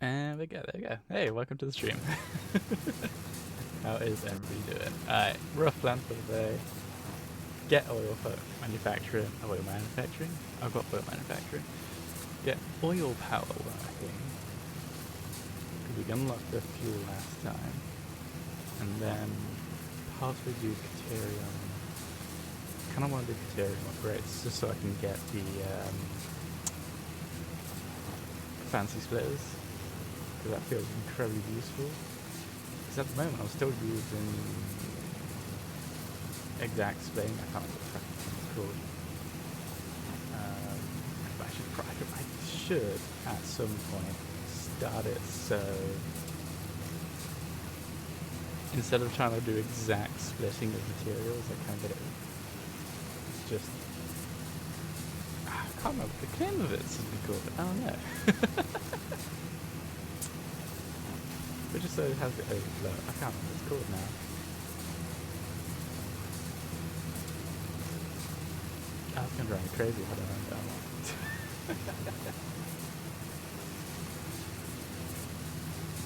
And there we go. Hey, welcome to the stream. How is everybody doing? Alright, rough plan for the day. Get oil for manufacturing. Oil manufacturing? I've got oil manufacturing. Get oil power working. Because we unlocked the fuel last time. And then possibly do Caterium. Kind of want to do Caterium upgrades just so I can get the fancy splitters. Because that feels incredibly useful. Because at the moment I'm still using exact splitting. I can't remember what it's called. I should at some point start it so instead of trying to do exact splitting of materials, I kind of get it. It's just I can't remember what the name of it's called. I don't know. But just so it has the overflow. I can't remember what it's called now. That's gonna drive me crazy if I don't remember that one.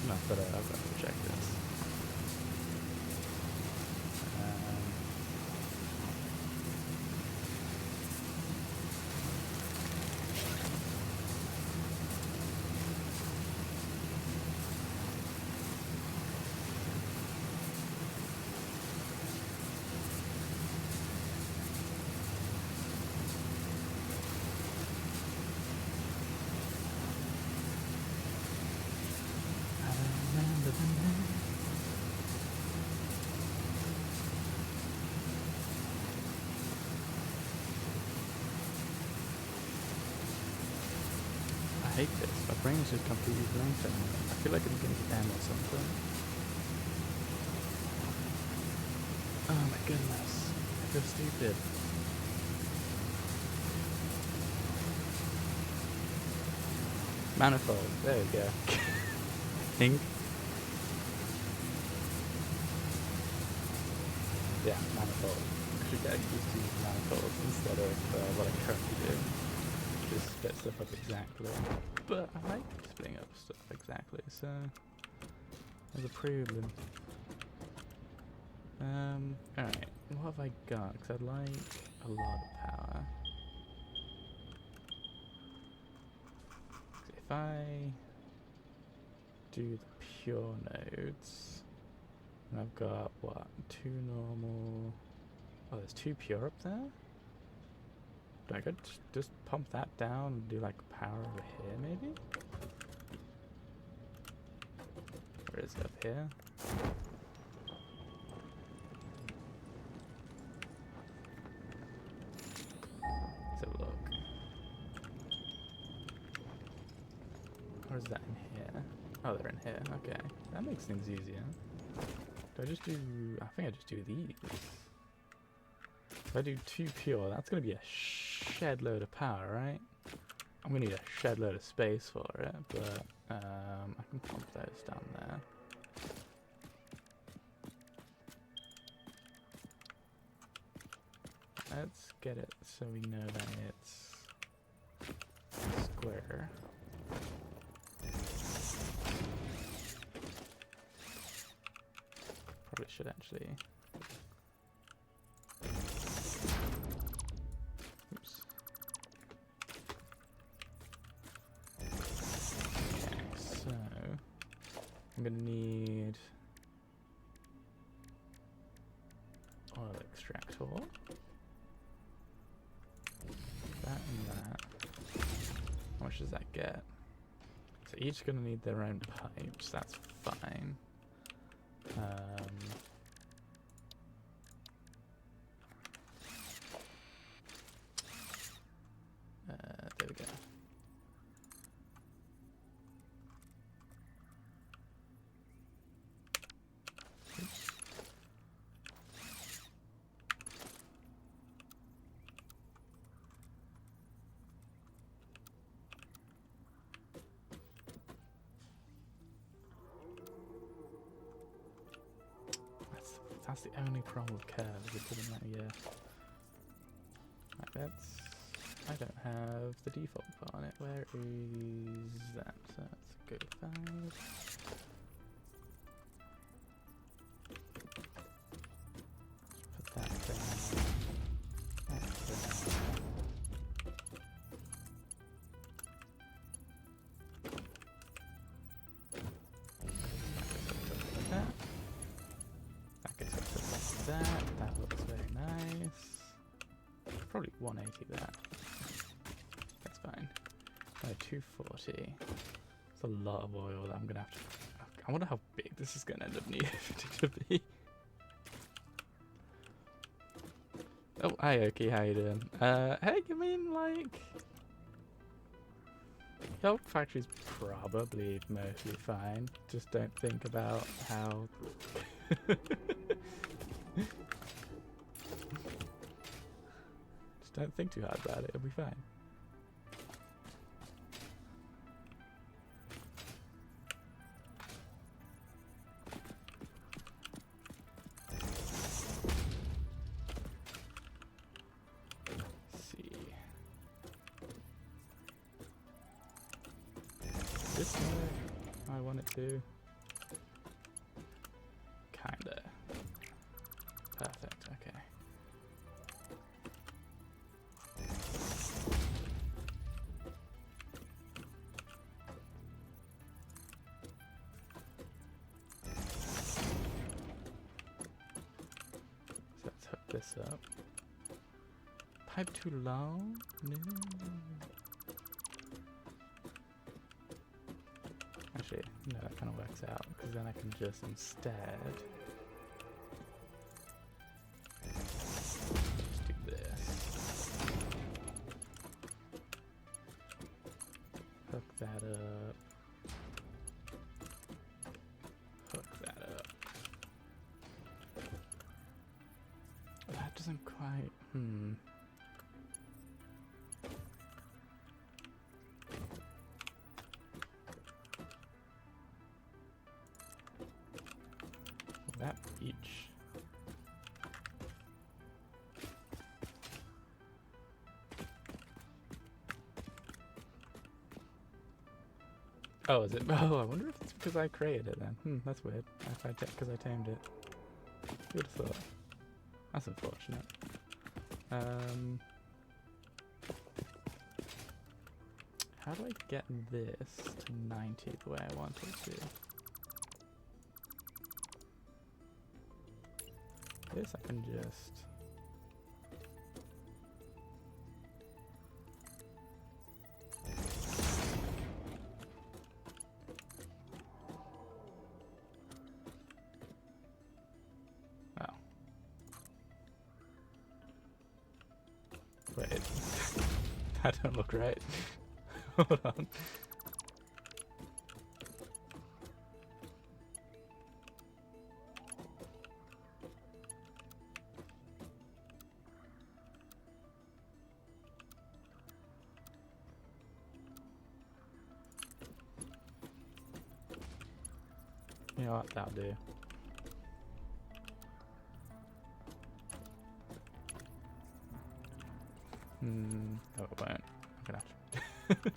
No, but I've got to check this. I hate this. My brain is just completely blank at the moment. I feel like I'm going to get or something. Oh my goodness. I feel stupid. Manifold. There we go. Ink. Yeah, manifold. I should get used to using manifolds instead of what I currently do. Just split stuff up exactly. But I like splitting up stuff exactly, so there's a problem. Alright, what have I got? Because I'd like a lot of power. If I do the pure nodes, and I've got what? 2 normal. Oh, there's 2 pure up there? I could just pump that down and do like power over here, maybe? Where is it, up here? Let's have a look. Or is that in here? Oh, they're in here. Okay. That makes things easier. Do I just do... I think I just do these. If I do 2 pure, that's going to be a shed load of power, right? I'm going to need a shed load of space for it, but I can pump those down there. Let's get it so we know that it's square. Probably should actually... Oops. Okay, so I'm gonna need oil extractor. That and that. How much does that get? So each gonna need their own pipes, that's fine. There we go. Oops. That's the only problem with curves. It doesn't matter, yeah. Right, let's I don't have the default part on it. Where is that? So let's go 5. Put that there. That there. That gets hooked up like that. That looks very nice. Probably 180 that. That's fine. 240. It's a lot of oil that I'm gonna have to. I wonder how big this is gonna end up needing to be. Oh, hi Oki, how you doing? Hey, I mean, like, your factory's probably mostly fine. Just don't think about how. Just don't think too hard about it. It'll be fine. This way I want it to. Kinda. Perfect, okay. So let's hook this up. Pipe too long? No. Actually, no, that kind of works out, because then I can just instead just do this. Hook that up. Hook that up. That doesn't quite, that each. Oh, is it? Oh, I wonder if it's because I created it then. That's weird. If I because I tamed it. Who would have thought? That's unfortunate. How do I get this to 90 the way I want it to? This I can just. Oh. Wait. That don't look right. Hold on. You know what, that'll do. No, it won't. I'm gonna have to.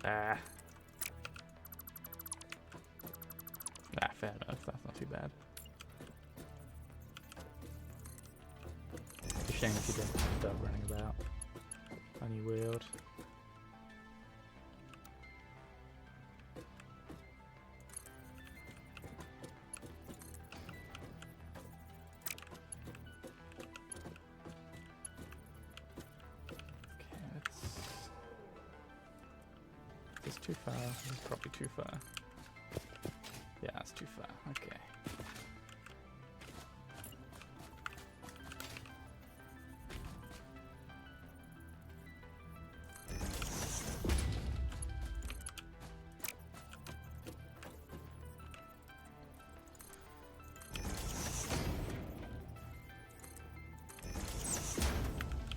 Ah, fair enough. That's not too bad. It's a shame if you didn't have stuff running about on your world. Is this too far? This is probably too far. Yeah, that's too far. Okay.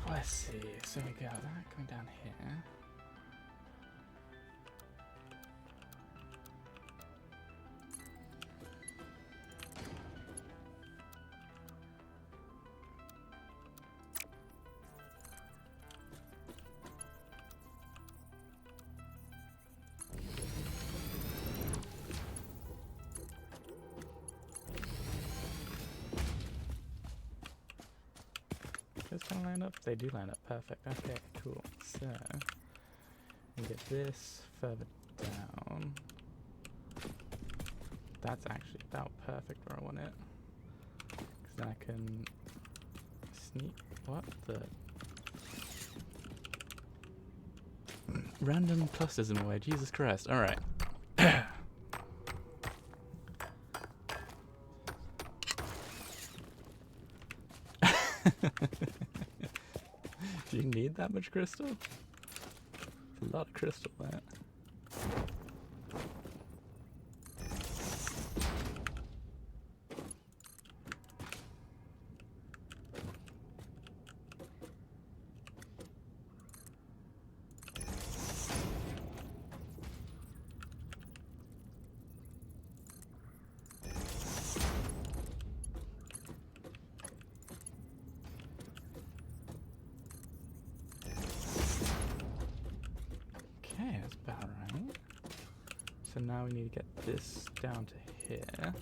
Let's see. So we got that going down here. those kind of line up? They do line up perfect. Okay, cool. So, we get this further down. That's actually about perfect where I want it. Because then I can sneak. What the? Random clusters in the way. Jesus Christ. Alright. Do you need that much crystal? It's a lot of crystal, that. Okay, that's about right. So now we need to get this down to here.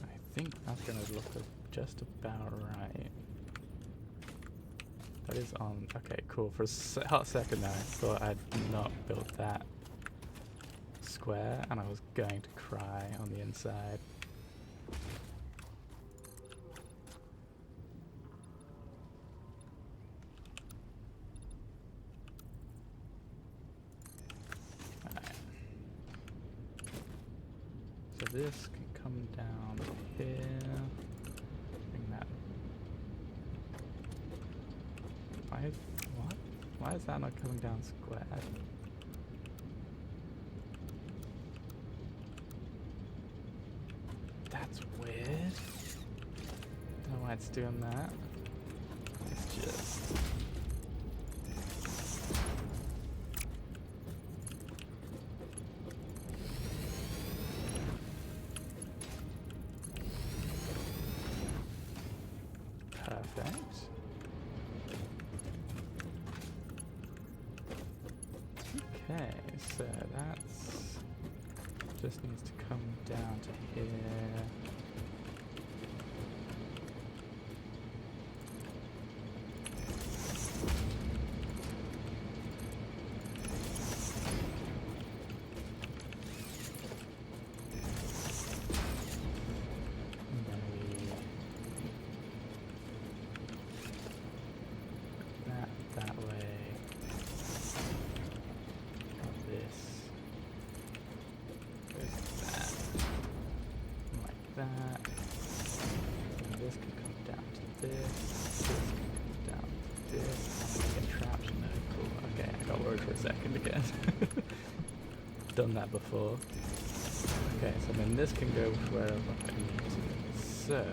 I think that's going to look just about right. That is on. Okay, cool. For a hot second there, I thought I'd not built that square, and I was going to cry on the inside. So this can come down here. Bring that. What? Why is that not coming down squared? That's weird. Don't know why it's doing that. It's just. Perfect. Okay, so that's just needs to come down to here. That way. This goes that. Like that. And this can come down to this. This can come down to this. I'm gonna get trapped in there. Cool. Okay, I got worried for a second again. Done that before. Okay, so then this can go wherever I need to. So.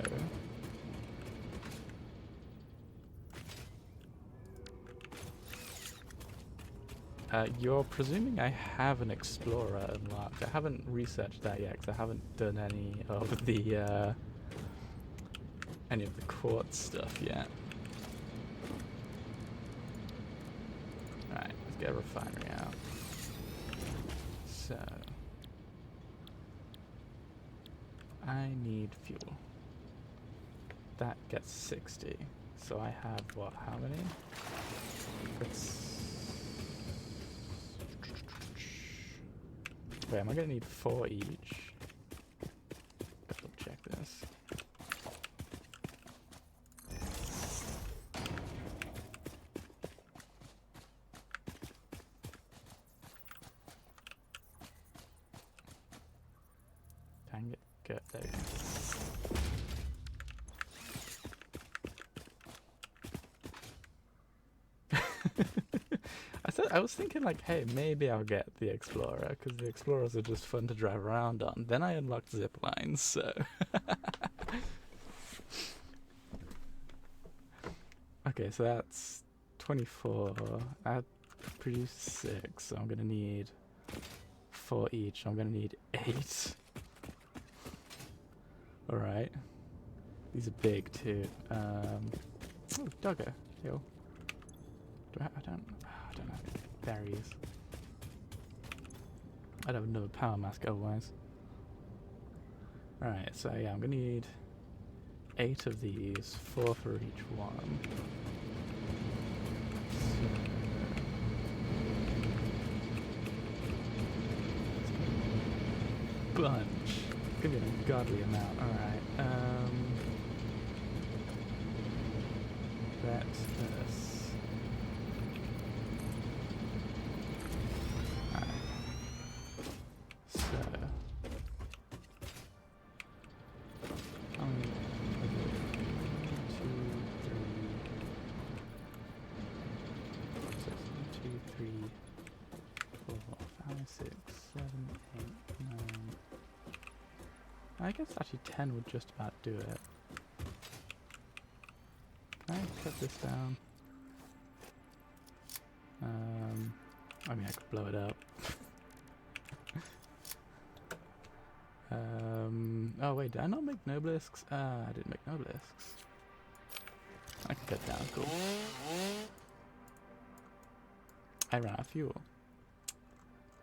You're presuming I have an explorer unlocked. I haven't researched that yet because I haven't done any of the quartz stuff yet. Alright, let's get a refinery out. So I need fuel. That gets 60. So I have what, how many? It's wait, am I gonna need 4 each? Double check this. Dang it, good, there we go. I was thinking like, hey, maybe I'll get the Explorer, because the Explorers are just fun to drive around on. Then I unlocked zip lines, so... Okay, so that's 24. I produced 6, so I'm going to need 4 each. I'm going to need 8. Alright. These are big, too. Oh, Doggo. Yo. I don't have berries. I'd have another power mask otherwise. Alright, so yeah, I'm gonna need 8 of these, 4 for each one. So, bunch. It's gonna be an ungodly amount. Alright. That's this. Alright. So I'm gonna do 2, 3, 4, 5, 6, 7, 8, 9. I guess actually 10 would just about do it. Can I cut this down? I mean, I could blow it up. Oh wait, did I not make nobelisks? I didn't make nobelisks. I can cut down, cool. I ran out of fuel.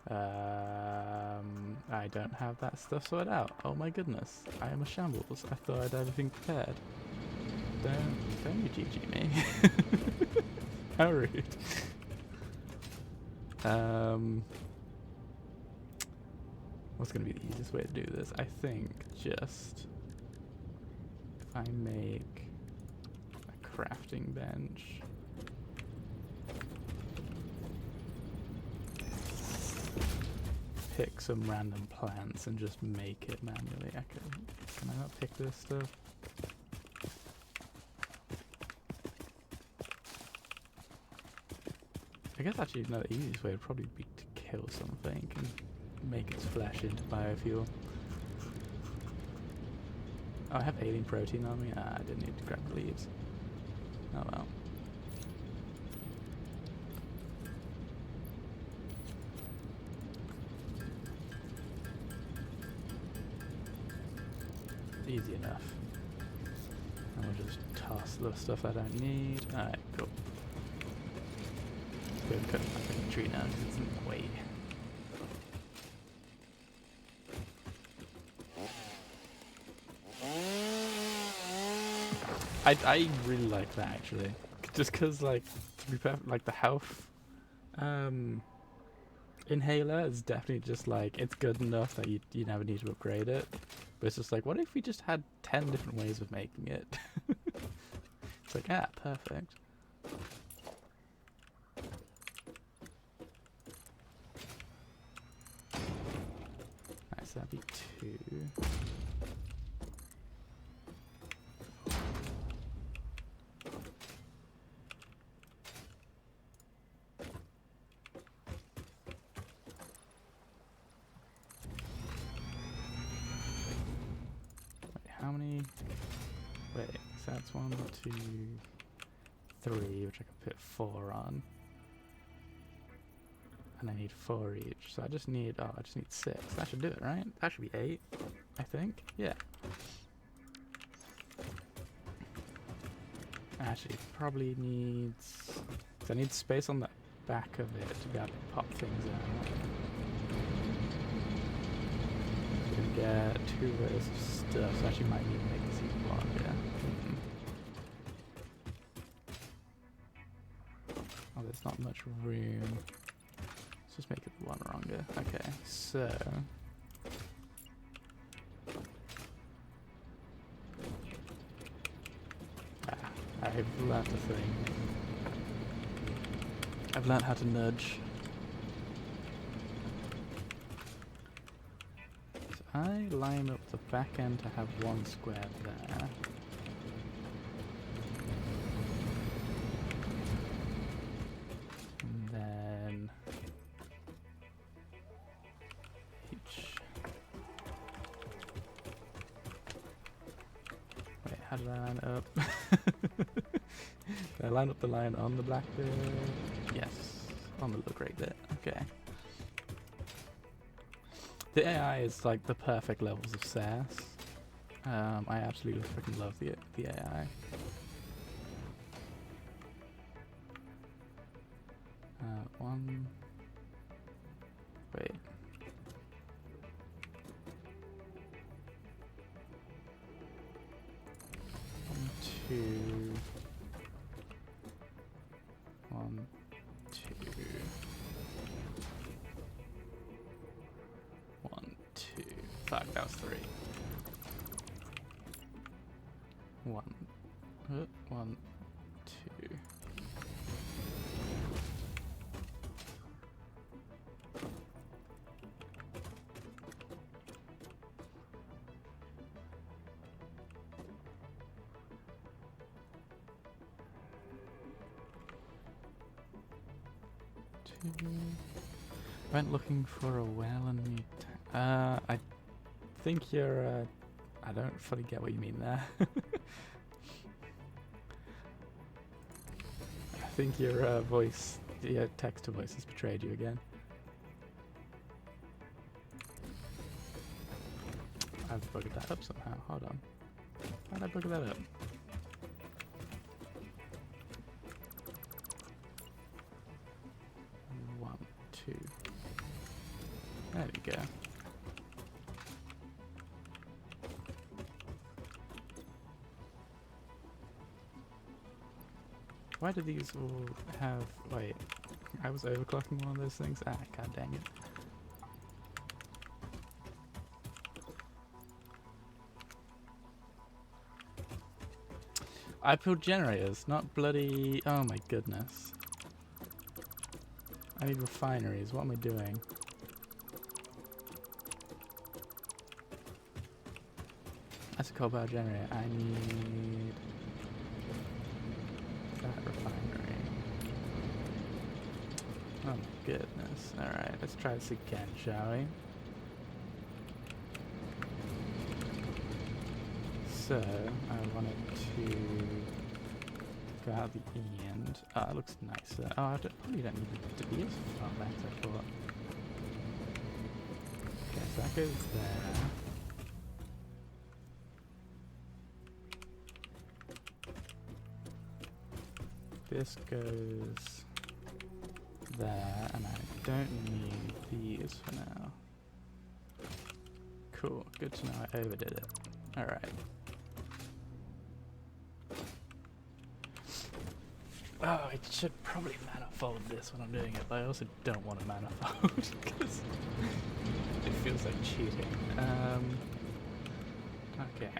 I don't have that stuff sorted out. Oh my goodness, I am a shambles. I thought I'd have everything prepared. Don't you GG me. How rude. What's gonna be the easiest way to do this? I think just if I make a crafting bench. Pick some random plants and just make it manually. Can I not pick this stuff? I guess actually no, the easiest way would probably be to kill something and make its flesh into biofuel. Oh, I have alien protein on me? Ah, I didn't need to grab the leaves. Oh well. Easy enough. And we'll just toss the stuff I don't need. Alright, cool. Let's go and cut the tree now because it's in the way. I really like that actually. Just because, like, to be perfect, like the health inhaler is definitely just like, it's good enough that you never need to upgrade it. But it's just like, what if we just had 10 different ways of making it? It's like, ah, perfect. Nice, that'd be 2. How many? Wait, so that's 1, 2, 3, which I can put 4 on. And I need 4 each, so I just need, I just need 6. That should do it, right? That should be 8, I think. Yeah. Actually, probably needs, because I need space on the back of it to be able to pop things out. Get 2 rows of stuff, so I actually might need to make this even longer. Oh, there's not much room. Let's just make it 1 longer. Okay, so I've learned a thing. I've learned how to nudge. I line up the back end to have 1 square there. And then each. Wait, how did I line it up? Did I line up the line on the black bit? Yes, on the little grey bit. Okay. The AI is like the perfect levels of sass. I absolutely freaking love the AI. One. Wait. 2. 1, 2. 1, 2. Fuck, that was 3. 1, 1, 2. Went looking for a well and I think you're I don't fully get what you mean there. I think your voice, your text to voice has betrayed you again. I've buggered that up somehow, hold on. How'd I bugger that up? There we go. Why do these all have... Wait, I was overclocking one of those things? Ah, god dang it. I build generators, not bloody... Oh my goodness. I need refineries, what am I doing? That's a coal power generator. I need that refinery. Oh my goodness. Alright, let's try this again, shall we? So, I wanted to go out the end. Oh, it looks nicer. Oh, I probably don't need it to be as far back as I thought. Okay, so that goes there. This goes there, and I don't need these for now. Cool, good to know I overdid it. Alright. Oh, I should probably manifold this when I'm doing it, but I also don't want to manifold, because it feels like cheating. Okay.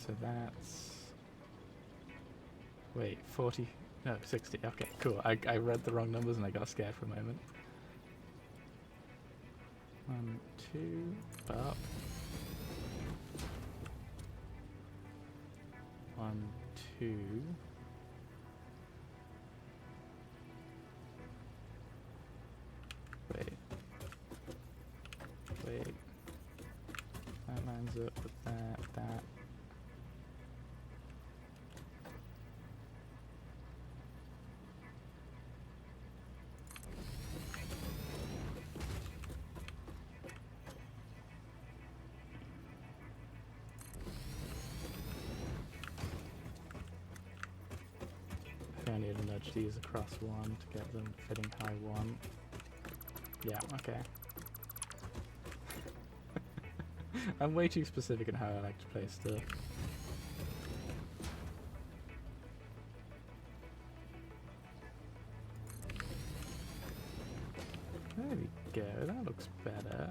So that's... Wait, 40... No, 60. Okay, cool. I read the wrong numbers and I got scared for a moment. 1, 2, up. 1, 2. Wait. That lines up with that. I need to nudge these across 1 to get them fitting high 1. Yeah, okay. I'm way too specific in how I like to play stuff. There we go, that looks better.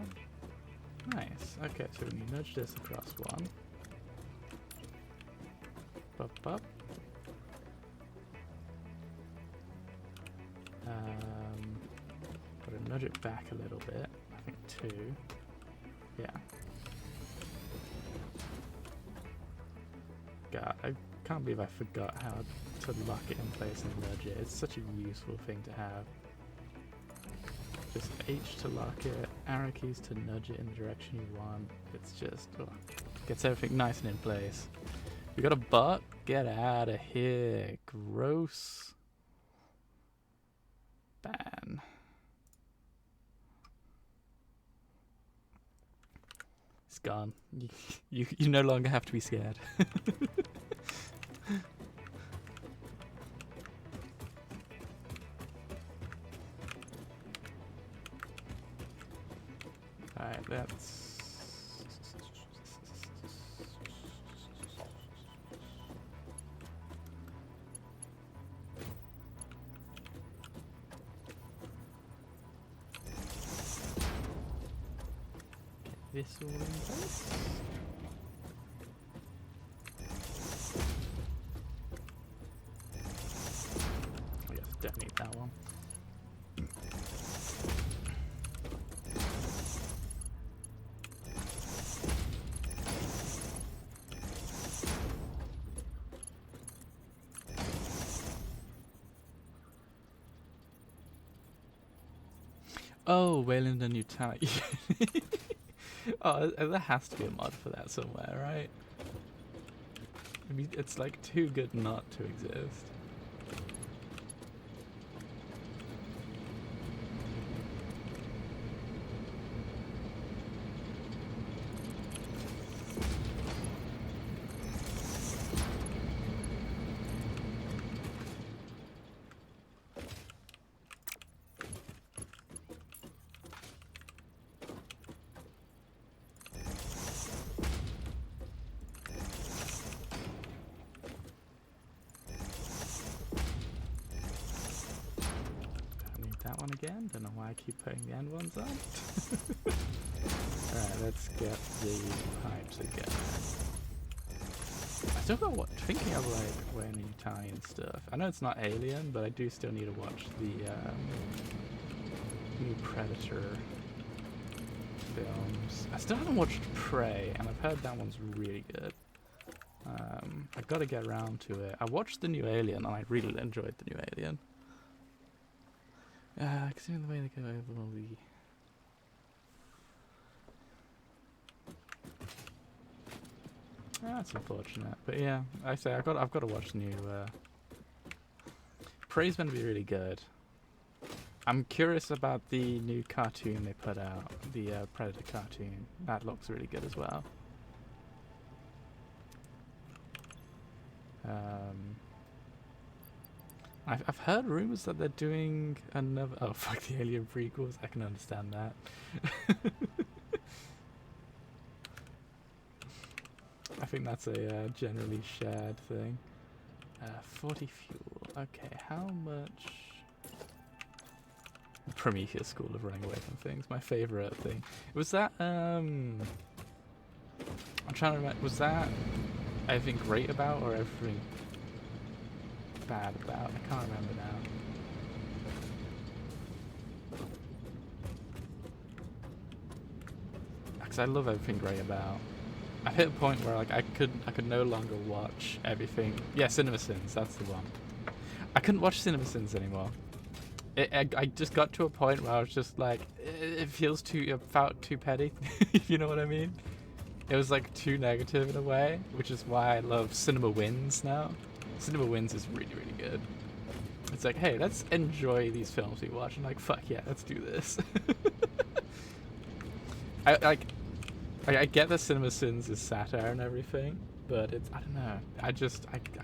Nice. Okay, so when you nudge this across 1. Up. Gotta nudge it back a little bit. I think 2. Yeah. God, I can't believe I forgot how to lock it in place and nudge it. It's such a useful thing to have. Just H to lock it, arrow keys to nudge it in the direction you want. It's just, gets everything nice and in place. You got a bot? Get out of here. Gross. Ban. It's gone. You no longer have to be scared. Alright, that's... Get this all in place. I guess detonate that one. Oh, Wayland and new talent. Oh, there has to be a mod for that somewhere, right? I mean, it's like too good not to exist. That one again. Don't know why I keep putting the end ones on. Alright, let's get the pipes again. I still got thinking of like wearing Italian stuff. I know it's not Alien, but I do still need to watch the new Predator films. I still haven't watched Prey, and I've heard that one's really good. I've got to get around to it. I watched the new Alien, and I really enjoyed the new Alien. Considering the way they go over all the... that's unfortunate, but yeah, I say I've got to watch the new. Prey's going to be really good. I'm curious about the new cartoon they put out, the Predator cartoon. That looks really good as well. I've heard rumors that they're doing another... Oh, fuck the Alien prequels. I can understand that. I think that's a generally shared thing. 40 fuel. Okay, how much... Prometheus School of Running Away from Things. My favourite thing. Was that... I'm trying to remember... Was that everything great about or everything... bad about? I can't remember now. Because I love everything great about. I've hit a point where like I could no longer watch everything. Yeah, CinemaSins, that's the one. I couldn't watch CinemaSins anymore. I just got to a point where I was just like, it feels too petty, if you know what I mean. It was like too negative in a way, which is why I love Cinema Wins now. Cinema Wins is really, really good. It's like, hey, let's enjoy these films we watch. And like, fuck yeah, let's do this. I get that CinemaSins is satire and everything, but it's, I don't know. I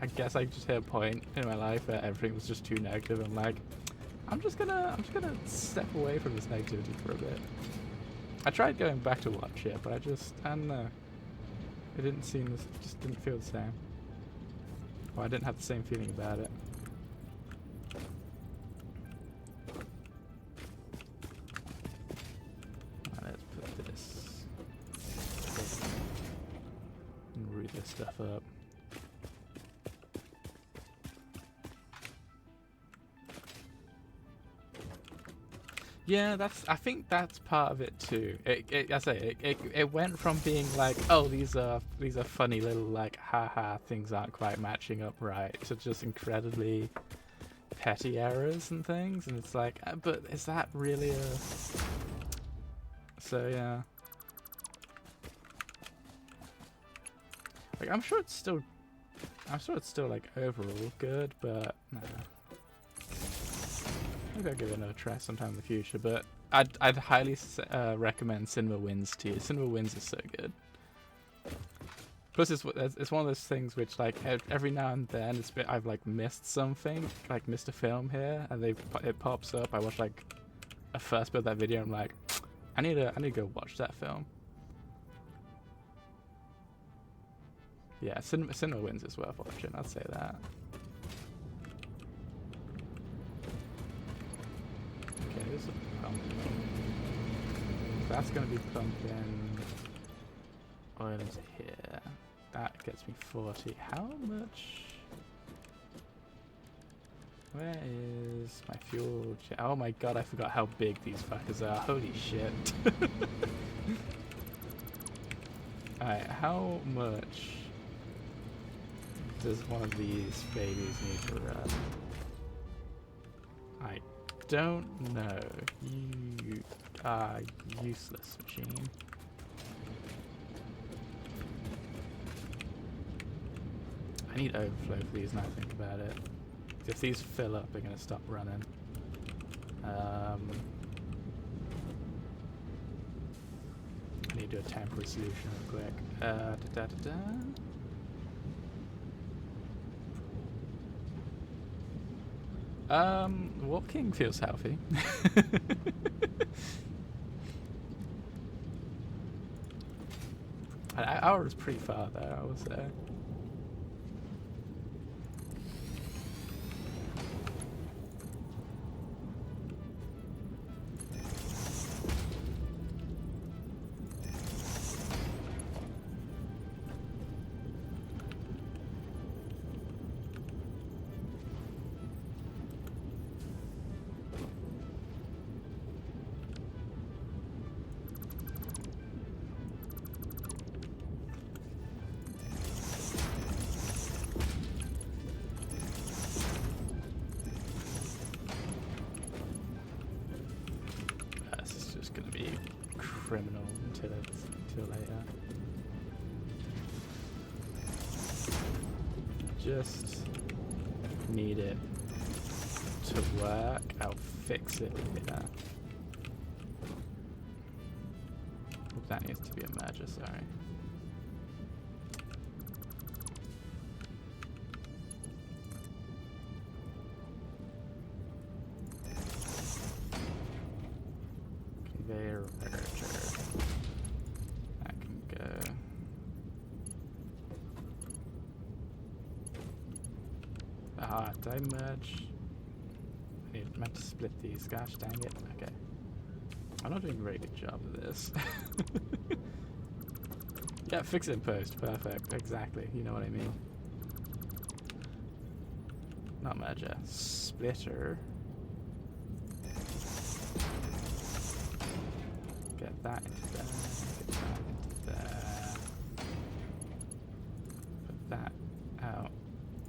guess I just hit a point in my life where everything was just too negative. I'm like, I'm just gonna step away from this negativity for a bit. I tried going back to watch it, but I don't know. It just didn't feel the same. Well, I didn't have the same feeling about it. Right, let's put this and root this stuff up. Yeah, I think that's part of it too. It went from being like, oh, these are funny little like, haha, things aren't quite matching up right, to just incredibly petty errors and things, and it's like, but is that really a... So yeah, like I'm sure it's still like overall good, but nah. Maybe I'll give it another try sometime in the future, but I'd highly recommend Cinema Wins to you. Cinema Wins is so good. Plus, it's one of those things which, like, every now and then, I've like missed something, like missed a film here, and it pops up. I watch like a first bit of that video, and I'm like, I need to go watch that film. Yeah, Cinema Wins is worth watching. I'd say that. Okay, there's a pump. That's gonna be pumping oil into here. That gets me 40. How much? Where is my fuel? Oh my god, I forgot how big these fuckers are. Holy shit. Alright, how much does one of these babies need to run? I don't know. You are useless, machine. I need overflow for these now I think about it. If these fill up, they're going to stop running. I need to do a temporary solution real quick. Walking feels healthy. An hour is pretty far there, I would say. Criminal until later. Just need it to work. I'll fix it later. That needs to be a merger, sorry. Conveyor merger. That can go. Ah, did I merge? I meant to split these. Gosh dang it. Okay. I'm not doing a very good job of this. Yeah, fix it in post. Perfect. Exactly. You know what I mean. Not merger. Splitter. Get that into there. Get that into there. Put that out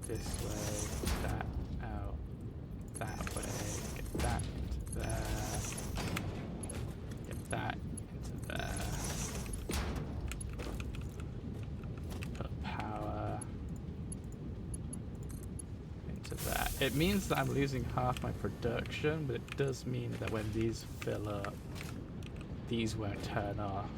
this way. Put that out that way. Get that into there. Get that into there. Put power into that. It means that I'm losing half my production, but it does mean that when these fill up, these won't turn off.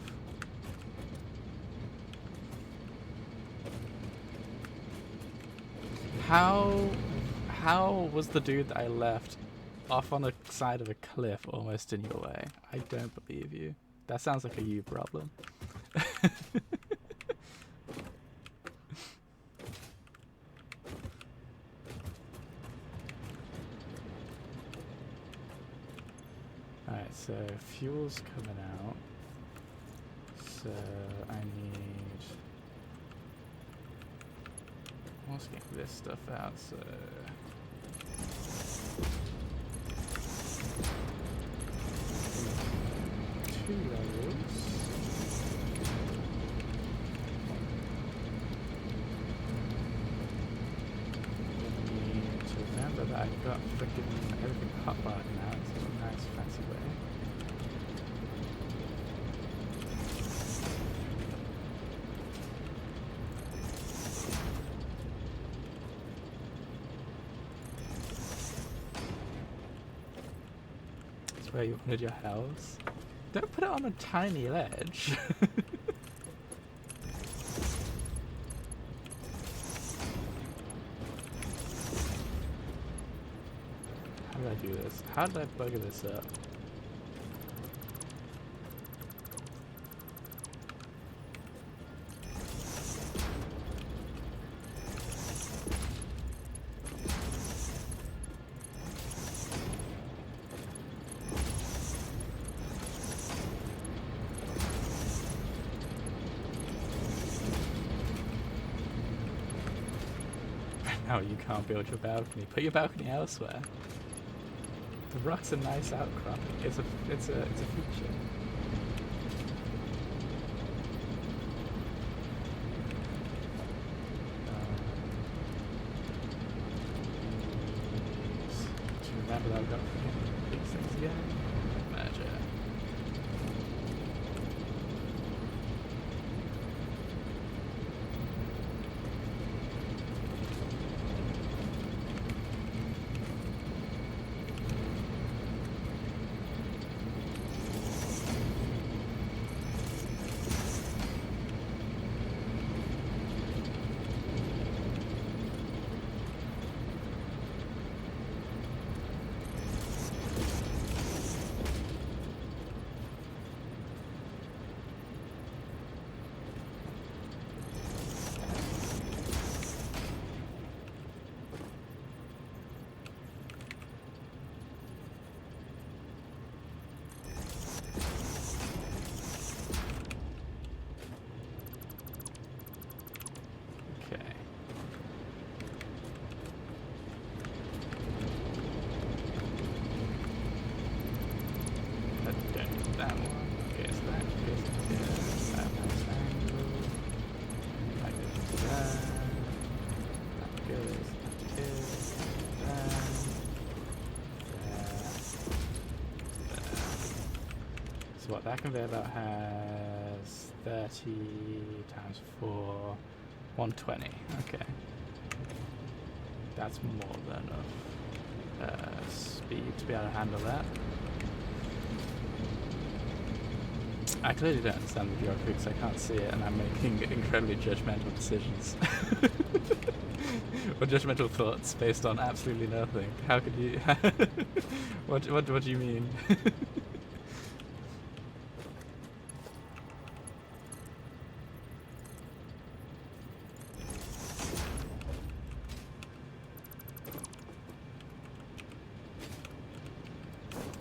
How was the dude that I left off on the side of a cliff almost in your way? I don't believe you. That sounds like a you problem. Alright, so fuel's coming out. So I need... let's get this stuff out, so... two levels. Need to remember that I've got freaking everything hotbarred now, so a nice fancy way. That's where you wanted your house. Don't put it on a tiny ledge. How did I do this? How did I bugger this up? how you can't build your balcony. Put your balcony elsewhere. The rock's a nice outcropping. It's a feature. Do you remember that I've got these things again? Magic. So what, that conveyor belt has 30 times 4, 120. Okay. That's more than enough speed to be able to handle that. I clearly don't understand the geography because I can't see it and I'm making incredibly judgmental decisions. Or judgmental thoughts based on absolutely nothing. How could you... what do you mean?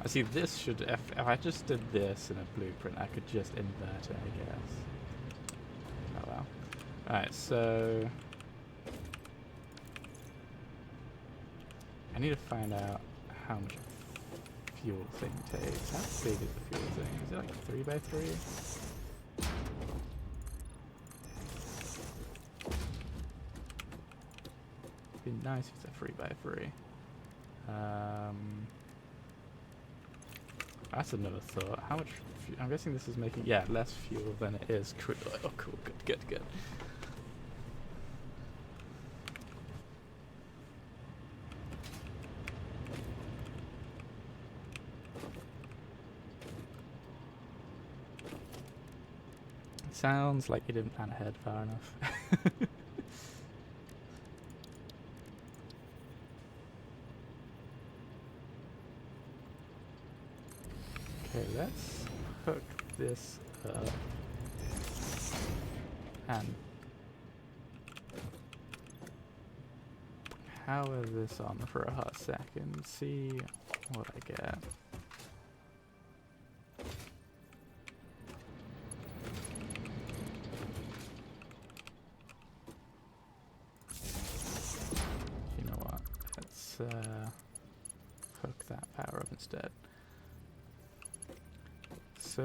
I see this should... If I just did this in a blueprint, I could just invert it, I guess. Oh well. Alright, so... I need to find out how much fuel thing takes. How big is the fuel thing? Is it like 3x3? It'd be nice if it's a 3x3. That's another thought. How much... I'm guessing this is making... Yeah, less fuel than it is crude oil. Oh, cool. Good. Sounds like you didn't plan ahead far enough. Okay, let's hook this up and power this on for a hot second. See what I get. You know what? Let's hook that power up instead. So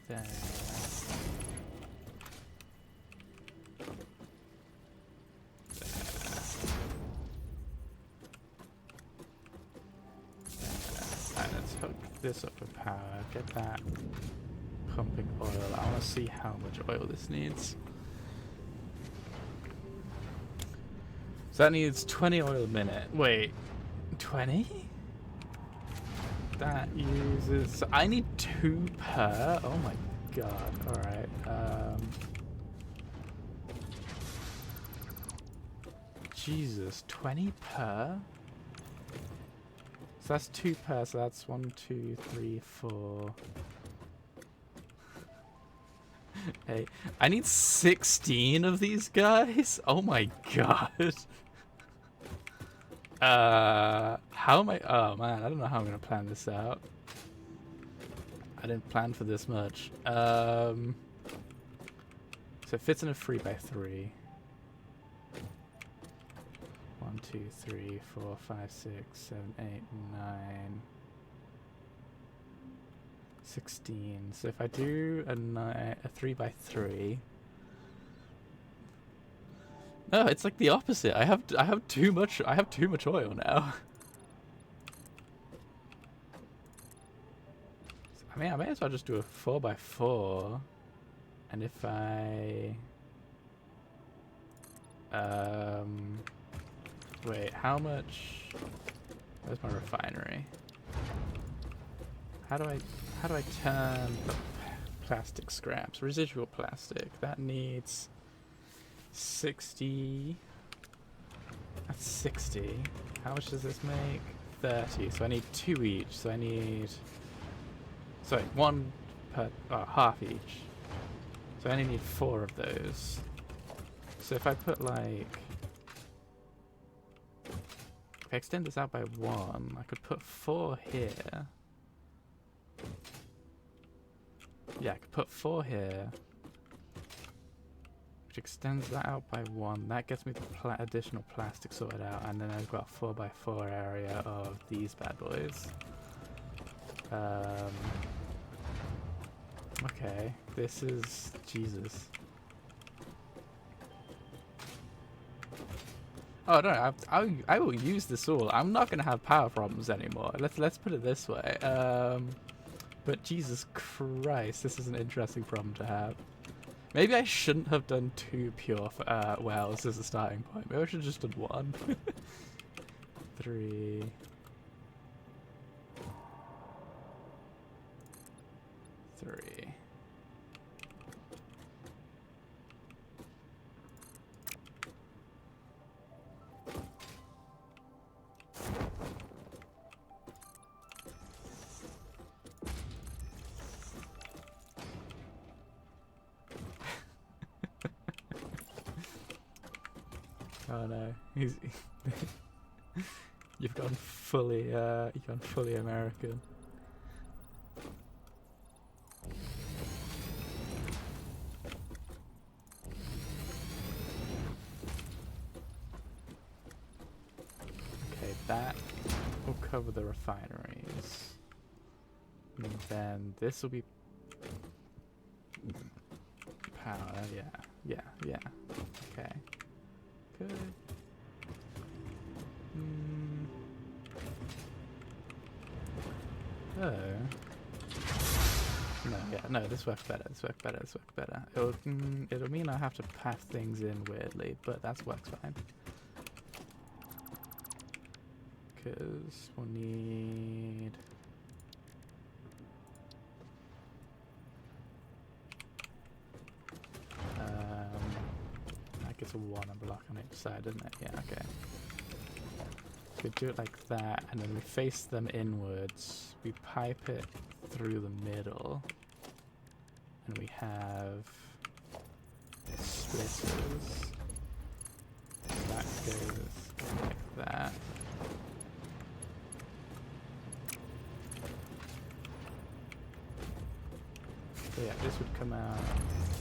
there. Alright, let's hook this up with power, get that pumping oil. I want to see how much oil this needs. So that needs 20 oil a minute. Wait, 20? That uses... So I need 2 per? Oh my god, alright. Jesus, 20 per? So that's 2 per, so that's 1, 2, 3, 4... Hey, I need 16 of these guys? Oh my god. How am I... Oh man, I don't know how I'm going to plan this out. I didn't plan for this much. So it fits in a 3x3. 1, 2, 3, 4, 5, 6, 7, 8, 9, 16. So if I do a 3x3. No, it's like the opposite. I have too much oil now. I mean, I may as well just do a 4x4. And if I wait, how much? Where's my refinery? How do I turn the plastic scraps? Residual plastic. That needs 60. That's 60. How much does this make? 30. So I need 2 each. So I need, sorry, 1 per half each. So I only need 4 of those. So if I put like, if I extend this out by 1, I could put 4 here. Yeah, I could put 4 here, which extends that out by 1. That gets me the additional plastic sorted out, and then I've got a 4x4 area of these bad boys. Okay, this is Jesus. Oh no, I will use this all. I'm not gonna have power problems anymore. Let's put it this way. But Jesus Christ, this is an interesting problem to have. Maybe I shouldn't have done 2 pure wells as a starting point. Maybe I should have just done 1. 3. 3. Oh no, he's you've gone fully American. Okay, that will cover the refineries. And then this will be power, yeah. Okay. Good. Oh. No, this works better. It'll mean I have to path things in weirdly, but that works fine. Because we'll need... it's a 1 block on each side, isn't it? Yeah, okay. So we do it like that, and then we face them inwards. We pipe it through the middle, and we have splitters. That goes like that. So yeah, this would come out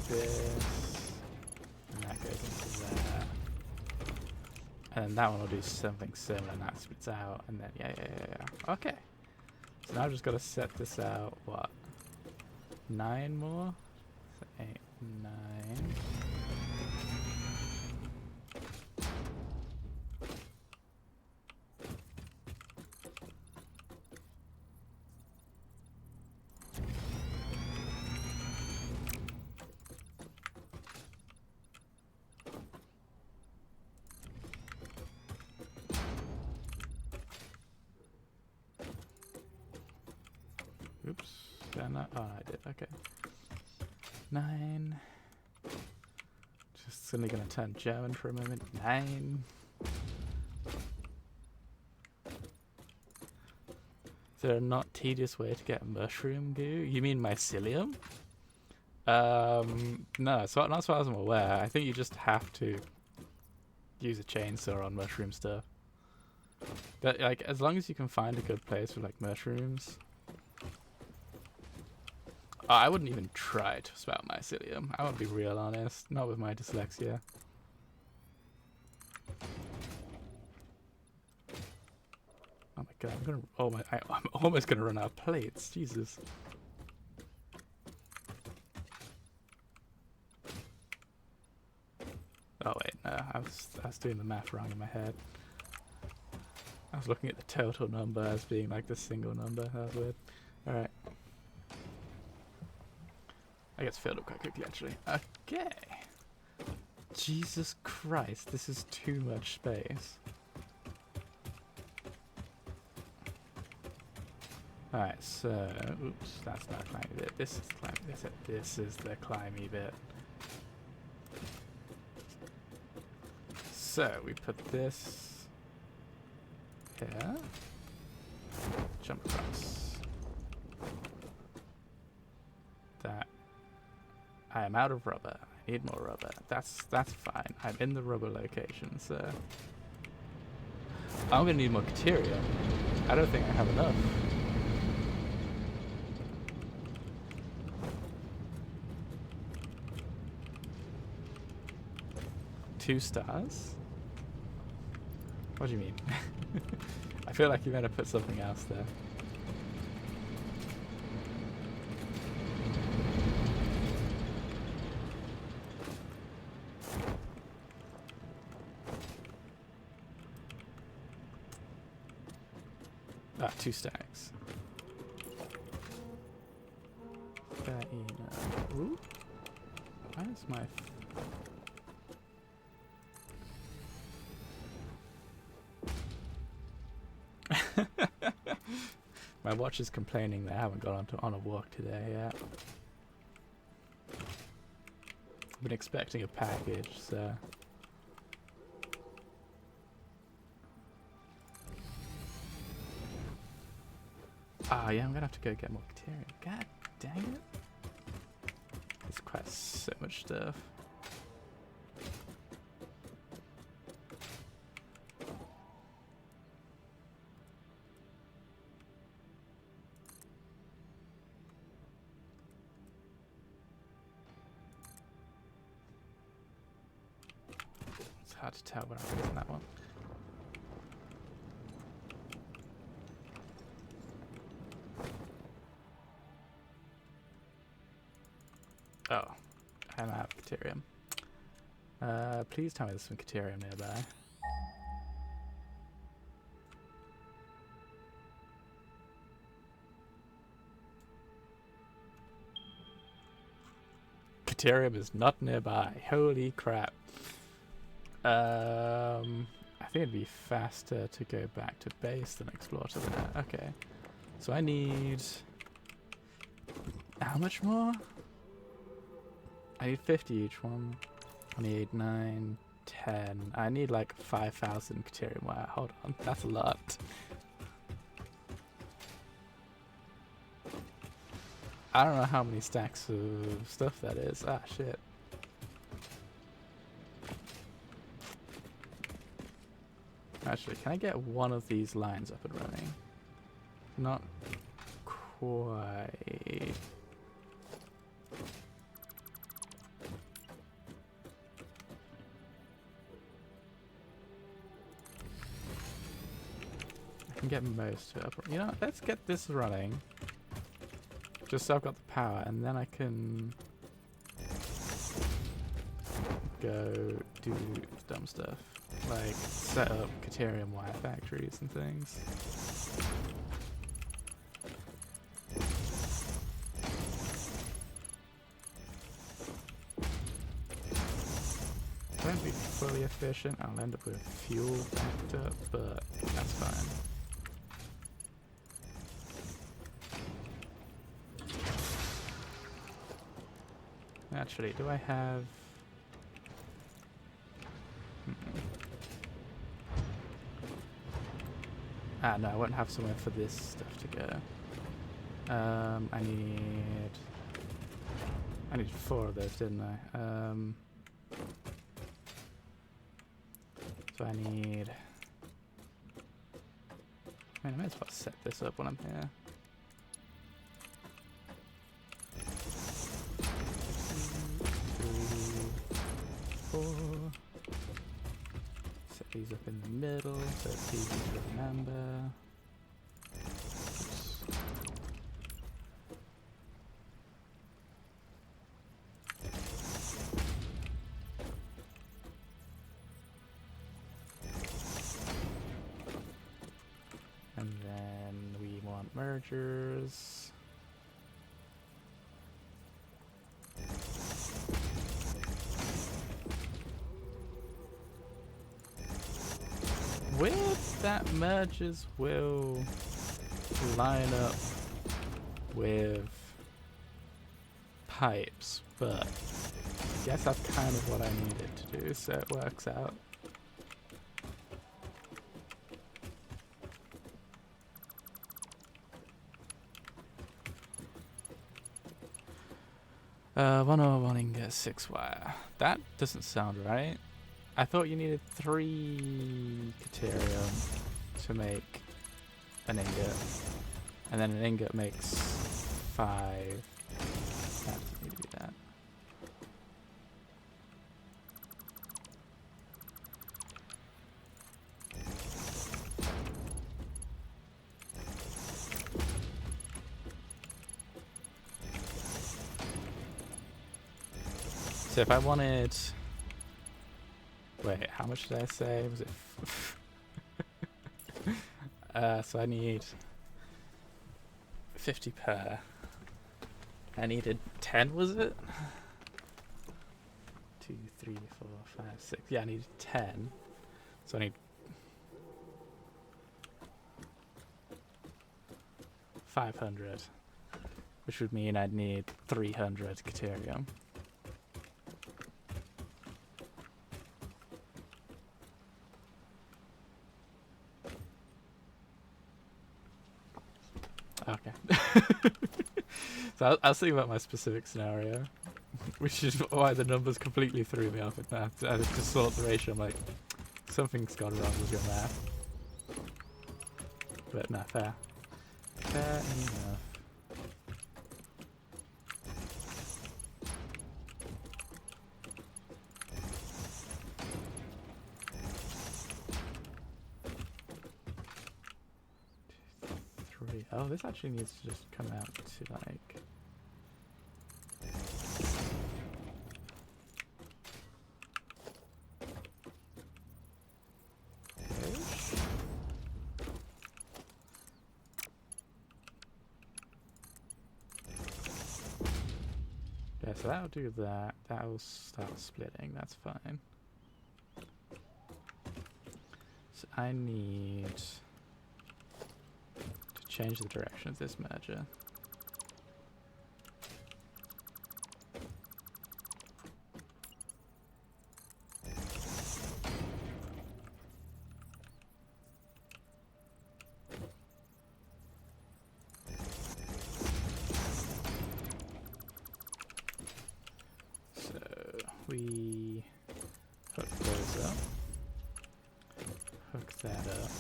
this. And that goes into there. And then that one will do something similar, and that splits out, and then yeah. Okay. So now I've just got to set this out, what? 9 more? So 8, 9. Oops. Did I not? Oh, I did. Okay. 9. Just suddenly going to turn German for a moment. 9. Is there a not tedious way to get mushroom goo? You mean mycelium? No, so not as far as I'm aware. I think you just have to use a chainsaw on mushroom stuff. But like, as long as you can find a good place for like mushrooms. I wouldn't even try to spout mycelium. I would be real honest. Not with my dyslexia. Oh my god, I'm almost gonna run out of plates. Jesus. Oh wait, no, I was doing the math wrong in my head. I was looking at the total number as being like the single number. That was weird. Alright. I guess filled up quite quickly actually. Okay. Jesus Christ, this is too much space. Alright, so oops, that's not climbing bit. This is climbing bit. This is the climby bit. So we put this here. Jump across. That. I am out of rubber. I need more rubber. That's fine. I'm in the rubber location, so I'm gonna need more Caterium. I don't think I have enough. Two stars? What do you mean? I feel like you better put something else there. Ah, 2 stacks. Ooh. Why is my... My watch is complaining that I haven't got on a walk today yet. I've been expecting a package, so... Ah, yeah, I'm gonna have to go get more Caterium. God dang it. It's quite so much stuff. It's hard to tell when I'm using that one. Oh, I'm out of Caterium. Please tell me there's some Caterium nearby. Caterium is not nearby. Holy crap. I think it'd be faster to go back to base than explore to there. Okay. So I need... How much more? I need 50 each one. I need 9, 10. I need like 5,000 Caterium wire. Hold on, that's a lot. I don't know how many stacks of stuff that is. Ah, shit. Actually, can I get one of these lines up and running? Not quite. I can get most of it up. You know, let's get this running. Just so I've got the power, and then I can go do dumb stuff. Like set up Caterium wire factories and things. Won't be fully efficient. I'll end up with fuel backed up, but that's fine. Actually, do I have... Ah, no, I won't have somewhere for this stuff to go. I need 4 of those, didn't I? So I need... I might as well set this up when I'm here. these up in the middle so it's easy to remember. Oops. And then we want mergers. Weird that mergers will line up with pipes, but I guess that's kind of what I needed to do, so it works out. One or one ingot, 6 wire. That doesn't sound right. I thought you needed 3 Caterium to make an ingot, and then an ingot makes 5. That doesn't need to be that. So if I wanted... Wait, how much did I say? Was it... so I need 50 per. I needed 10, was it? 2, 3, 4, 5, 6. Yeah, I needed 10. So I need 500, which would mean I'd need 300 Caterium. Okay. So I was thinking about my specific scenario, which is why the numbers completely threw me off at math. I just saw the ratio, I'm like, something's gone wrong with your math. But nah, fair. Fair enough. Oh, this actually needs to just come out to like... ish? Yeah, so that'll do that. That'll start splitting, that's fine. So I need... change the direction of this merger. So we hook those up, hook that up,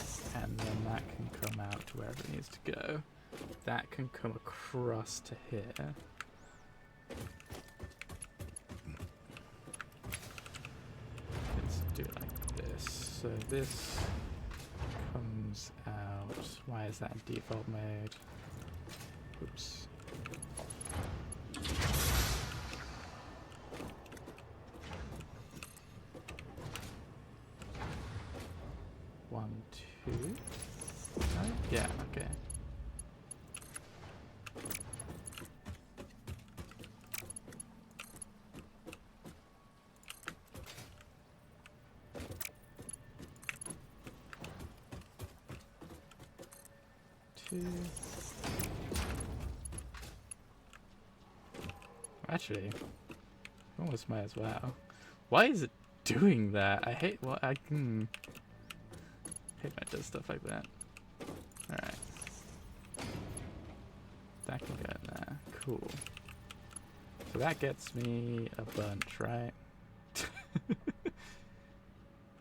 and then that can come out to wherever it needs to go. That can come across to here. Let's do it like this. So this comes out. Why is that in default mode? Oops. One, two. Oh, yeah, okay. Two. Actually, almost might as well. Why is it doing that? I hate what I can. Hate when it does stuff like that. Alright. That can go in there. Cool. So that gets me a bunch, right?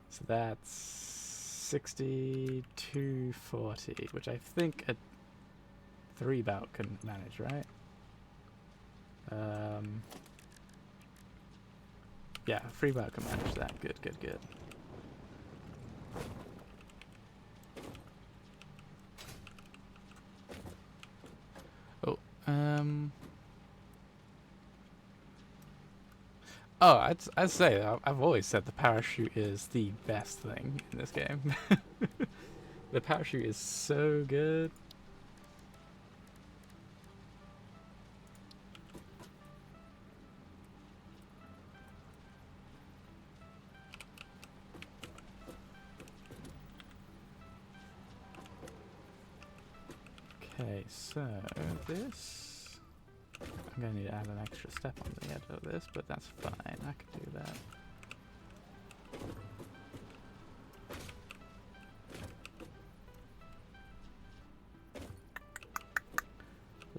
So that's 6240, which I think a 3-bout can manage, right? Yeah, 3-bout can manage that. Good, good, good. Oh, oh, I'd say I've always said the parachute is the best thing in this game. The parachute is so good. Okay, so this... I'm going to need to add an extra step on the edge of this, but that's fine. I can do that.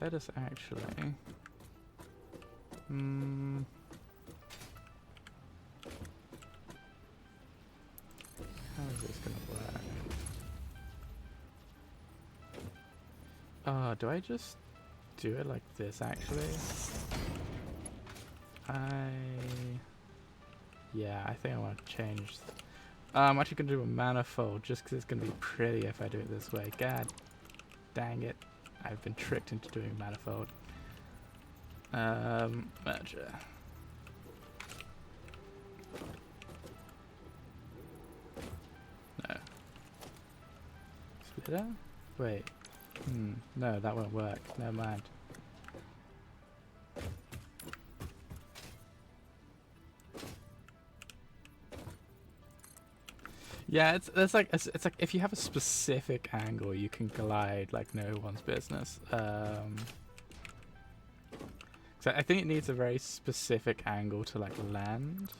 Let us actually... How is this going to work? Oh, do I just do it like this, actually? Yeah, I think I want to change... I'm actually going to do a manifold, just because it's going to be pretty if I do it this way. God dang it. I've been tricked into doing manifold. Merger. No. Splitter? Wait. No, that won't work. Never mind. Yeah, it's like if you have a specific angle, you can glide like no one's business. So I think it needs a very specific angle to like land.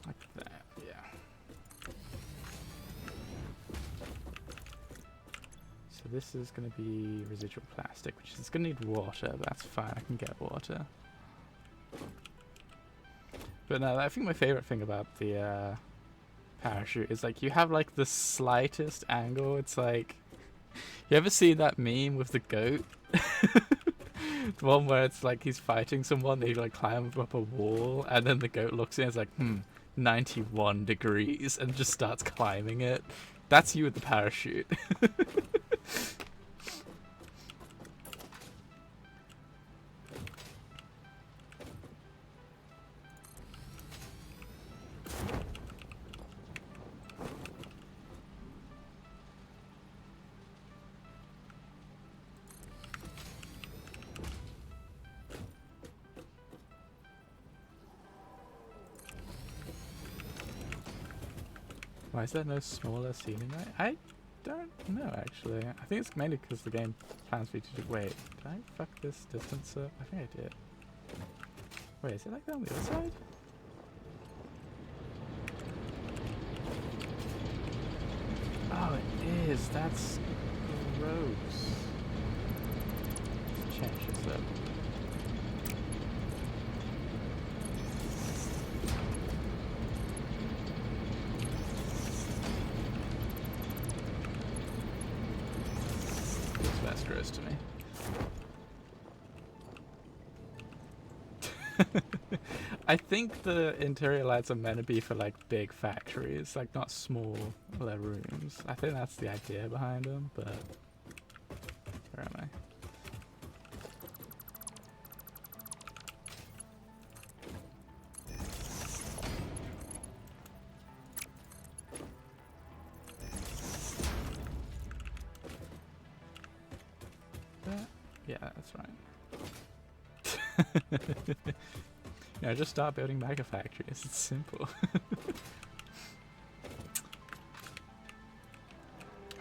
Like that, yeah. So this is going to be residual plastic, which is going to need water, but that's fine, I can get water. But no, I think my favorite thing about the parachute is like you have like the slightest angle. It's like, you ever see that meme with the goat? The one where it's like he's fighting someone, they like climb up a wall, and then the goat looks in and is like, 91 degrees, and just starts climbing it. That's you with the parachute. Why is there no smaller ceiling height? I don't know, actually. I think it's mainly because the game plans for you to do... Wait, did I fuck this distance up? I think I did. Wait, is it like that on the other side? Oh, it is. That's gross. Let's change this up. That's gross to me. I think the interior lights are meant to be for like big factories, like not small rooms. I think that's the idea behind them, but where am I? Yeah, that's right. Yeah, just start building mega factories. It's simple.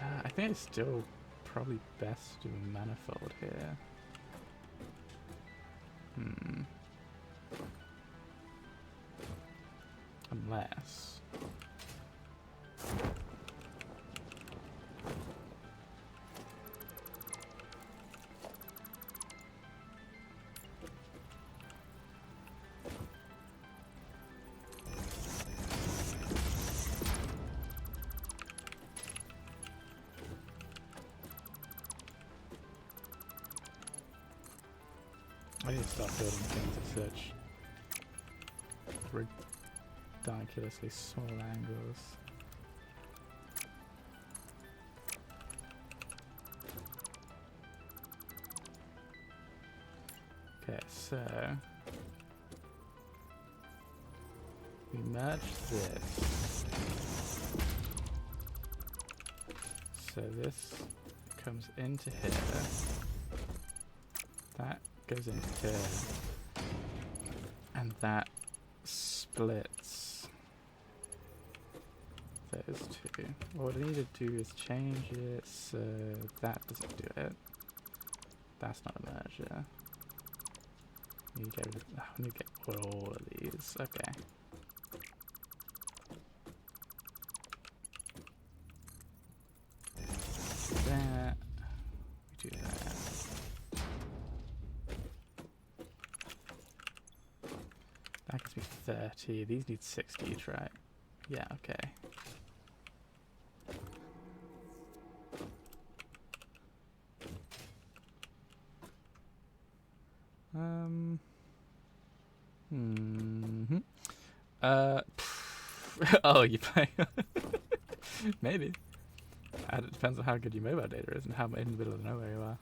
I think it's still probably best to do a manifold here. Unless... I need to start building things at such ridiculously small angles. Okay, so we merge this. So this comes into here. That goes into here. And that splits those two. What I need to do is change it so that doesn't do it. That's not a merger. I need to get rid of all of these. Okay. Do that. We do that. That gives me 30. These need 60 each, right? Yeah, okay. Oh, you play? Maybe. It depends on how good your mobile data is and how in the middle of nowhere you are.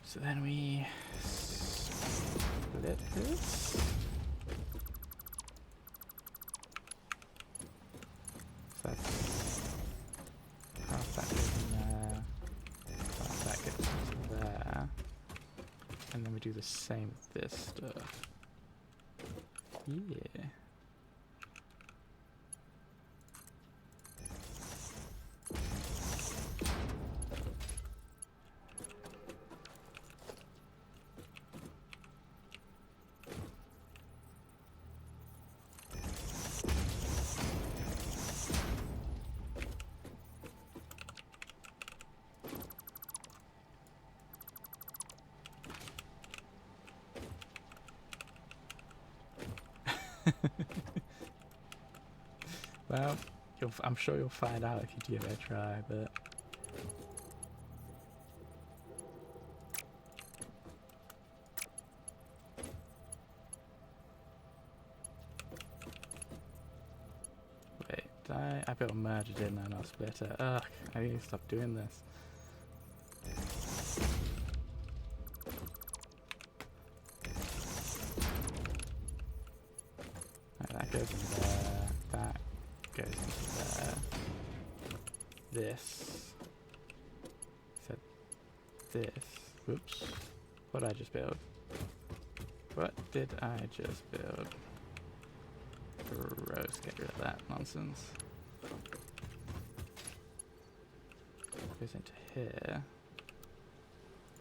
So then we split this. So that's half that goes in there, half that goes into there. And then we do the same with this stuff. Yeah. Well, I'm sure you'll find out if you give it a try, but... Wait, I built a merger, didn't I, not splitter? Ugh, I need to stop doing this. Right, that goes in there, that goes into there. This. Said this. Whoops. What did I just build? What did I just build? Gross, get rid of that nonsense. Goes into here.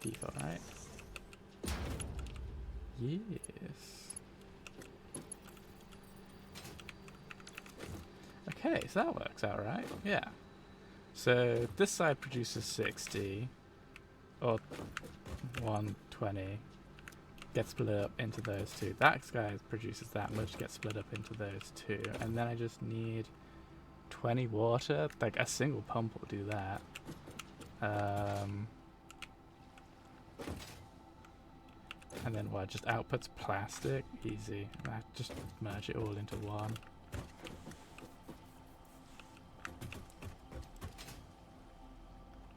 Default, right? Yes. Okay, so that works out, right? Yeah. So this side produces 60, or 120, gets split up into those two. That guy produces that much, gets split up into those two. And then I just need 20 water. Like a single pump will do that. And then what, just outputs plastic? Easy. I just merge it all into one.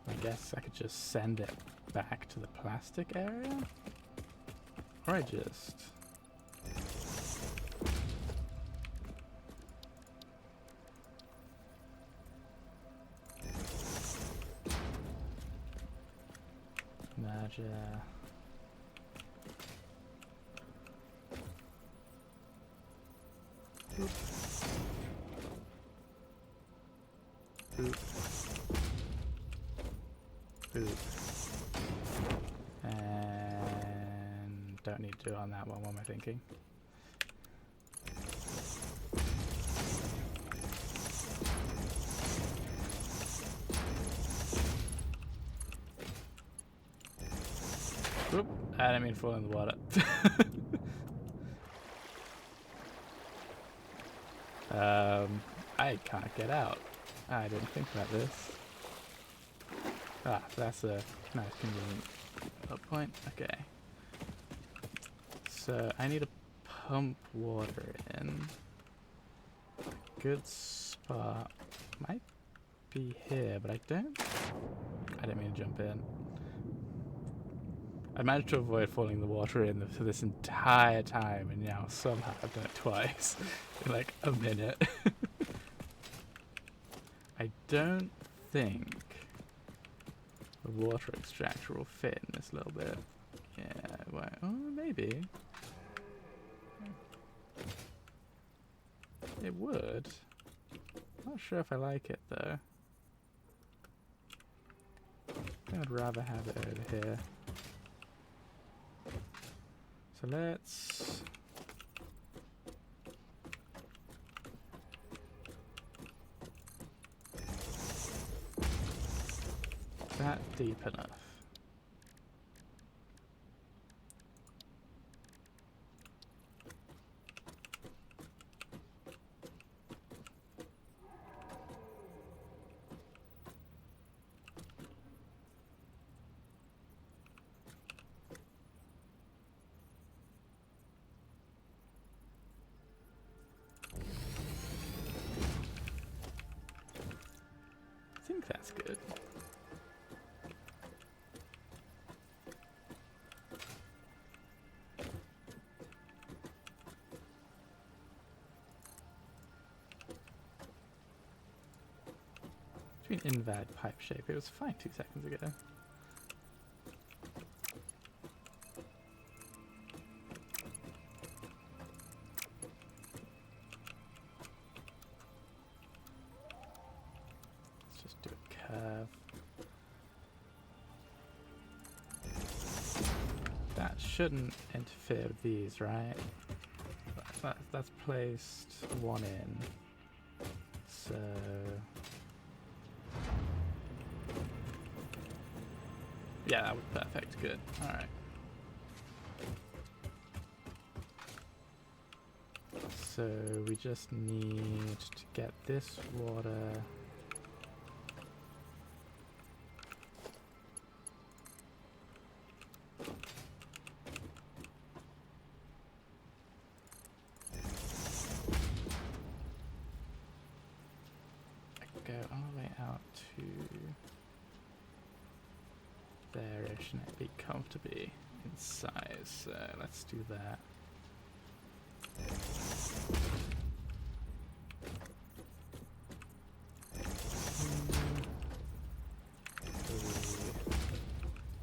I guess I could just send it back to the plastic area? Or I just... merge... Oop. Oop. Oop. And don't need to do it on that one. What am I thinking? Oop. I didn't mean to fall in the water. I can't get out. I didn't think about this. Ah, that's a nice convenient point. Okay. So I need to pump water in. Good spot might be here, but I didn't mean to jump in. I managed to avoid falling in the water for this entire time, and now somehow I've done it twice in like a minute. I don't think the water extractor will fit in this little bit. Yeah, well, oh, maybe. It would. Not sure if I like it though. I think I'd rather have it over here. So let's that deep enough. I think that's good. Between invalid pipe shape, it was fine 2 seconds ago. Let's just do a curve. That shouldn't interfere with these, right? That's placed one in. So yeah, that was perfect. Good. All right. So we just need to get this water. Go all the way out to there-ish and it be comfortably in size. So let's do that.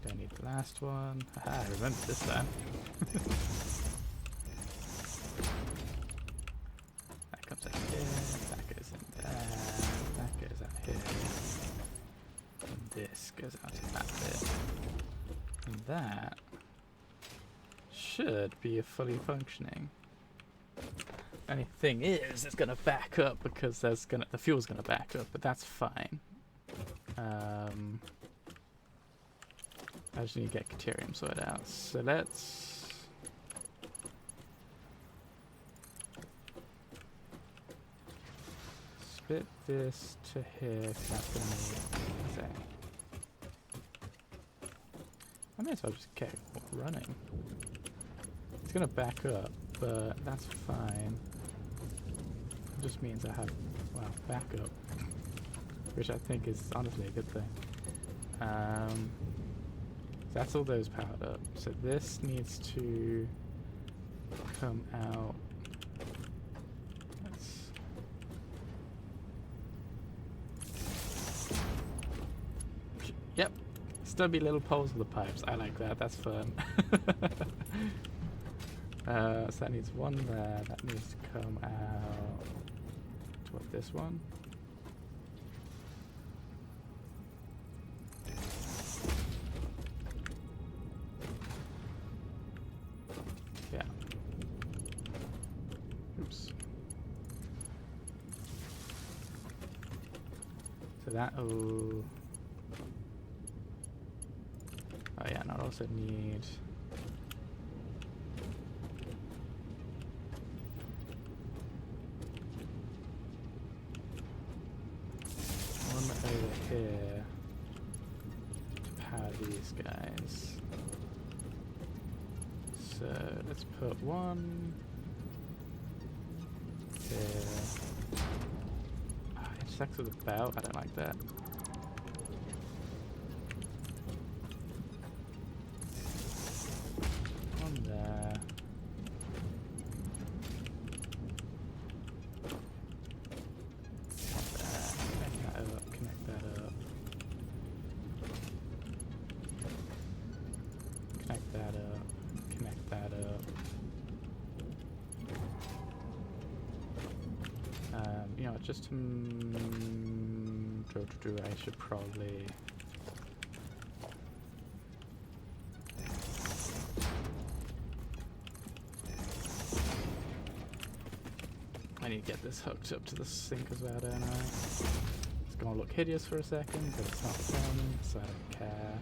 Don't need the last one. Haha, I remember this time. That comes out here, that goes in there, that goes out here, and this goes out to that bit. And that should be fully functioning. Only thing is, it's gonna back up because the fuel's gonna back up, but that's fine. I just need to get Caterium sorted out. So let's split this to here. That's gonna need. I may as well just get running. It's gonna back up, but that's fine. It just means I have, well, backup, which I think is honestly a good thing. That's all those powered up. So this needs to come out. Yep. Stubby little poles of the pipes. I like that. That's fun. So that needs one there. That needs to come out toward this one. Yeah. Oops. So that'll... Oh yeah, and I'll also need... one over here to power these guys. So let's put one here. Oh, it intersects with the belt. I don't like that. One there. One there. Connect that up. Connect that up. Connect that up. Connect that up. You know, just to I should probably I need to get this hooked up to the sink as well, don't I? It's gonna look hideous for a second, but it's not filming, so I don't care.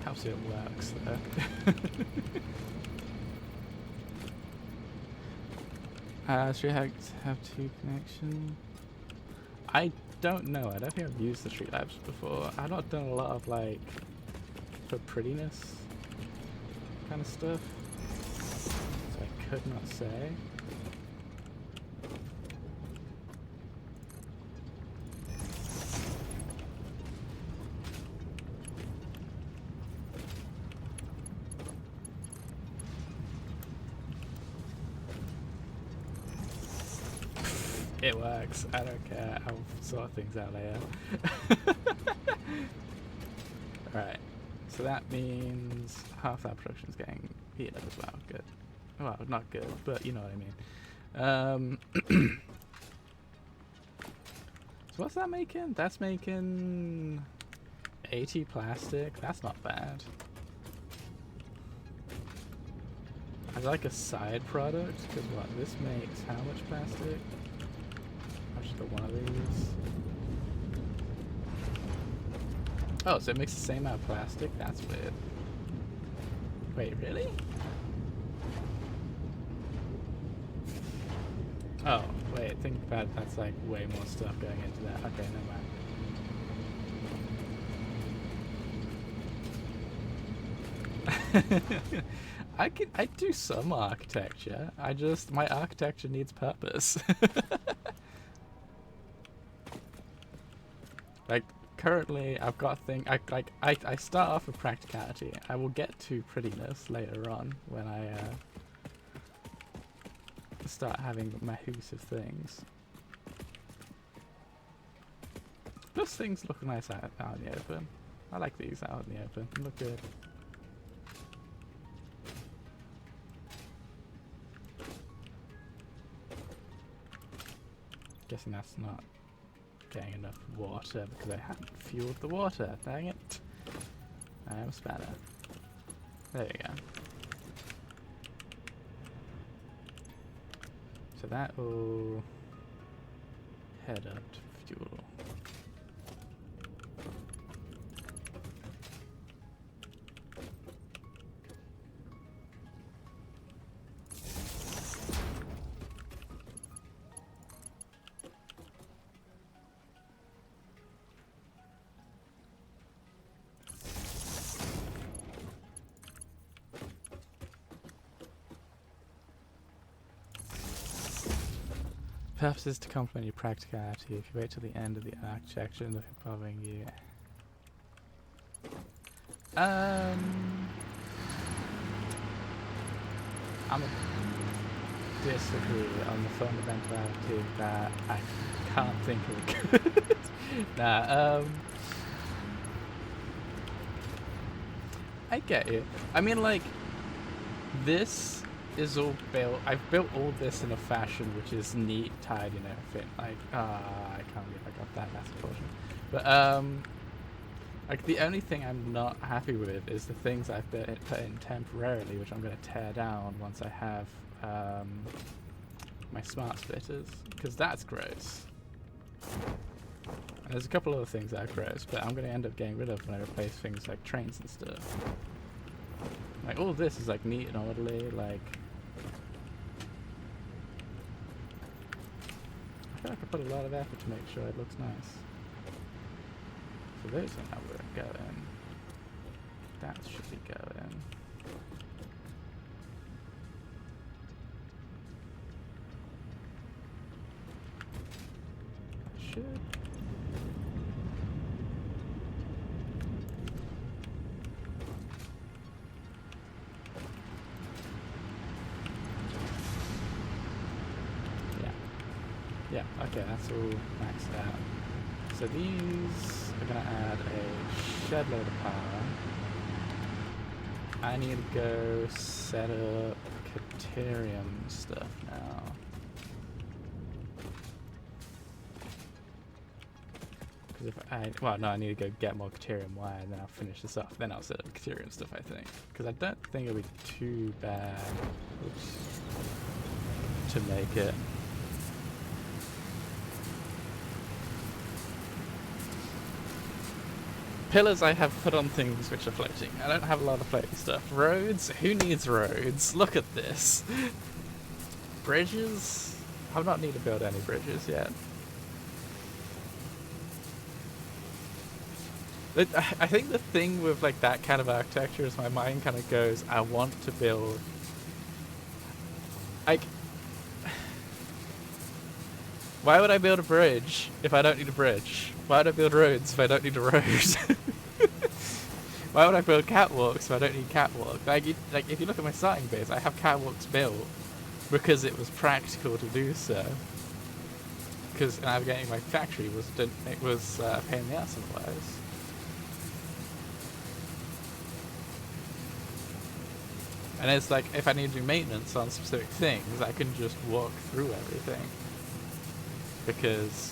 How's it works there? Should I have two connection? I don't know. I don't think I've used the Streamlabs before. I've not done a lot of like for prettiness kind of stuff, so I could not say. It works. I don't care. I'll sort things out later. Alright. So that means half that production is getting heated up as well. Good. Well, not good, but you know what I mean. So what's that making? That's making 80 plastic. That's not bad. As like a side product, because what, this makes how much plastic? I'll just get one of these. Oh, so it makes the same amount of plastic? That's weird. Wait, really? Oh, wait, think about it, that's like way more stuff going into that. Okay, never mind. I do some architecture. My architecture needs purpose. Like, currently I've got I start off with practicality. I will get to prettiness later on when I start having my use of things. Plus things look nice out in the open. I like these out in the open. They look good. Guessing that's not getting enough water because I haven't fueled the water. Dang it. I am a spanner. There you go. So that will head up to fuel. Purpose is to complement your practicality. If you wait till the end of the architecture and look at following you. I'm a disagree on the fundamentality that I can't think of good. Nah, I get you. I mean, like, this is all built. I've built all this in a fashion which is neat, tidy, and everything. Like, I can't believe I got that. That's unfortunate. But like the only thing I'm not happy with is the things I've put in temporarily, which I'm going to tear down once I have my smart splitters, because that's gross. And there's a couple other things that are gross, but I'm going to end up getting rid of when I replace things like trains and stuff. Like all this is like neat and orderly, like I feel like I put a lot of effort to make sure it looks nice. So those are now where it's going. That should be going. Should. Yeah, okay, that's all maxed out. So these are going to add a shed load of power. I need to go set up Caterium stuff now. Because if well, no, I need to go get more Caterium wire and then I'll finish this off. Then I'll set up Caterium stuff, I think. Because I don't think it'll be too bad to make it. Pillars I have put on things which are floating. I don't have a lot of floating stuff. Roads? Who needs roads? Look at this. Bridges? I've not need to build any bridges yet. I think the thing with like that kind of architecture is my mind kind of goes, I want to build like, why would I build a bridge if I don't need a bridge? Why would I build roads if I don't need a road? Why would I build catwalks if I don't need catwalk? Like if you look at my starting base, I have catwalks built because it was practical to do so. Because navigating my factory was a pain in the ass otherwise. And it's like, if I need to do maintenance on specific things, I can just walk through everything. Because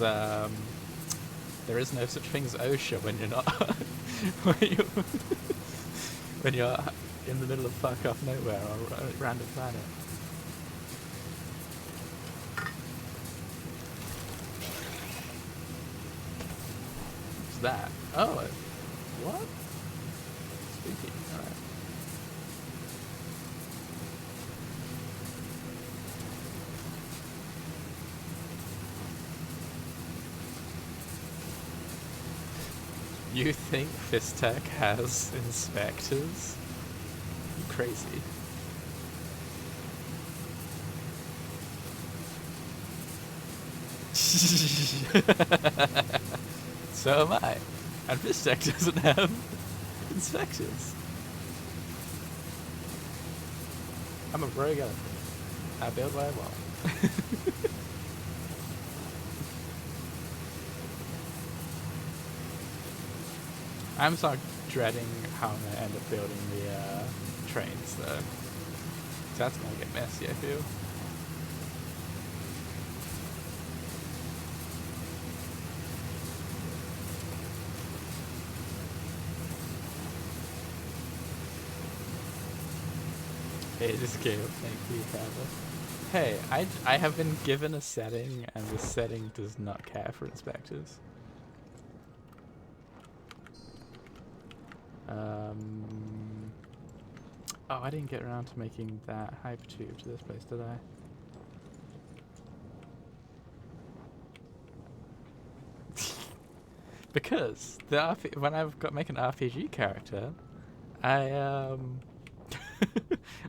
there is no such thing as OSHA when you're not when you're in the middle of fuck off nowhere or a random planet. What's that? Oh, what? Spooky. Alright. You think Fistech has inspectors? You're crazy. So am I. And Fistech doesn't have inspectors. I'm a rogue elephant. I build what I want. I'm sort of dreading how I'm going to end up building the trains, though. So that's going to get messy, I feel. Hey, this game will make me forever. Hey, I have been given a setting, and the setting does not care for inspectors. Oh, I didn't get around to making that hypertube to this place, did I? Because when I've got make an RPG character, I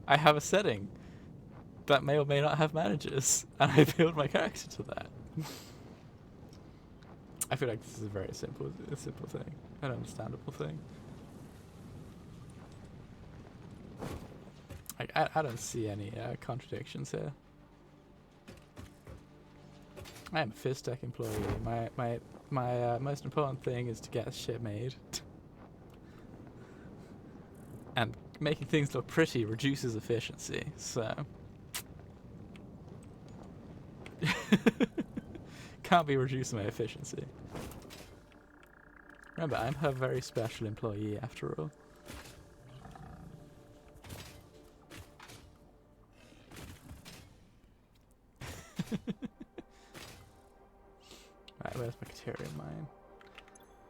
I have a setting that may or may not have managers, and I build my character to that. I feel like this is a very simple thing, an understandable thing. I don't see any contradictions here. I am a Fistech employee. My most important thing is to get shit made and making things look pretty reduces efficiency, so can't be reducing my efficiency. Remember, I'm her very special employee after all. Right, where's my Caterium mine?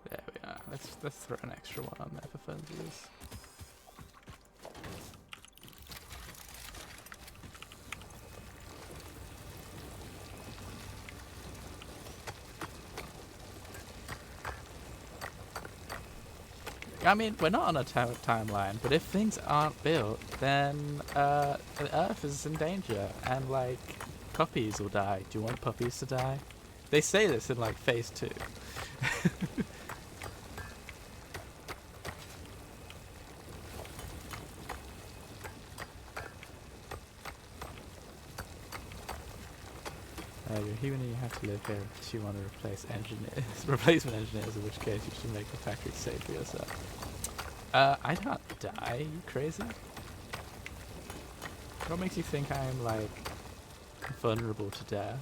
There we are. Let's throw an extra one on there for funsies. I mean, we're not on a timeline, but if things aren't built, then the Earth is in danger, and like puppies will die. Do you want puppies to die? They say this in like phase 2. You're human and you have to live here if you want to replace replacement engineers, in which case you should make the factory safe for yourself. I can't die, you crazy? What makes you think I'm like vulnerable to death?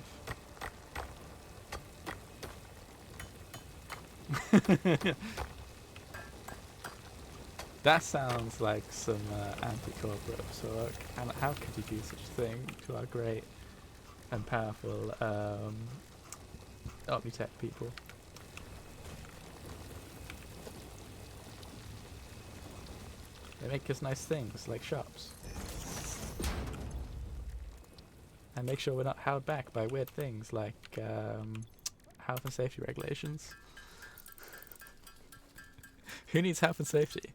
That sounds like some anti-corporate talk. And how could you do such a thing to our great and powerful Omnitech people? They make us nice things like shops. And make sure we're not held back by weird things like health and safety regulations. Who needs health and safety?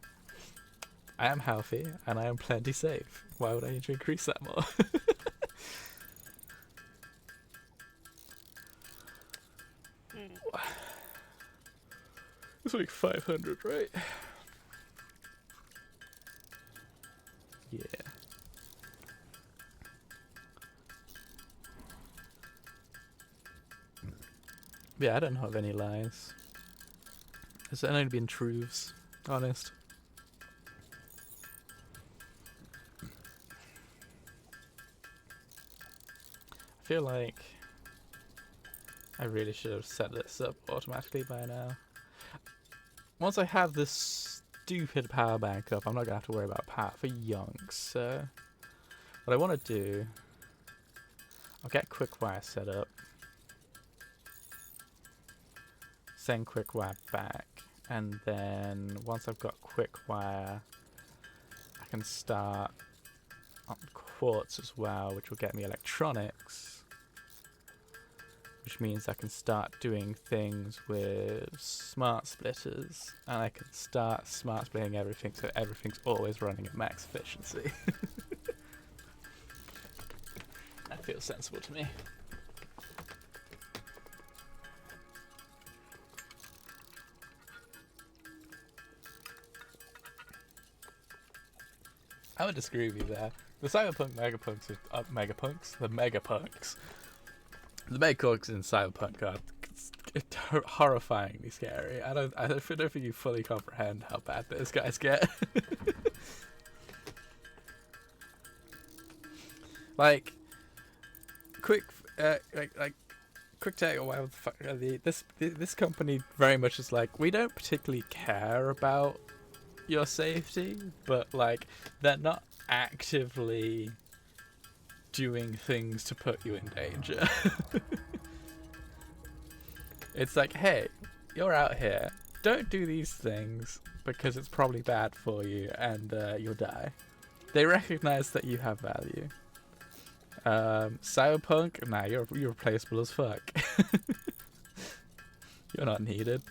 I am healthy and I am plenty safe. Why would I need to increase that more? It's like 500, right? Yeah. Yeah, I don't have any lies. It's only been truths, honest. I feel like I really should have set this up automatically by now. Once I have this stupid power bank up, I'm not going to have to worry about power for yonks. So what I want to do, I'll get quick-wire set up, send quick-wire back, and then once I've got quick-wire, I can start on quartz as well, which will get me electronics, which means I can start doing things with smart splitters, and I can start smart splitting everything so everything's always running at max efficiency. That feels sensible to me. I would disagree with you there. The cyberpunk megapunks are the megapunks. The megapunks in cyberpunk are horrifyingly scary. I don't think you fully comprehend how bad those guys get. Like quick take or whatever the fuck. This company very much is like, we don't particularly care about your safety, but like they're not actively doing things to put you in danger. It's like, hey, you're out here, don't do these things because it's probably bad for you and you'll die. They recognize that you have value. Cyberpunk, nah, you're replaceable as fuck. You're not needed.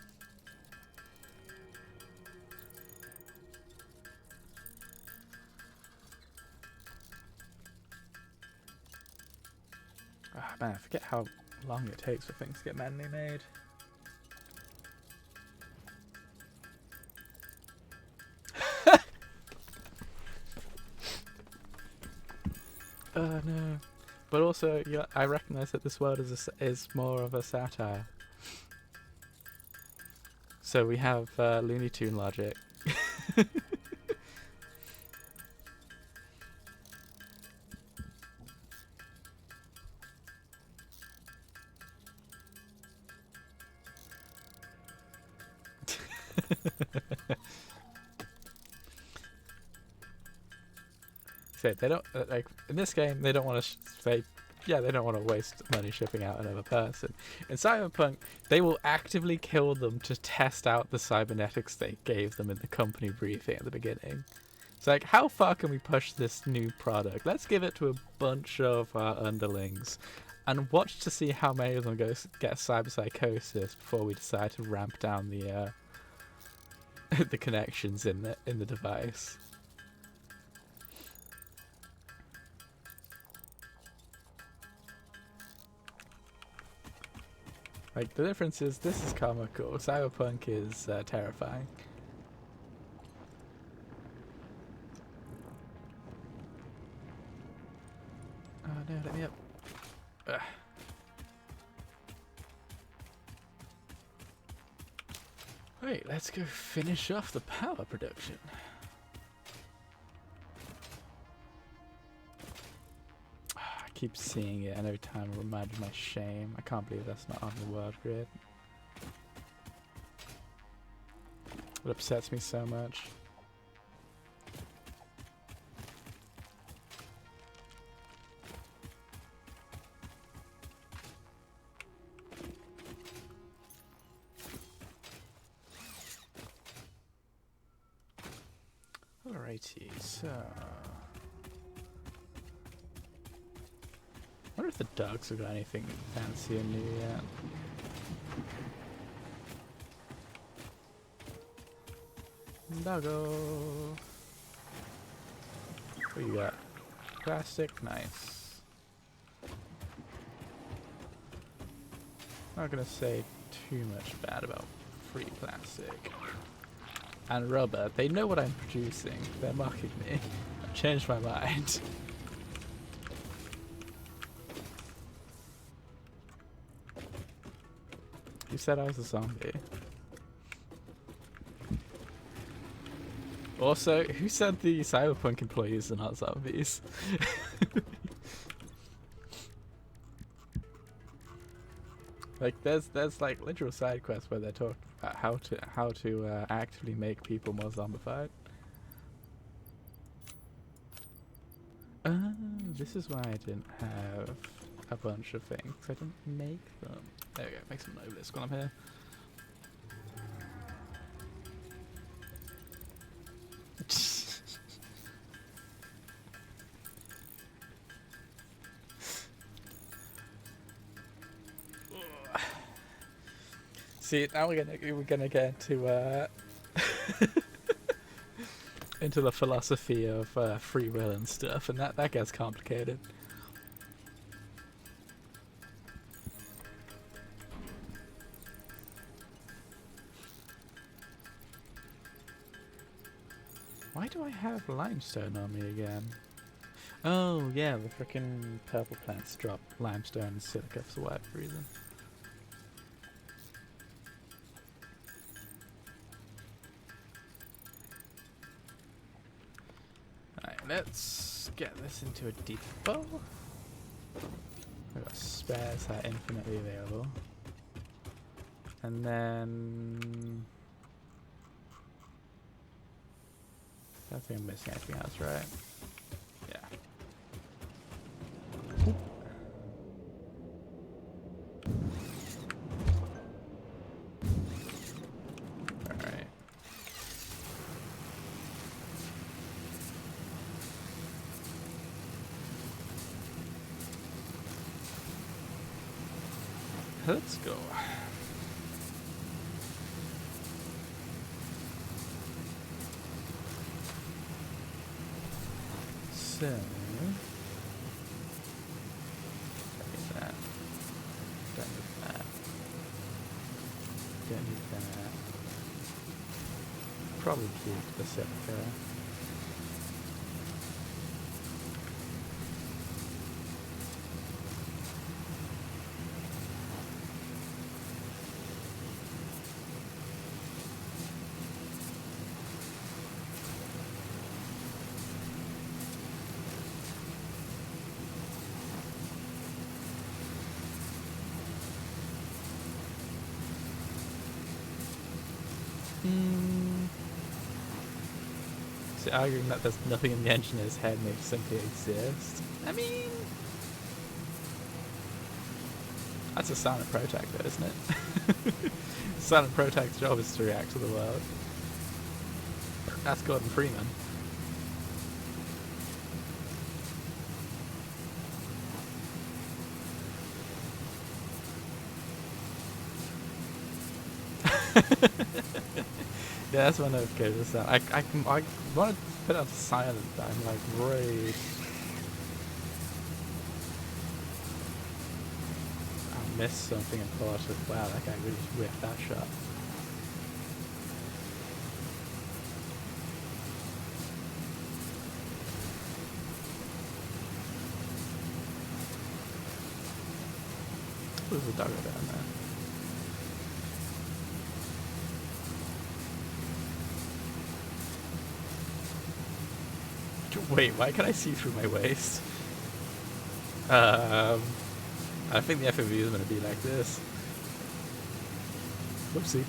Ah, man, I forget how long it takes for things to get manually made. Oh no. But also, yeah, I recognise that this world is more of a satire. So we have Looney Tune logic. So they don't like in this game. They don't want to say, yeah, they don't want to waste money shipping out another person. In Cyberpunk, they will actively kill them to test out the cybernetics they gave them in the company briefing at the beginning. It's like, how far can we push this new product? Let's give it to a bunch of our underlings and watch to see how many of them get cyberpsychosis before we decide to ramp down the the connections in the device. Like, the difference is this is comical. Cyberpunk is terrifying. Oh no, let me up. Ugh. Wait, let's go finish off the power production. I keep seeing it, and every time I imagine my shame. I can't believe that's not on the world grid. It upsets me so much. Alrighty, so... I wonder if the dogs have got anything fancy and new yet. Doggo! What you got? Plastic? Nice. Not gonna say too much bad about free plastic. And rubber. They know what I'm producing. They're mocking me. I've changed my mind. You said I was a zombie. Also, who said the Cyberpunk employees are not zombies? Like, there's like literal side quests where they're talking about how to actively make people more zombified. Oh, this is why I didn't have a bunch of things. I didn't make them. There we go. Make some obelisk while I'm here. See, now we're gonna get into into the philosophy of free will and stuff, and that gets complicated. Why do I have limestone on me again? Oh yeah, the frickin' purple plants drop limestone and silica for whatever reason. Alright, let's get this into a depot. We've got spares that are infinitely available. And then... I don't think I'm missing anything else, right? Yeah. Alright. Let's go. So, that. Don't need that. Don't need that. Probably keep the silica. arguing that there's nothing in the engineer's head and they simply exist. I mean, that's a silent protector, isn't it? Silent protector's job is to react to the world. That's Gordon Freeman. Yeah, that's my notification sound. I want to put it on silent, but I'm like worried I missed something important. Wow, that guy really whiffed that shot. There's a doggo down there. Wait, why can I see through my waist? I think the FMV is going to be like this. Whoopsie.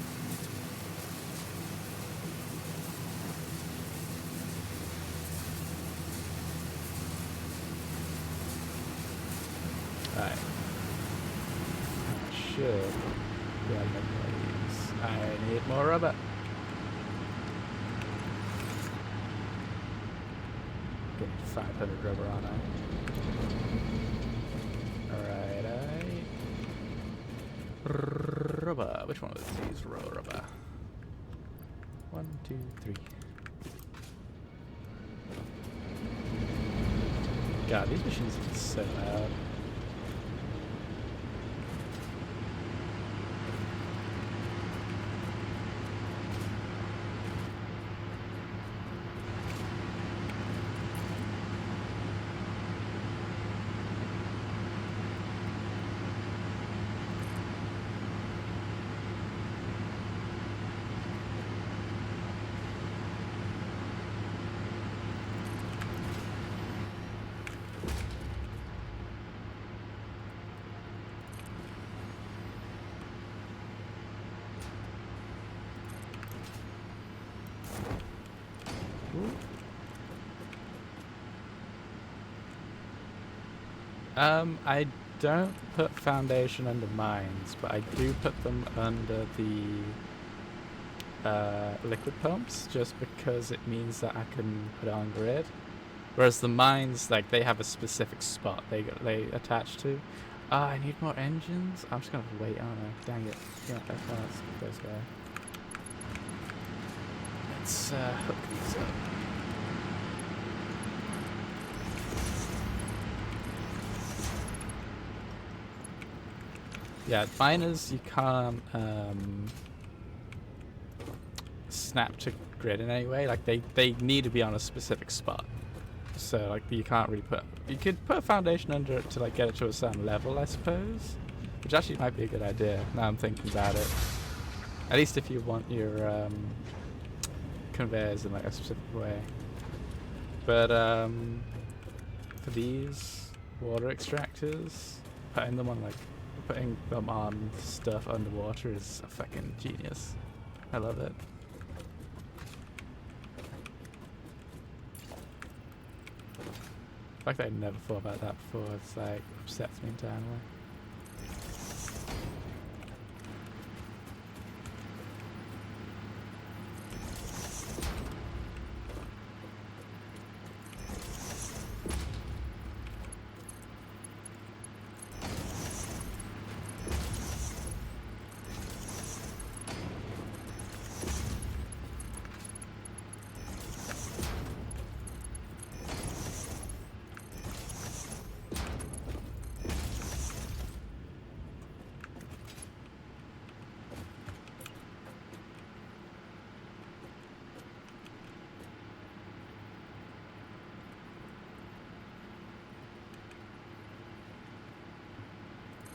Alright. Should grab my these. I need more rubber. Get 500 rubber on it. Alright, rubber. Which one of these? Raw rubber. 1, 2, 3. God, these machines are so loud. I don't put foundation under mines, but I do put them under the liquid pumps, just because it means that I can put it on grid. Whereas the mines, like, they have a specific spot they attach to. Ah, I need more engines. I'm just gonna have to wait, aren't I? Dang it! Yeah, that's fast. Let's go. Let's hook these up. Yeah, miners you can't snap to grid in any way. Like they need to be on a specific spot. So like you can't really you could put a foundation under it to like get it to a certain level, I suppose. Which actually might be a good idea now I'm thinking about it. At least if you want your conveyors in like a specific way. But for these water extractors, putting them on stuff underwater is a fucking genius. I love it. The fact that I never thought about that before, it's like upsets me entirely.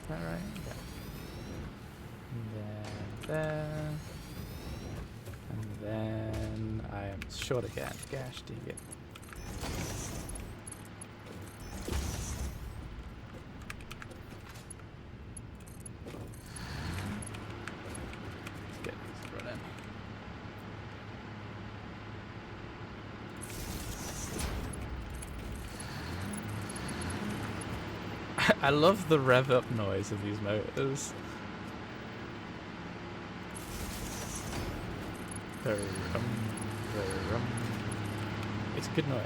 Is that right? Yeah. And then there. And then I am short again. Gosh dang it. Let's get these running. I love the rev up noise of these motors. Vroom, vroom. It's good noise.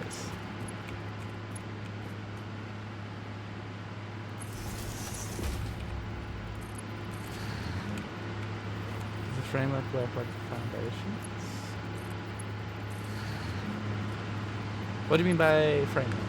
Does the framework work like the foundations? What do you mean by framework?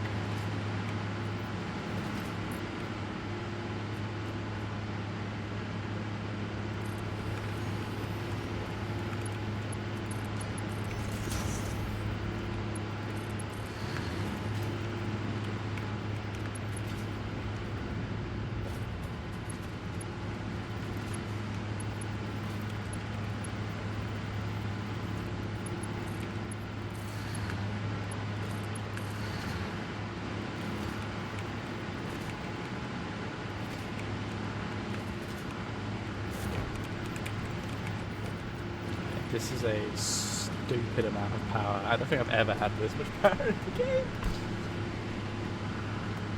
This is a stupid amount of power. I don't think I've ever had this much power in the game.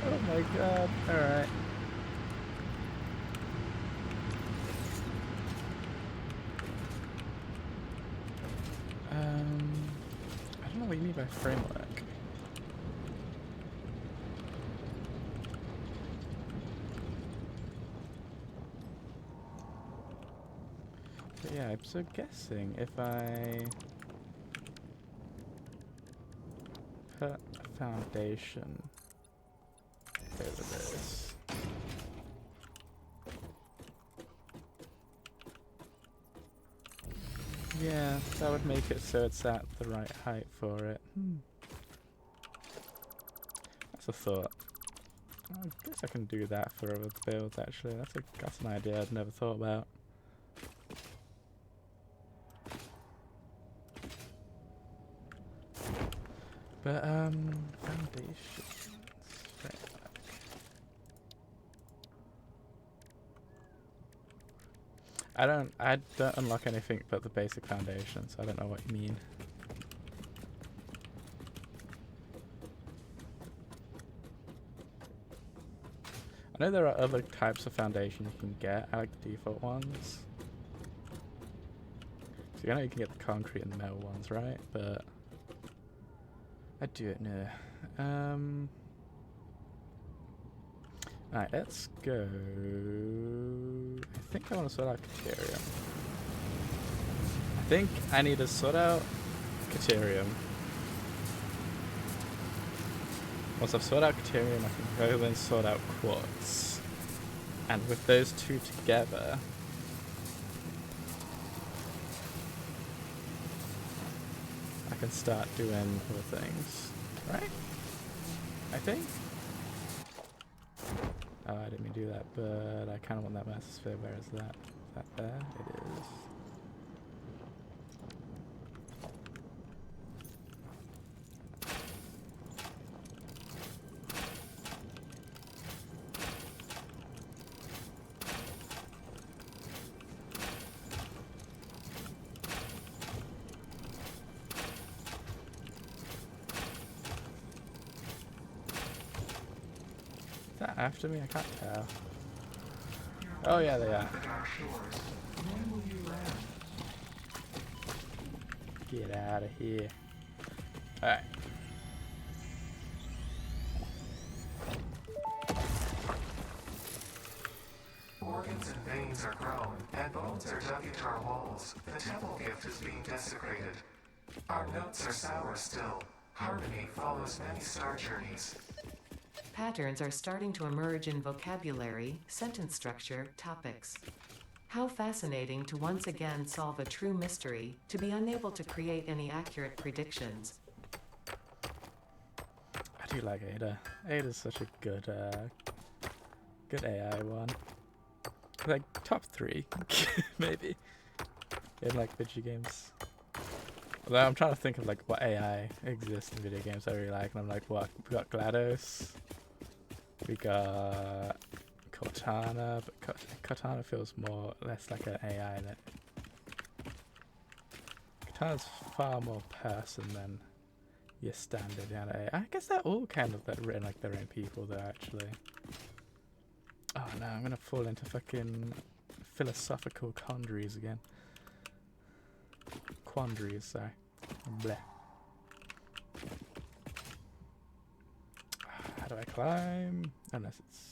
Oh my god. Alright. I don't know what you mean by framework. But yeah, I'm so guessing if I put a foundation over this. Yeah, that would make it so it's at the right height for it. That's a thought. I guess I can do that for other builds actually. That's an idea I'd never thought about. But foundations, framework. I don't unlock anything but the basic foundation, so I don't know what you mean. I know there are other types of foundation you can get. I like the default ones. So I know you can get the concrete and the metal ones, right? But I do it now. Alright, let's go. I think I want to sort out Caterium. I think I need to sort out Caterium. Once I've sorted out Caterium, I can go and sort out Quartz. And with those two together, I can start doing other things. Right? I think? Oh, I didn't mean to do that, but I kind of want that master sphere. Where is that? Is that there? It is. Is that after me? I can't tell. Oh yeah, they are. Get out of here. Alright. Organs and veins are grown, and bones are dug into our walls. The temple gift is being desecrated. Our notes are sour still. Harmony follows many star journeys. Patterns are starting to emerge in vocabulary, sentence structure, topics. How fascinating to once again solve a true mystery, to be unable to create any accurate predictions. I do like Ada. Ada's such a good AI one. Like top 3, maybe, in like video games. Although I'm trying to think of like what AI exists in video games I really like, and I'm like, what? We got GLaDOS. We got Cortana, but Cortana feels less like an AI. Cortana's far more person than your standard AI. I guess they're all kind of like written like their own people though, actually. Oh no, I'm gonna fall into fucking philosophical quandaries again. Quandaries, sorry. Bleh. How do I climb? Unless it's...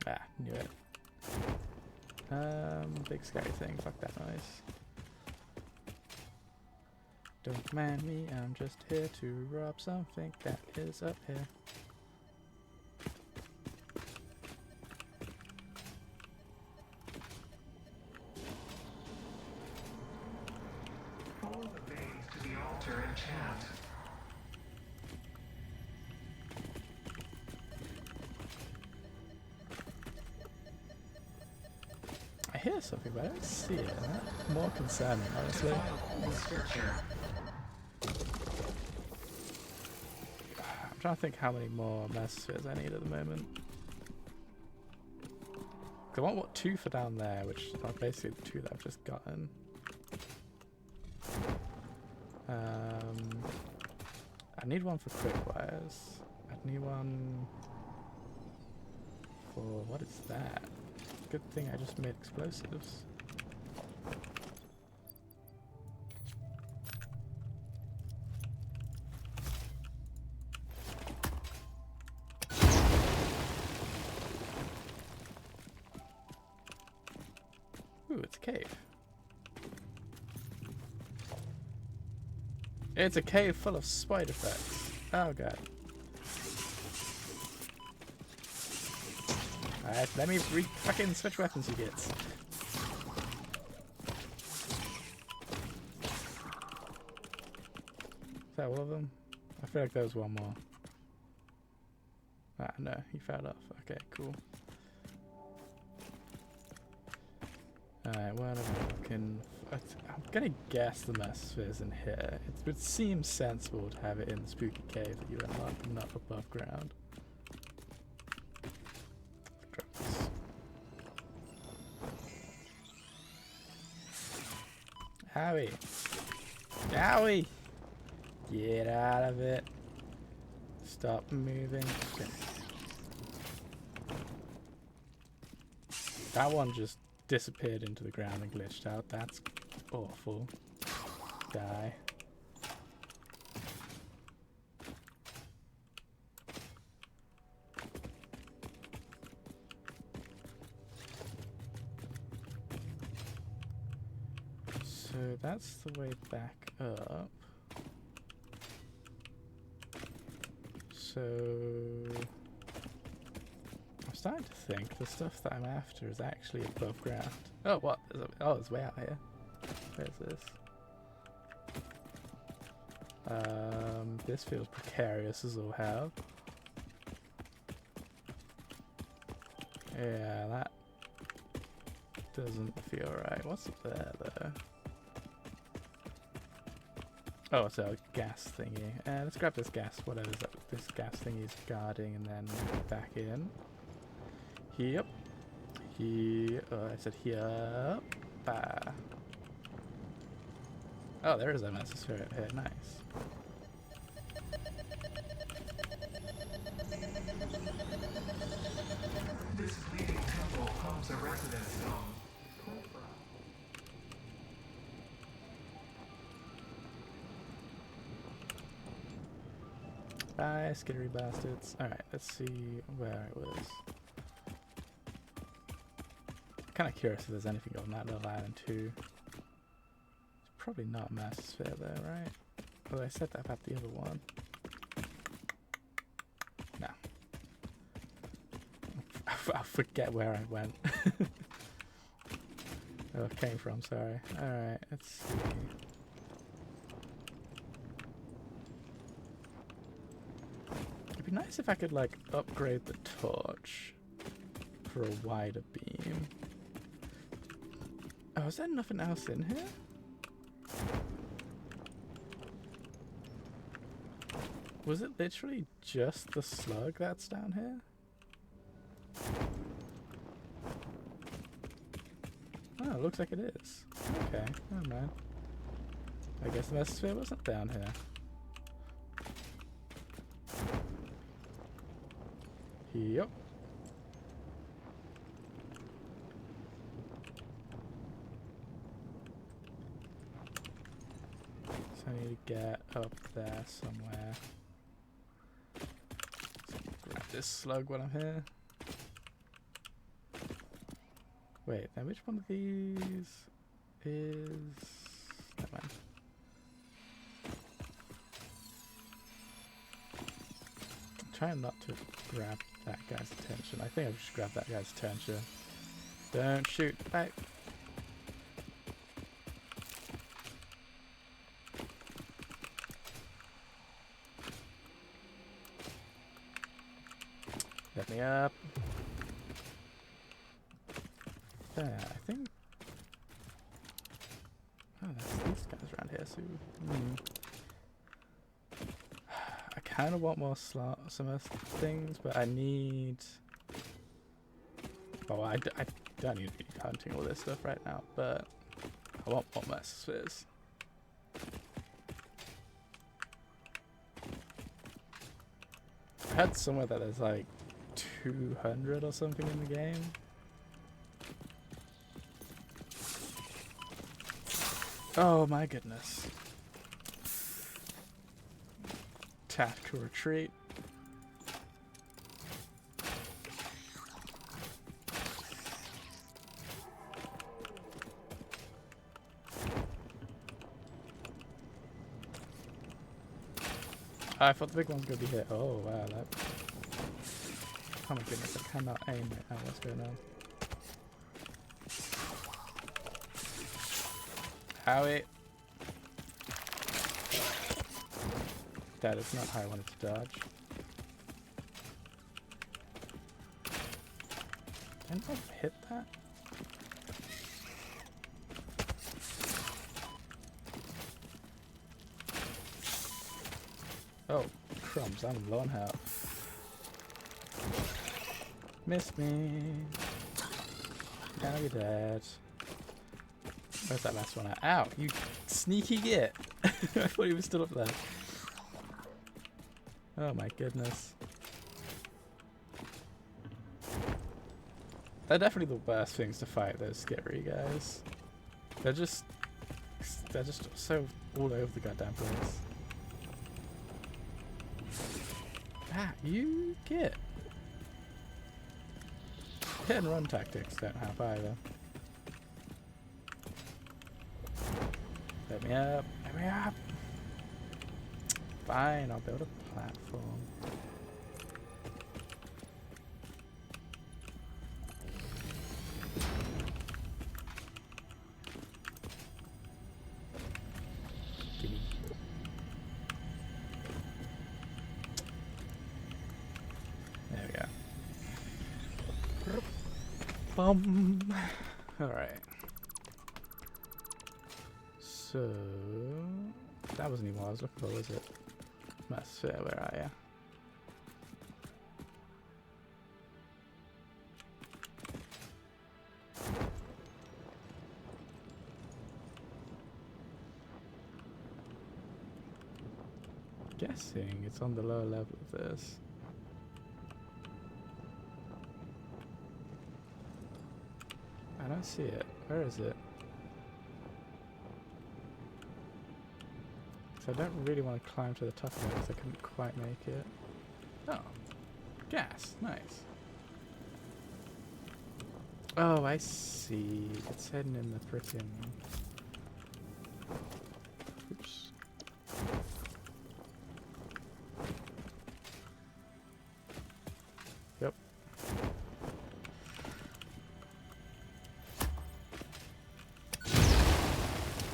Ah, knew it. Big scary thing, fuck that noise. Don't mind me, I'm just here to rob something that is up here. Follow the veins to the altar and chant. I hear something, but I don't see it. That's more concerning, honestly. Follow scripture. I'm trying to think how many more Mesospheres I need at the moment. 'Cause I want, what, 2 for down there, which are basically the 2 that I've just gotten. I need one for quick wires. I need one for... what is that? Good thing I just made explosives. Ooh, it's a cave. It's a cave full of spider effects. Oh god. Alright, let me fucking switch weapons, you gits. Is that all of them? I feel like there was one more. Ah, no, he fell off. Okay, cool. Alright, what am I looking for? I'm gonna guess the Mesosphere's in here. It would seem sensible to have it in the spooky cave that you unlock, not above ground. Drop this. Howie! Howie! Get out of it. Stop moving. Okay. That one just disappeared into the ground and glitched out. That's awful. Die. So that's the way back up. So I'm starting to think the stuff that I'm after is actually above ground. Oh, what? Oh, it's way out here. Where's this? This feels precarious as all hell. Yeah, that doesn't feel right. What's up there, though? Oh, it's a gas thingy. Let's grab this gas, whatever this gas thingy is guarding, and then back in. Yep. I said here. Oh, there is a Mesosphere up here. Nice. This bleeding temple homes a resident stone. Bye, skittery bastards. Alright, let's see where I was. Kind of curious if there's anything on that little island too. It's probably not Mesosphere though, right? Although I said that about the other one. No. I'll forget where I went. Where I came from, sorry. Alright, let's see. It'd be nice if I could, like, upgrade the torch for a wider beam. Oh, is there nothing else in here? Was it literally just the slug that's down here? Oh. Oh, it looks like it is. Okay, never mind. I guess the mesosphere wasn't down here. Yep. So I need to get up there somewhere. Grab this slug while I'm here. Wait, now which one of these is... Never mind. I'm trying not to grab that guy's attention. I think I should grab that guy's attention. Don't shoot. Back. Let me up. There, I think. Oh, that's these guys around here, so. I kind of want more some of things, but I need. Oh, I don't need to be hunting all this stuff right now, but I want more mesospheres. I heard somewhere that there's like 200 or something in the game. Oh my goodness. Tactical retreat. I thought the big one's gonna be here. Oh wow, that. Oh my goodness, I cannot aim right now. What's going on? Howie. That is not how I wanted to dodge. Didn't I hit that? Oh, crumbs, I'm low on health. Missed me. Now you're dead. Where's that last one at? Ow, you sneaky git! I thought he was still up there. Oh my goodness. They're definitely the worst things to fight, those scary guys. They're just so all over the goddamn place. Ah, you git! Hit and run tactics don't help either. Let me up. Let me up. Fine, I'll build a platform. Gimme. There we go. Bum. All right. So that wasn't even what I was looking for, was it? Mesosphere, where are you? Guessing it's on the lower level of this. I don't see it. Where is it? So I don't really want to climb to the top of it because I couldn't quite make it. Oh, gas, nice. Oh, I see. It's hidden in the frickin'. Oops. Yep.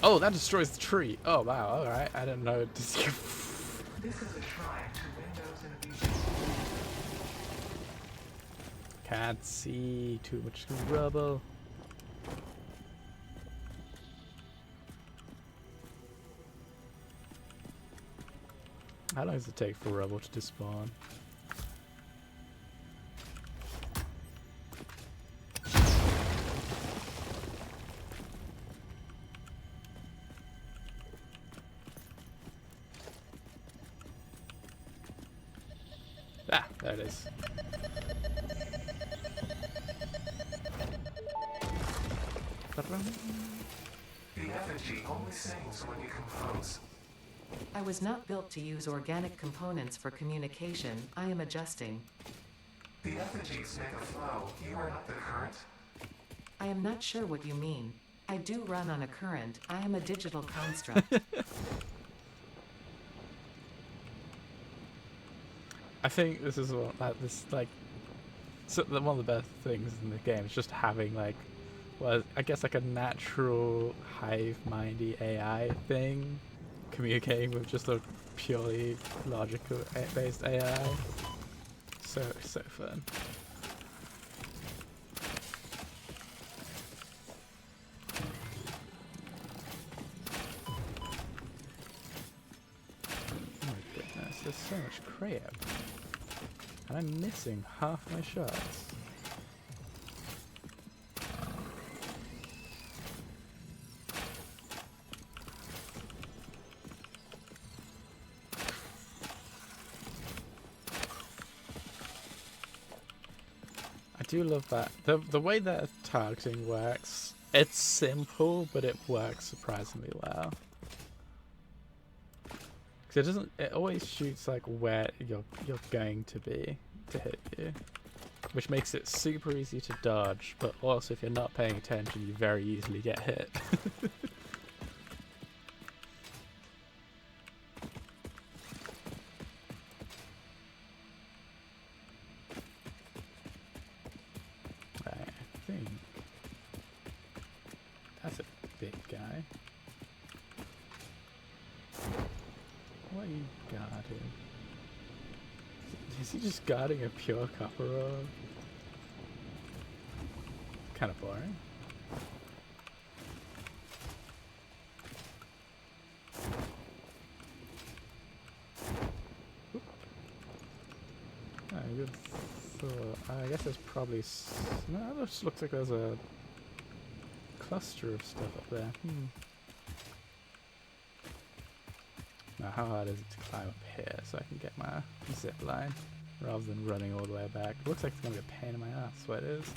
Oh, that destroys the tree. Oh wow, alright. I didn't know it just This is a shrine to Windows and Vista. can't see, too much rubble. How long does it take for rubble to despawn? Ah, there it is. The effigy only sings when you compose. I was not built to use organic components for communication. I am adjusting. The effigies make a flow. You are not the current. I am not sure what you mean. I do run on a current. I am a digital construct. I think this is one one of the best things in the game is just having like, well, I guess like a natural hive-mindy AI thing communicating with just a purely logical based AI. So fun. Oh my goodness, there's so much crap. And I'm missing half my shots. I do love that. The way that targeting works, it's simple, but it works surprisingly well. Because it always shoots like where you're going to be to hit you, which makes it super easy to dodge, but also if you're not paying attention, you very easily get hit. Right, I think that's a big guy. What are you guarding? Is he just guarding a pure copper orb? Kind of boring. Oh, good thought. I guess there's probably... No, it just looks like there's a cluster of stuff up there. Now, how hard is it to climb up here so I can get my zip line rather than running all the way back? It looks like it's going to be a pain in my ass, what it is.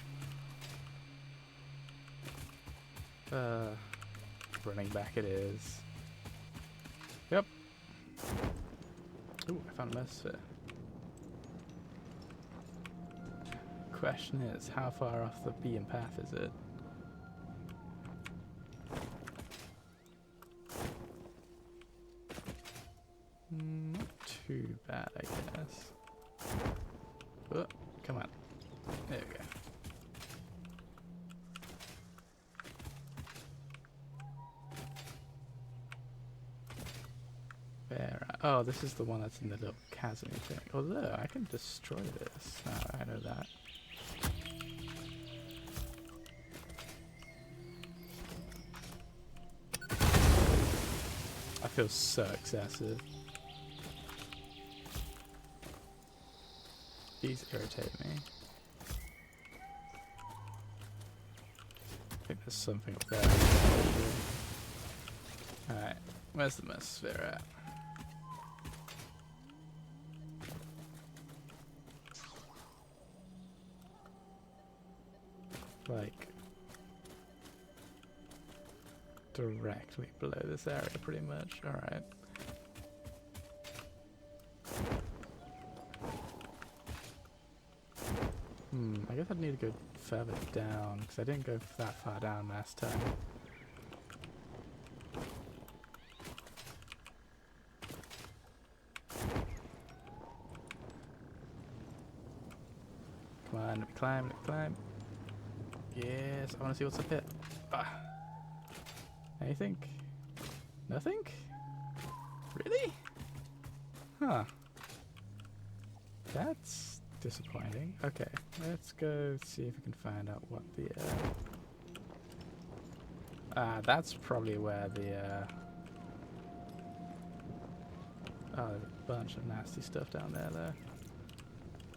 Running back it is. Yep. Ooh, I found a mesosphere. Question is, how far off the beaten path is it? Not too bad, I guess. Oh, come on. There we go. Where? Oh, this is the one that's in the little chasm thing. Although, I can destroy this. Oh, I know that. I feel so excessive. These irritate me. I think there's something up there. Alright, where's the mesosphere at? Like, directly below this area, pretty much. Alright. I guess I'd need to go further down, because I didn't go that far down last time. Come on, let me climb, let me climb. Yes, I want to see what's up here. Ah. Anything? Nothing? Really? Huh. That's disappointing. Okay, let's go see if we can find out what the that's probably where the oh, there's a bunch of nasty stuff down there though.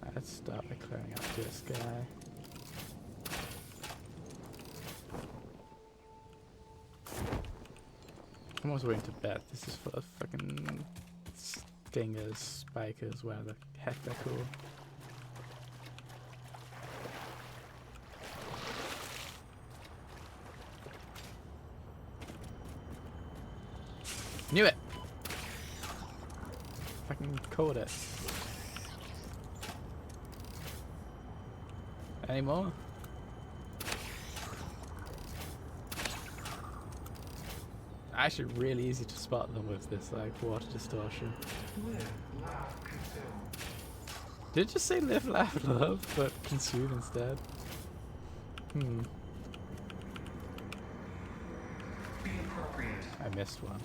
Right, let's start by clearing out this guy. I'm also going to bet this is full of fucking stingers, spikers, where the Heck, they're cool. Knew it! Fucking called it. Any more? Actually really easy to spot them with this like water distortion. Live, laugh, consume. Did it just say live, laugh, love, but consume instead? Hmm. Be appropriate. I missed one.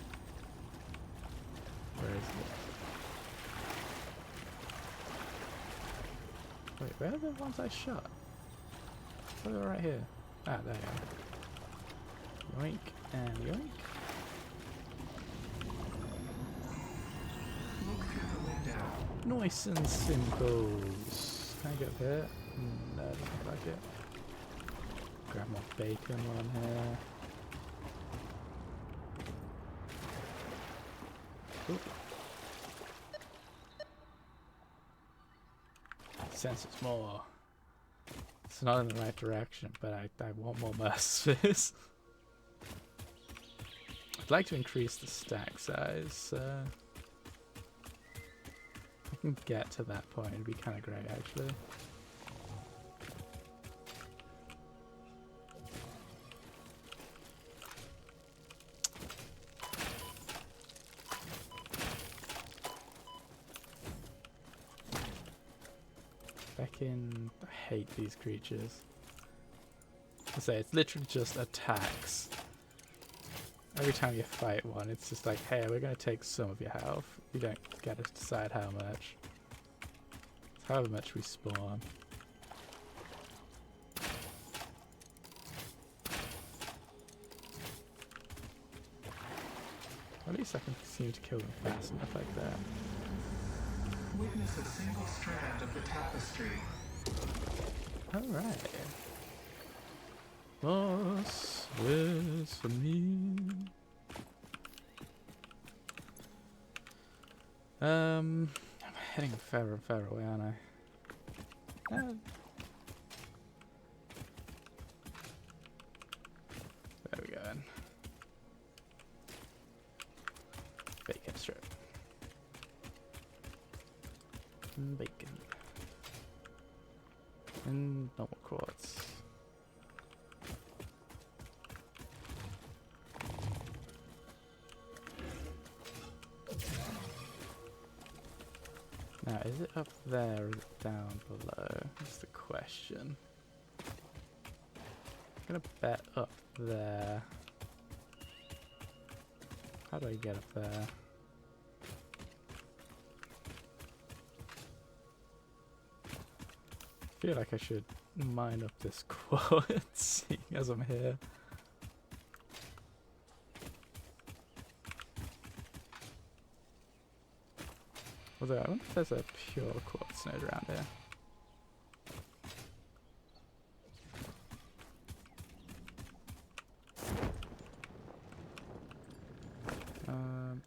Where is it? Wait, where are the ones I shot? Oh, they're right here. Ah, there you are. Yoink and yoink. Look through the window. Nice and simple. Can I get up here? No, doesn't look like it. Grab more bacon while I'm here. Ooh. Sense it's more. It's not in the right direction, but I want more mercies. I'd like to increase the stack size. If I can get to that point, it'd be kind of great, actually. I hate these creatures. I say it's literally just attacks. Every time you fight one, it's just like, hey, we're gonna take some of your health. You don't get to decide how much. It's however much we spawn. At least I can seem to kill them fast enough like that. Witness a single strand of the tapestry. Alright. Loss is for me. I'm heading further and further away, aren't I? There we go then. Bacon strip. And bacon. And normal quartz. Now, is it up there or is it down below? That's the question. I'm gonna bet up there. How do I get up there? I feel like I should mine up this quartz, seeing as I'm here. Although I wonder if there's a pure quartz node around here.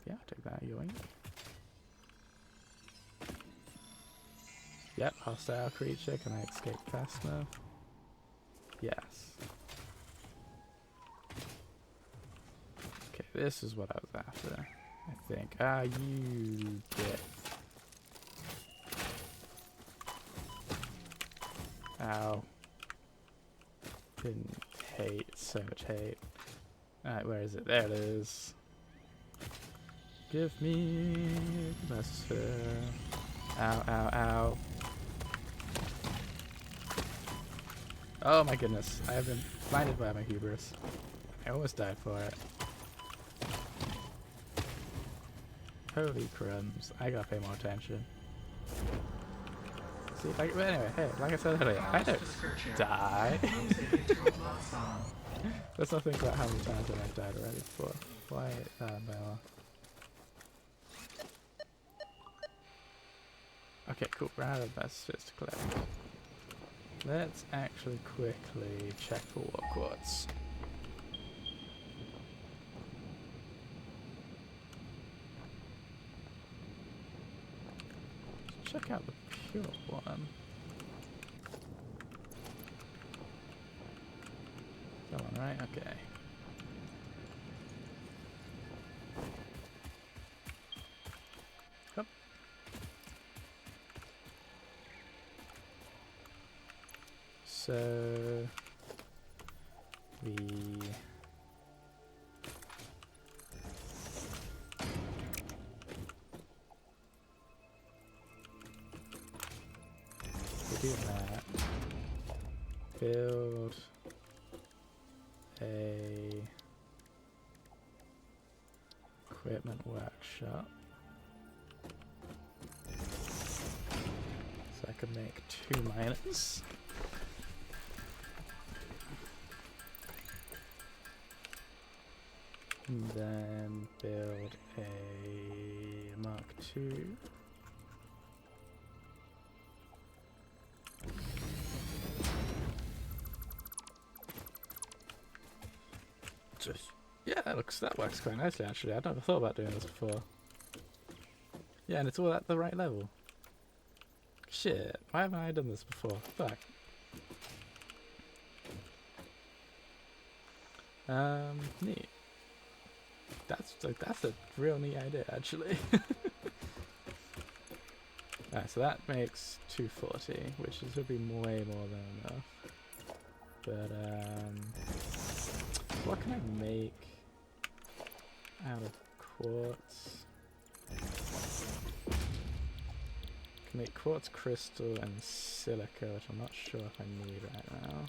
Yeah, I'll take that, yoink. Yep, hostile creature. Can I escape fast enough? Yes. Okay, this is what I was after, I think. Ah, you get. Ow. Didn't hate, so much hate. Alright, where is it? There it is. Give me the sphere. Ow, ow, ow. Oh my goodness, I have been blinded by my hubris. I almost died for it. Holy crumbs, I gotta pay more attention. See, like, but anyway, hey, like I said earlier, I don't die. Let's not think about how many times I've died already before. Why, Bella? Okay, cool, we're out of best spheres to collect. Let's actually quickly check for war quartz. check out the pure one. That one, right? Okay. Up. So we do that. Build a equipment workshop. So I can make 2 miners. And then build a Mark II. Yeah, that works quite nicely actually. I'd never thought about doing this before. Yeah, and it's all at the right level. Shit, why haven't I done this before? Fuck. Neat. That's a real neat idea actually. Alright, so that makes 240, which should be way more than enough. But what can I make out of quartz? I can make quartz crystal and silica, which I'm not sure if I need right now.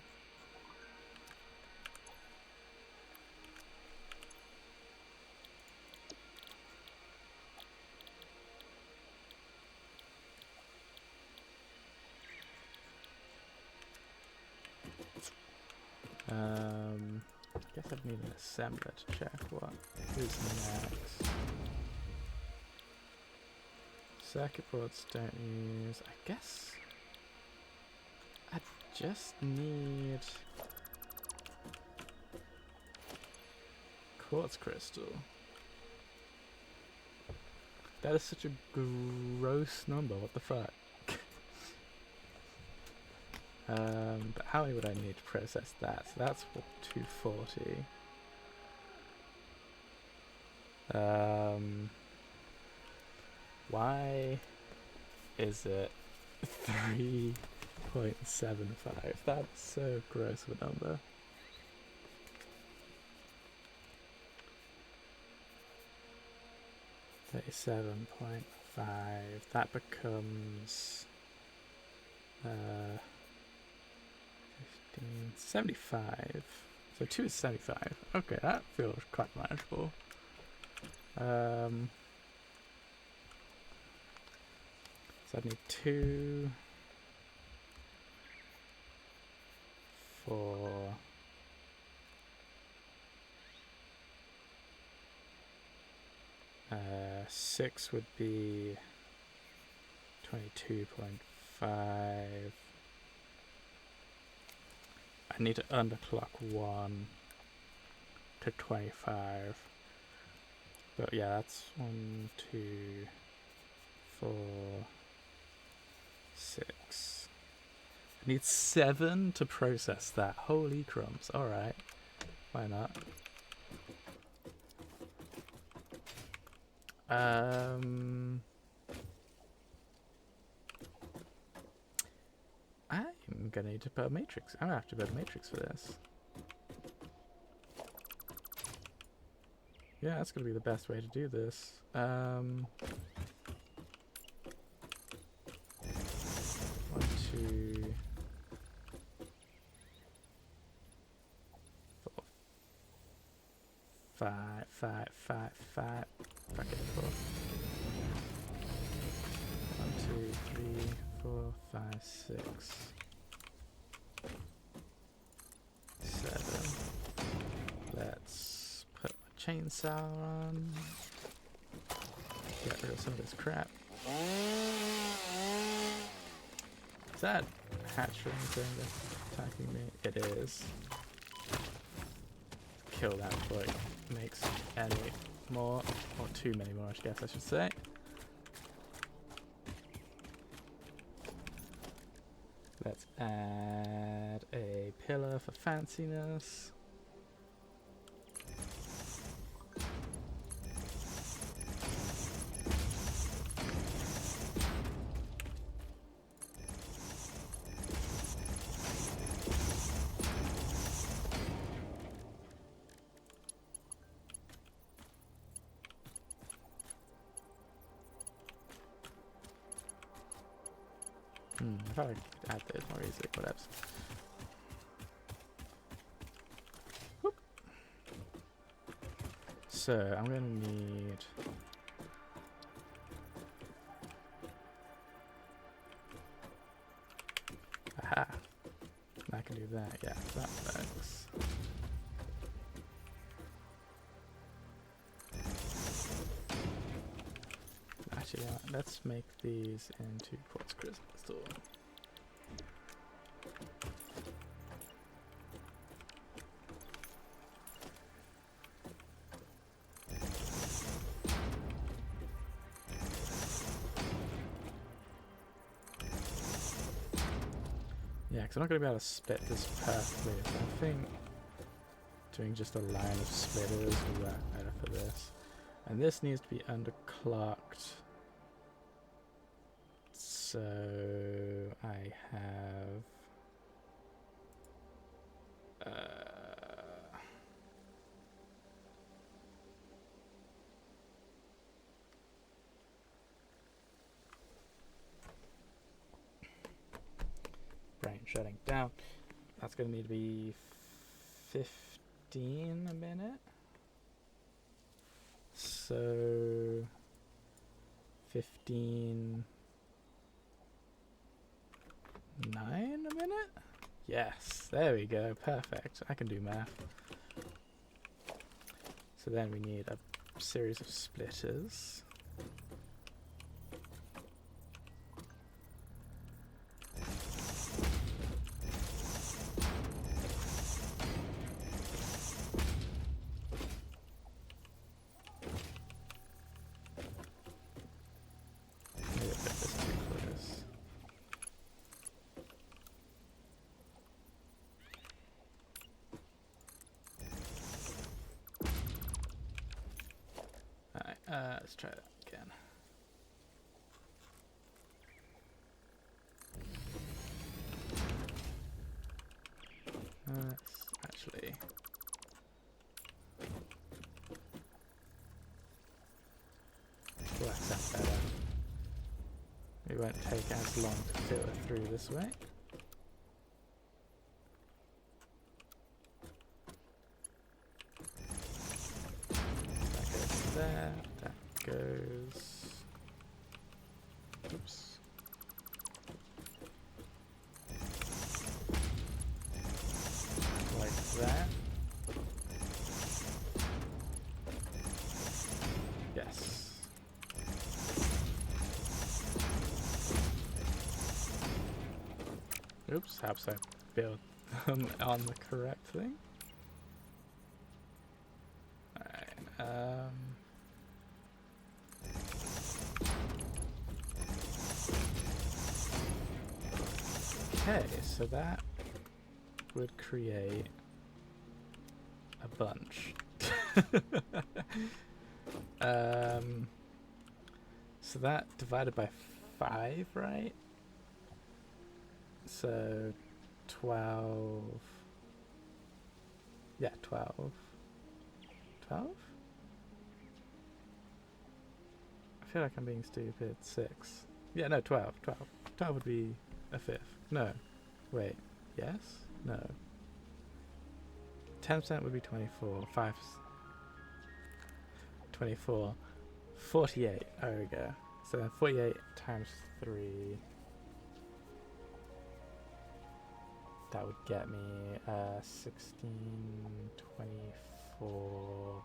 I guess I'd need an assembler to check what is next. Circuit boards don't use. I guess I just need quartz crystal. That is such a gross number. What the fuck? But how many would I need to process that? So that's 240. Why is it 3.75? That's so gross of a number. $37.5. That becomes 75. So 2 is 75. Okay, that feels quite manageable. So I need 2 for 6 would be 22.5. I need to underclock 1 to 25. But yeah, that's 1, 2, 4, 6. I need 7 to process that. Holy crumbs. Alright. Why not? I'm gonna need to put a matrix. I'm gonna have to build a matrix for this. Yeah, that's gonna be the best way to do this. 1, 2, 4, 5, 5, 5, 5. Okay, 4. 1, 2, 3, 4, 5, 6. 7. Let's put a chainsaw on. Get rid of some of this crap. Is that hatchling thing that's attacking me? It is. Kill that before it makes any more, or too many more, I guess I should say. Let's add a pillar for fanciness. I thought I could add those more easily, whatever. Whoop. So I'm gonna need aha. I can do that, yeah, that works. Actually, let's make these into quartz crystal. Yeah, because I'm not going to be able to split this perfectly, so I think doing just a line of splitters will work better for this. And this needs to be underclocked. So I have brain shutting down. That's going to need to be 15 a minute. So 15 9 a minute? Yes, there we go, perfect. I can do math. So then we need a series of splitters. Maybe I'll put this too close. Alright, let's try that again. Let's actually works out better. It won't take as long to filter through this way. That goes there, that goes... Oops. Like that. Yes. Oops, perhaps I built them on the correct thing. Alright, okay, so that would create a bunch. So that divided by 5, right? So 12. Yeah, 12. 12? I feel like I'm being stupid. 6. Yeah, no, 12. 12. 12 would be a fifth. No. Wait. Yes? No. 10% would be 24. 5. 24. 48. There we go. So then 48 times 3. That would get me 16, 24,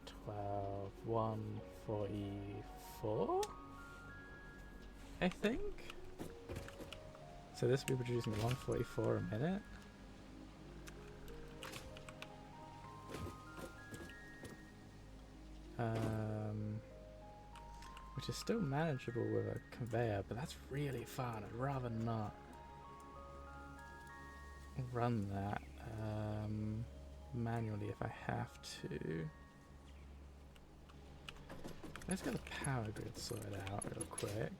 12, 144, I think. So this would be producing 144 a minute. Which is still manageable with a conveyor, but that's really fun. I'd rather not. run that manually if I have to. Let's get the power grid sorted out real quick.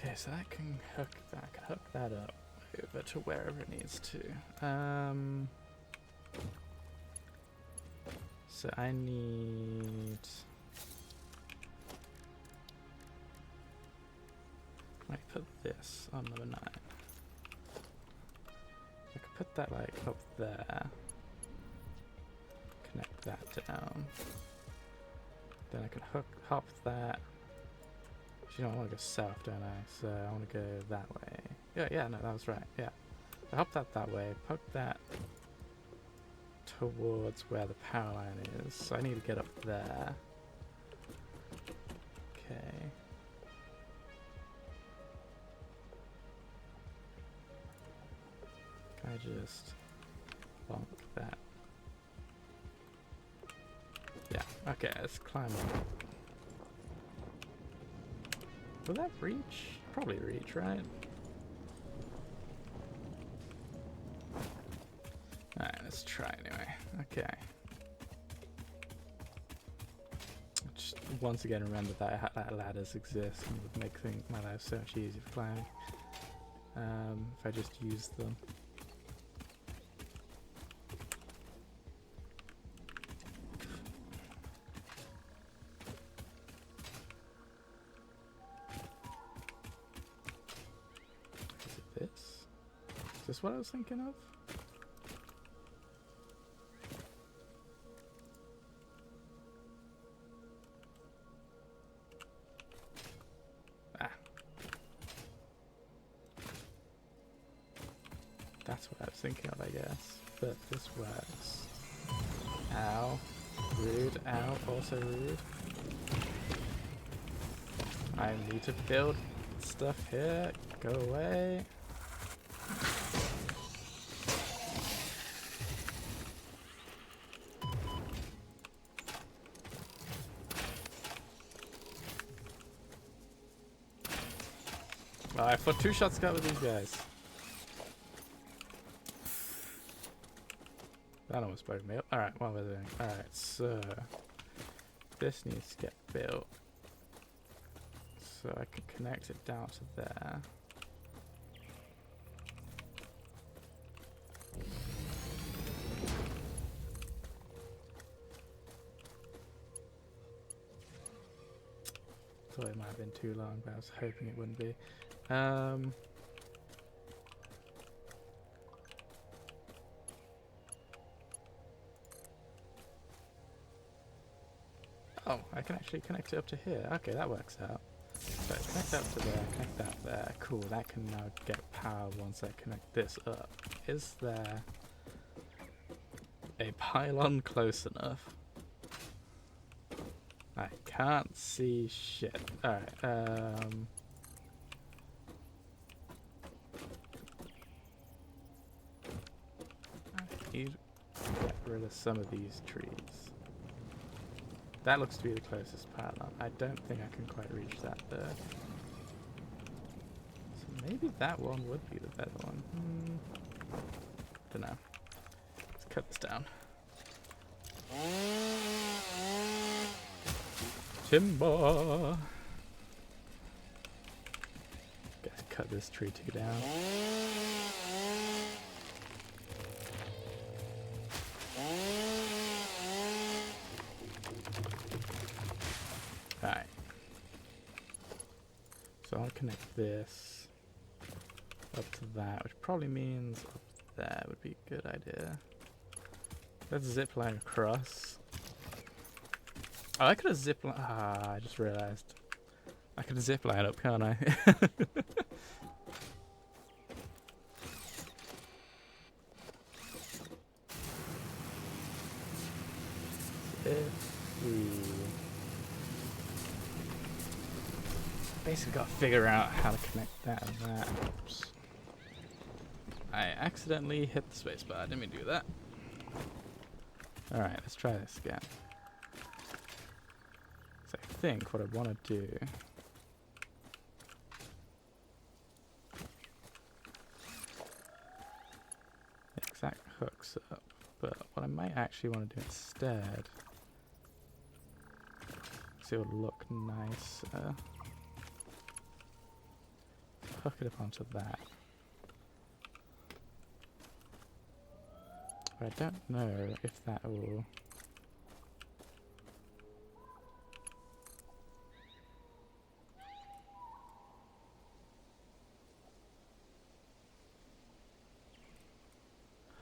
Okay, so that can hook that up over to wherever it needs to. So I need. I put this on number 9. I could put that like up there. Connect that down. Then I can hop that. You know, I want to go south, don't I? So I want to go that way. Yeah, no, that was right. Yeah. So hop that way. Poke that towards where the power line is. So I need to get up there. Okay. Can I just bonk that? Yeah. Okay, let's climb up. Will that reach? Probably reach, right? Alright, let's try anyway. Okay. Just once again remember that ladders exist and would make my life so much easier for climbing. If I just use them. Is this what I was thinking of? Ah. That's what I was thinking of, I guess. But this works. Ow. Rude. Ow. Also rude. I need to build stuff here. Go away. I put 2 shots got with these guys. That almost broke me up. Alright, what was I doing? Alright, so this needs to get built. So I can connect it down to there. Thought it might have been too long, but I was hoping it wouldn't be. Oh, I can actually connect it up to here. Okay, that works out. So connect up to there, connect that there. Cool, that can now get power once I connect this up. Is there a pylon close enough? I can't see shit. Alright, I need to get rid of some of these trees. That looks to be the closest pylon. I don't think I can quite reach that there. So maybe that one would be the better one. Don't know. Let's cut this down. Timber! Gotta cut this tree too down. Alright. So I'll connect this up to that, which probably means up there would be a good idea. Let's zip line across. Oh, I could have zip line. Ah, I just realized. I can zip line up, can't I? If we basically got to figure out how to connect that and that. Oops. I accidentally hit the spacebar. Didn't mean to do that. Alright, let's try this again. So I think what I want to do exact hooks up, but what I might actually want to do instead, so it would look nicer, hook it up onto that. But I don't know if that will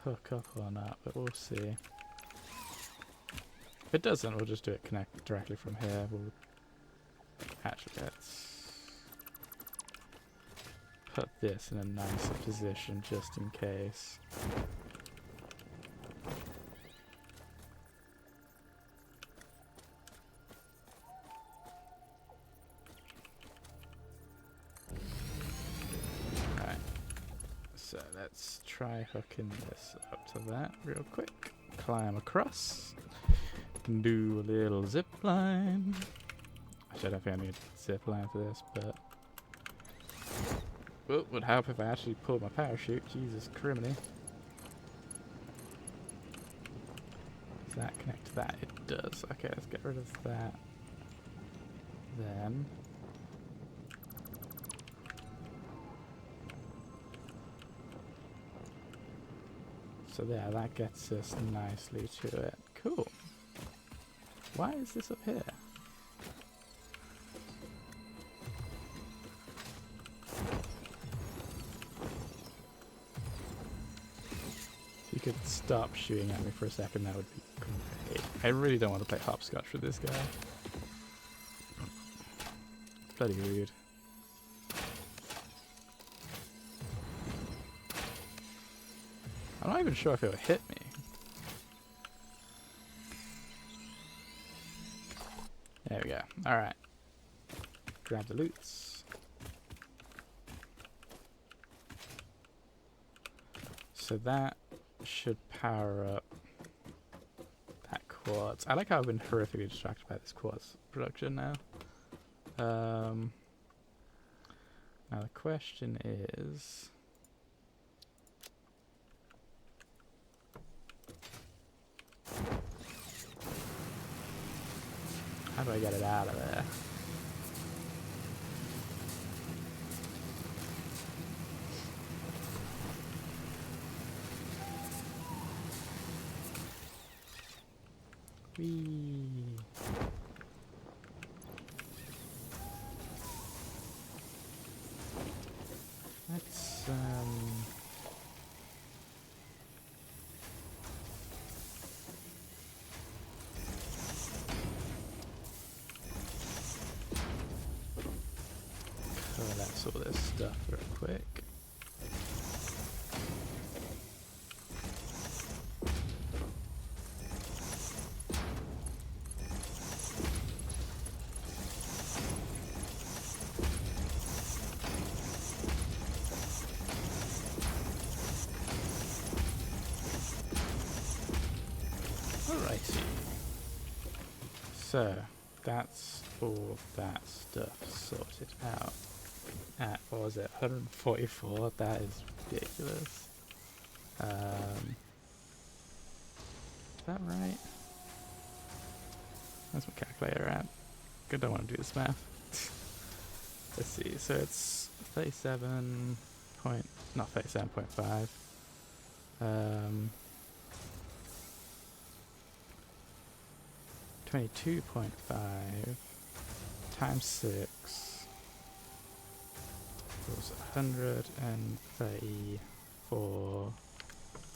hook up or not, but we'll see. If it doesn't, we'll just do it connect directly from here. We'll actually let's put this in a nicer position just in case. Alright, so let's try hooking this up to that real quick. Climb across. Do a little zip line. Actually, I don't think I need a zip line for this, but well, it would help if I actually pulled my parachute. Jesus criminy. Does that connect to that? It does. Okay, let's get rid of that. Then so there, that gets us nicely to it. Cool. Why is this up here? If you could stop shooting at me for a second, that would be great. I really don't want to play hopscotch with this guy. It's bloody rude. I'm not even sure if it would hit me. There we go. Alright. Grab the loots. So that should power up that quartz. I like how I've been horrifically distracted by this quartz production now. Now the question is, how do I get it out of there? Whee. Let's collapse all this stuff real quick. Alrighty. So that's all that stuff sorted out. At, what was it, 144? That is ridiculous. Is that right? That's my calculator at. I don't want to do this math. Let's see, so it's 37 point, not 37.5. 22.5 times 6 equals 134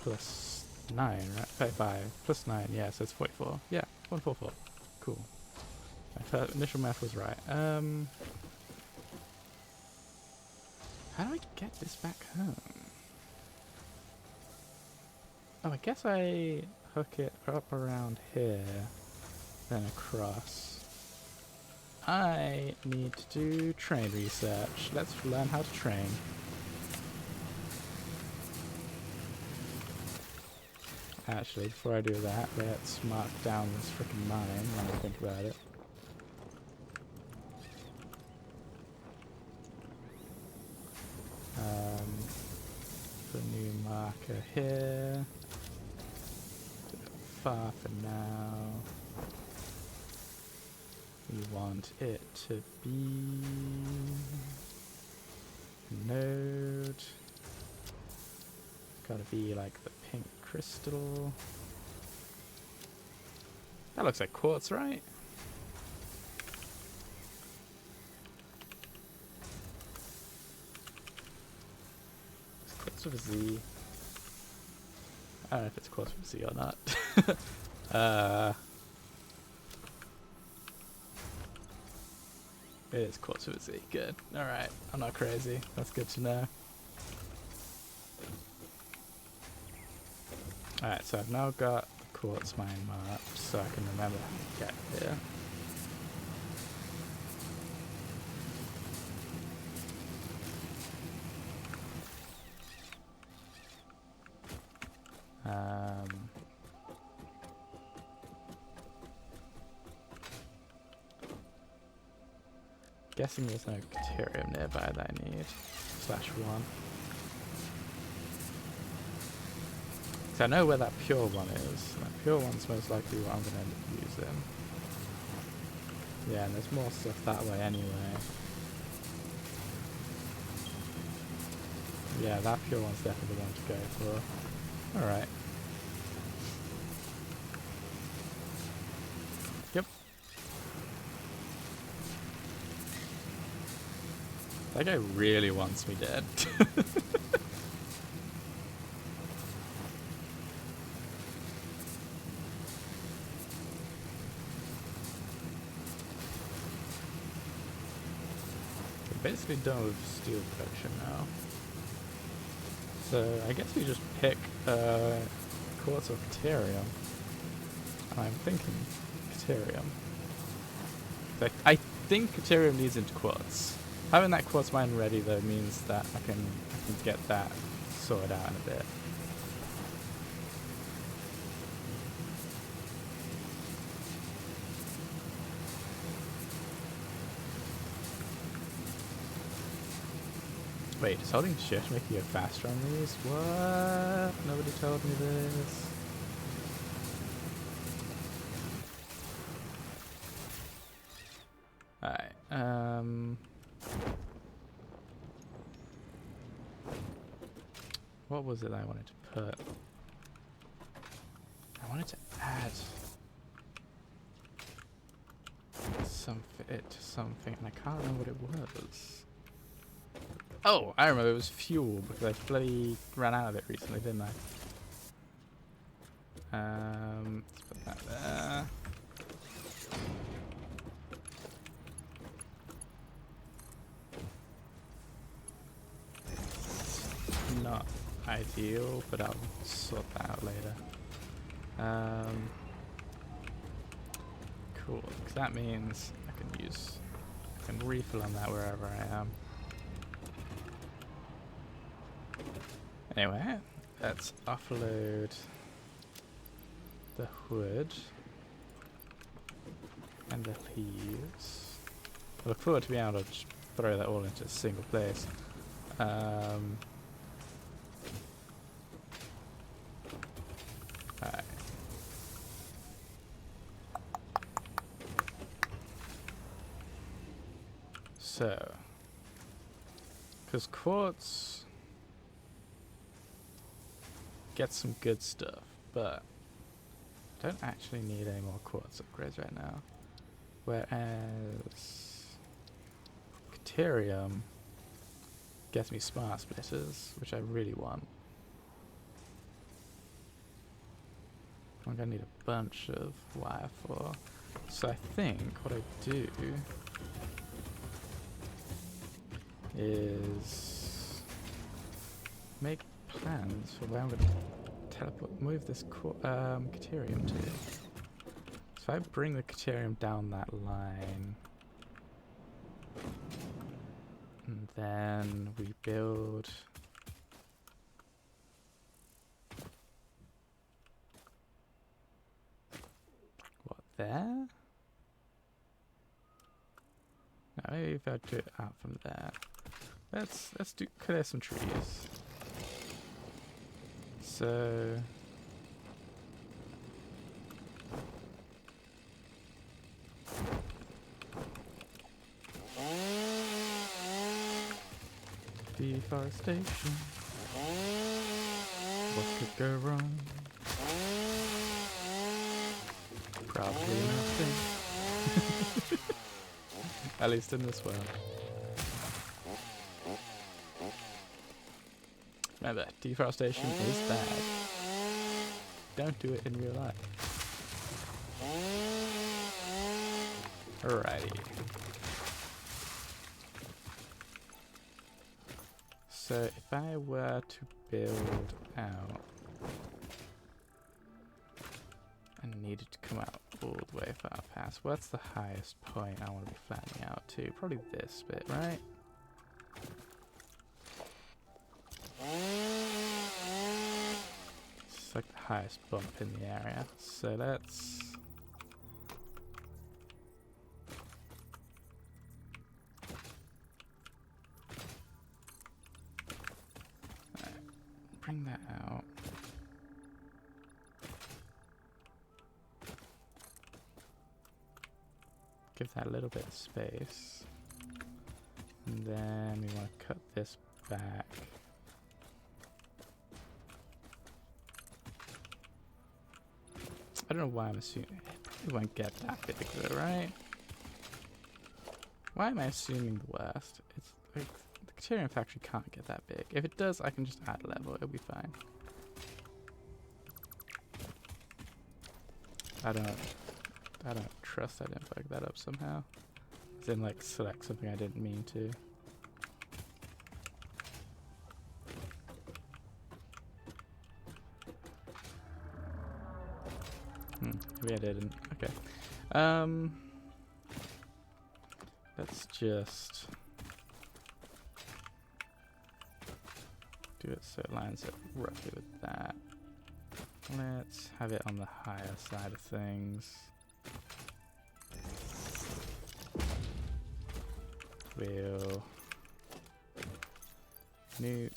plus 9, right? 35 plus 9, yeah, so it's 44. Yeah, 144. Cool. My initial math was right. How do I get this back home? Oh, I guess I hook it up around here, then across. I need to do train research. Let's learn how to train. Actually, before I do that, let's mark down this frickin' mine when I think about it. Put a new marker here. Do it far for now. We want it to be a node. It's gotta be like the pink crystal. That looks like quartz, right? It's quartz with a Z. I don't know if it's quartz with a Z or not. It is quartz with a Z. Good. Alright. I'm not crazy. That's good to know. Alright, so I've now got the quartz mine marked so I can remember how to get here. Guessing there's no Caterium nearby that I need. /1. So I know where that pure one is. That pure one's most likely what I'm going to end up using. Yeah, and there's more stuff that way anyway. Yeah, that pure one's definitely the one to go for. Alright. Yep. That guy really wants me dead. We're basically done with steel production now. So I guess we just pick quartz or Caterium. I'm thinking Caterium. I think Caterium leads into quartz. Having that quartz mine ready though means that I can get that sorted out in a bit. Wait, does holding shift make you go faster on these? What? Nobody told me this. Alright, what was it I wanted to put? I wanted to add it to something, and I can't remember what it was. Oh, I remember, it was fuel, because I bloody ran out of it recently, didn't I? Let's put that there. Not ideal, but I'll sort that out later. Cool, because that means I can refill on that wherever I am. Anyway, let's offload the wood and the leaves. I look forward to being able to just throw that all into a single place. Alright. So, because quartz gets some good stuff, but I don't actually need any more quartz upgrades right now. Whereas Caterium gets me smart splitters, which I really want. I'm gonna need a bunch of wire for. So I think what I do is make plans for where I'm going to move this Caterium to. So if I bring the Caterium down that line, and then we build... What, there? No, maybe if I do it out from there. Let's clear some trees. So deforestation. What could go wrong? Probably nothing. At least in this world. Remember, deforestation is bad. Don't do it in real life. Alrighty. So if I were to build out and needed to come out all the way far past, what's the highest point I want to be flattening out to? Probably this bit, right? It's like the highest bump in the area. So let's... bring that out. Give that a little bit of space. And then we want to cut this back. I don't know why I'm assuming it probably won't get that big though, right? Why am I assuming the worst? It's like the Caterium factory can't get that big. If it does, I can just add level, it'll be fine. I don't trust I didn't fuck that up somehow. As in like select something I didn't mean to. Maybe I didn't. Okay. Let's just do it so it lines up roughly with that. Let's have it on the higher side of things. We'll nuke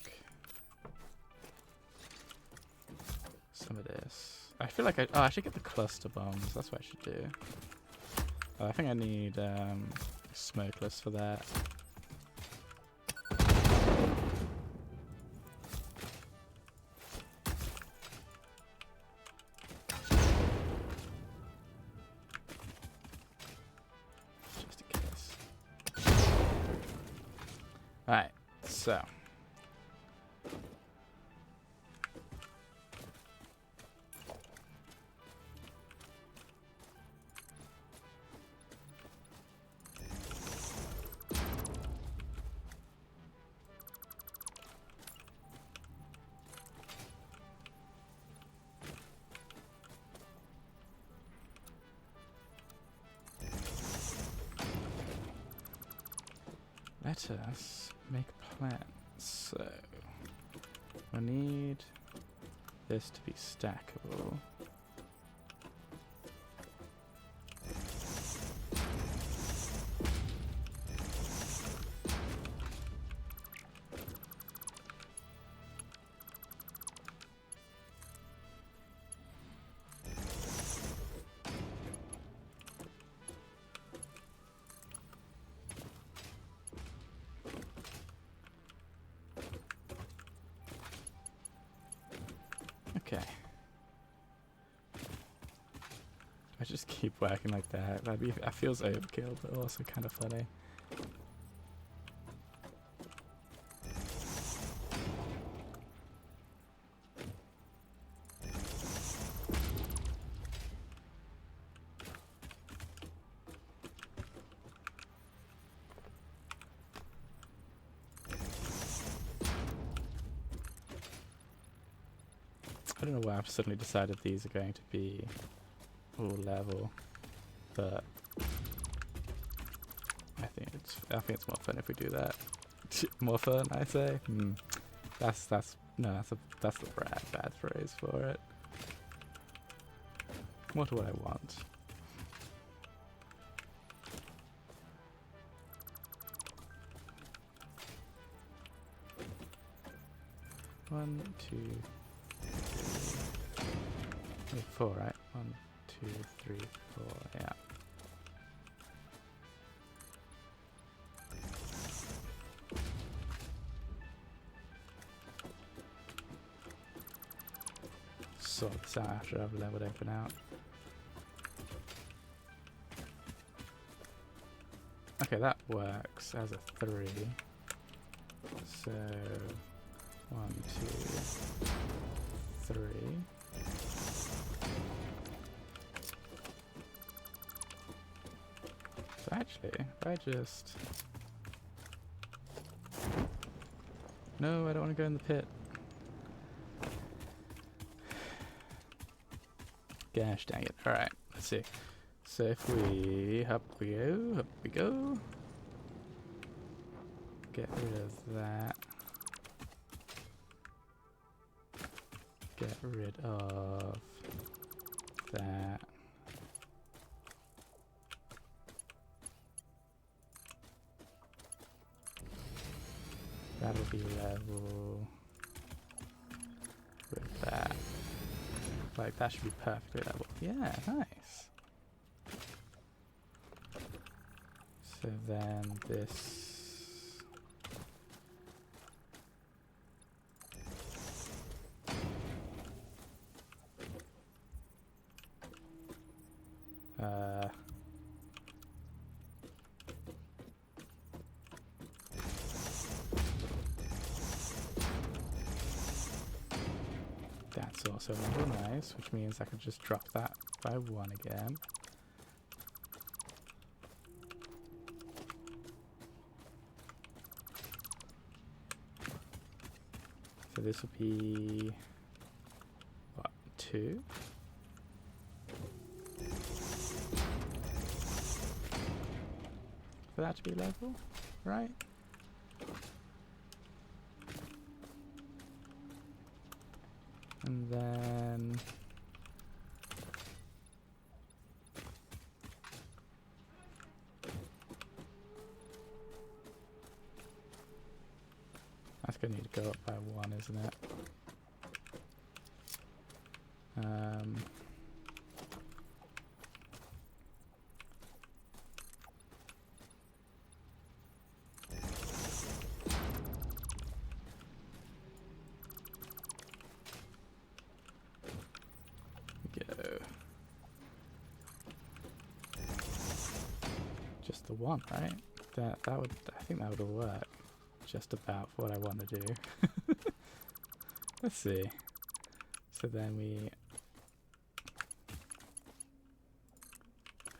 some of this. I feel like I should get the cluster bombs. That's what I should do. I think I need smokeless for that. Just in case. Alright, so. Let us make plans. So we need this to be stackable. Okay. I just keep working like that. That feels overkill, but also kind of funny. I don't know why I've suddenly decided these are going to be all level, but I think it's more fun if we do that. More fun, I say. That's the bad phrase for it. What do I want? One, two, three, 4, right? 1, 2, 3, 4, yeah. Sort this out after I've leveled everything out. Okay, that works as a 3. So 1, 2, 3. So actually, if I just... No, I don't want to go in the pit. Gosh dang it. Alright, let's see. So if we... Up we go. Get rid of that. Get rid of that. That'll be level with that. Like, that should be perfectly level. Yeah, nice. So then this... That's also level nice, which means I can just drop that by 1 again. So this will be... what, 2? For that to be level, right? And then... that's going to need to go up by 1, isn't it? Go. Just the 1, right? That would, I think that would work. Just about what I want to do. Let's see. So then we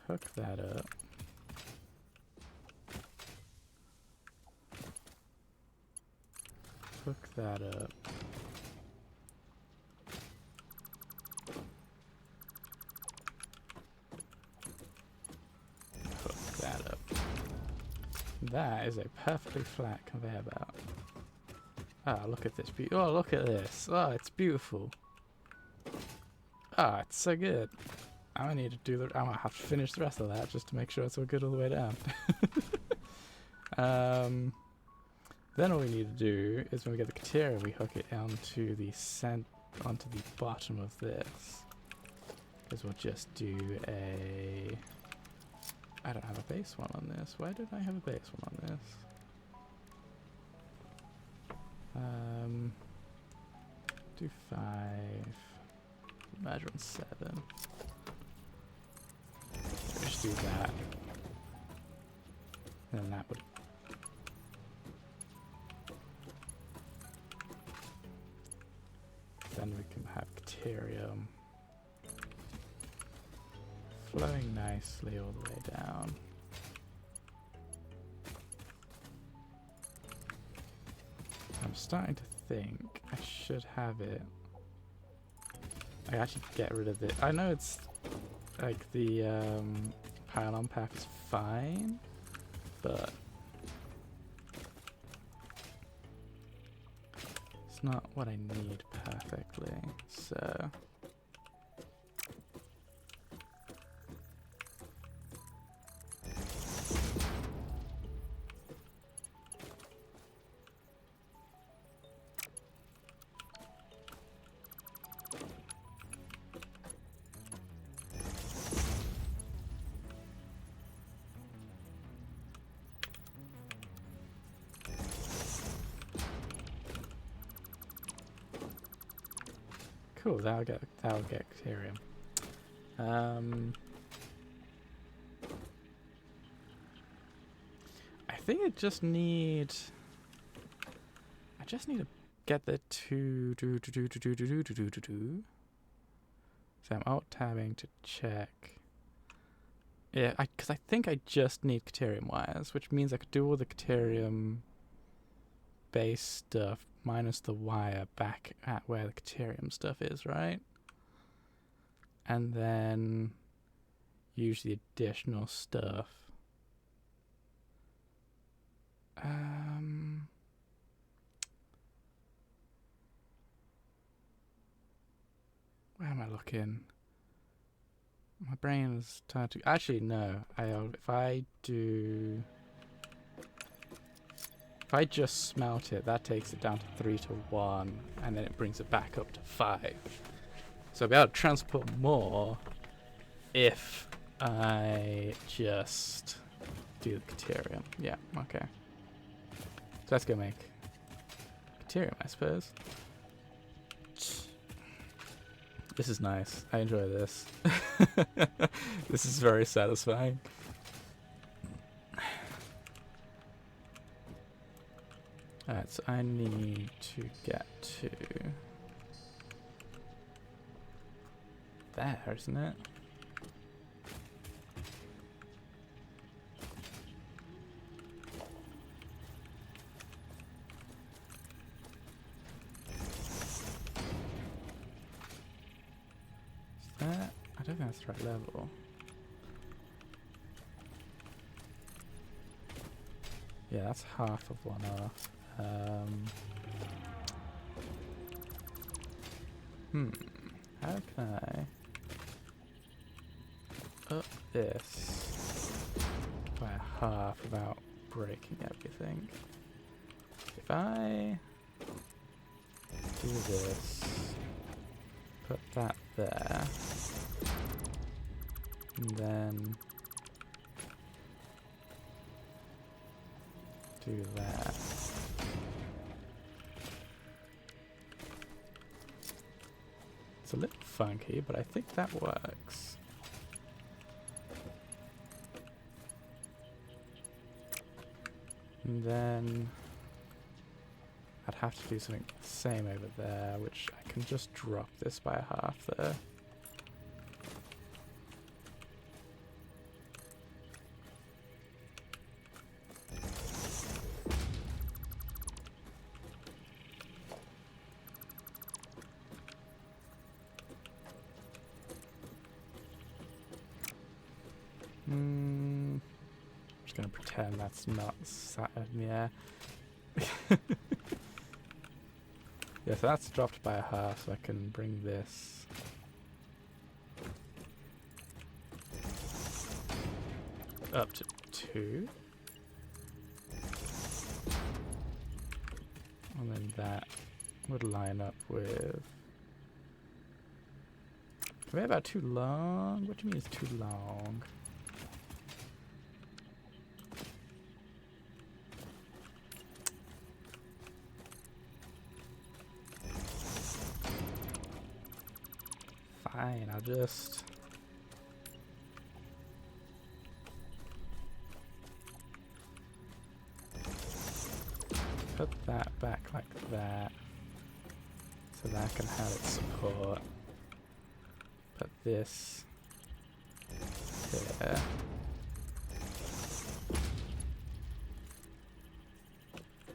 hook that up. Hook that up. Hook that up. That is a perfectly flat conveyor belt. Ah, look at this. Oh, look at this. Oh, it's beautiful. Ah, it's so good. I'm gonna need to do the. I'm gonna have to finish the rest of that just to make sure it's all good all the way down. Then all we need to do is when we get the Caterium, we hook it onto the onto the bottom of this. Because we'll just do a. I don't have a base one on this. Why don't I have a base one on this? Do 5. Imagine 7. Just do that. And then that would. Then we can have Caterium flowing nicely all the way down. I'm starting to think I should have it I actually get rid of it. I know it's like the pylon path is fine, but it's not what I need perfectly. So cool, that'll get Caterium. I think I just need to get the two. So I'm alt tabbing to check. Yeah, because I think I just need Caterium wires, which means I could do all the Caterium base stuff minus the wire back at where the Caterium stuff is, right? And then use the additional stuff. Where am I looking? My brain is tired to... Actually, no. If I just smelt it, that takes it down to 3 to 1, and then it brings it back up to 5. So I'll be able to transport more if I just do the Caterium. Yeah, okay. So let's go make Caterium, I suppose. This is nice. I enjoy this. This is very satisfying. Alright, so I need to get to there, isn't it? Is that? I don't think that's the right level. Yeah, that's half of one off. How can I up this by a half without breaking everything? If I do this, put that there, and then do that. It's a little funky, but I think that works. And then I'd have to do something the same over there, which I can just drop this by a half there. Just gonna pretend that's not sat in the air. Yeah, so that's dropped by a half, so I can bring this up to 2. And then that would line up with... Are we about too long? What do you mean it's too long? Fine, I'll just... put that back like that, so that can have its support. Put this here.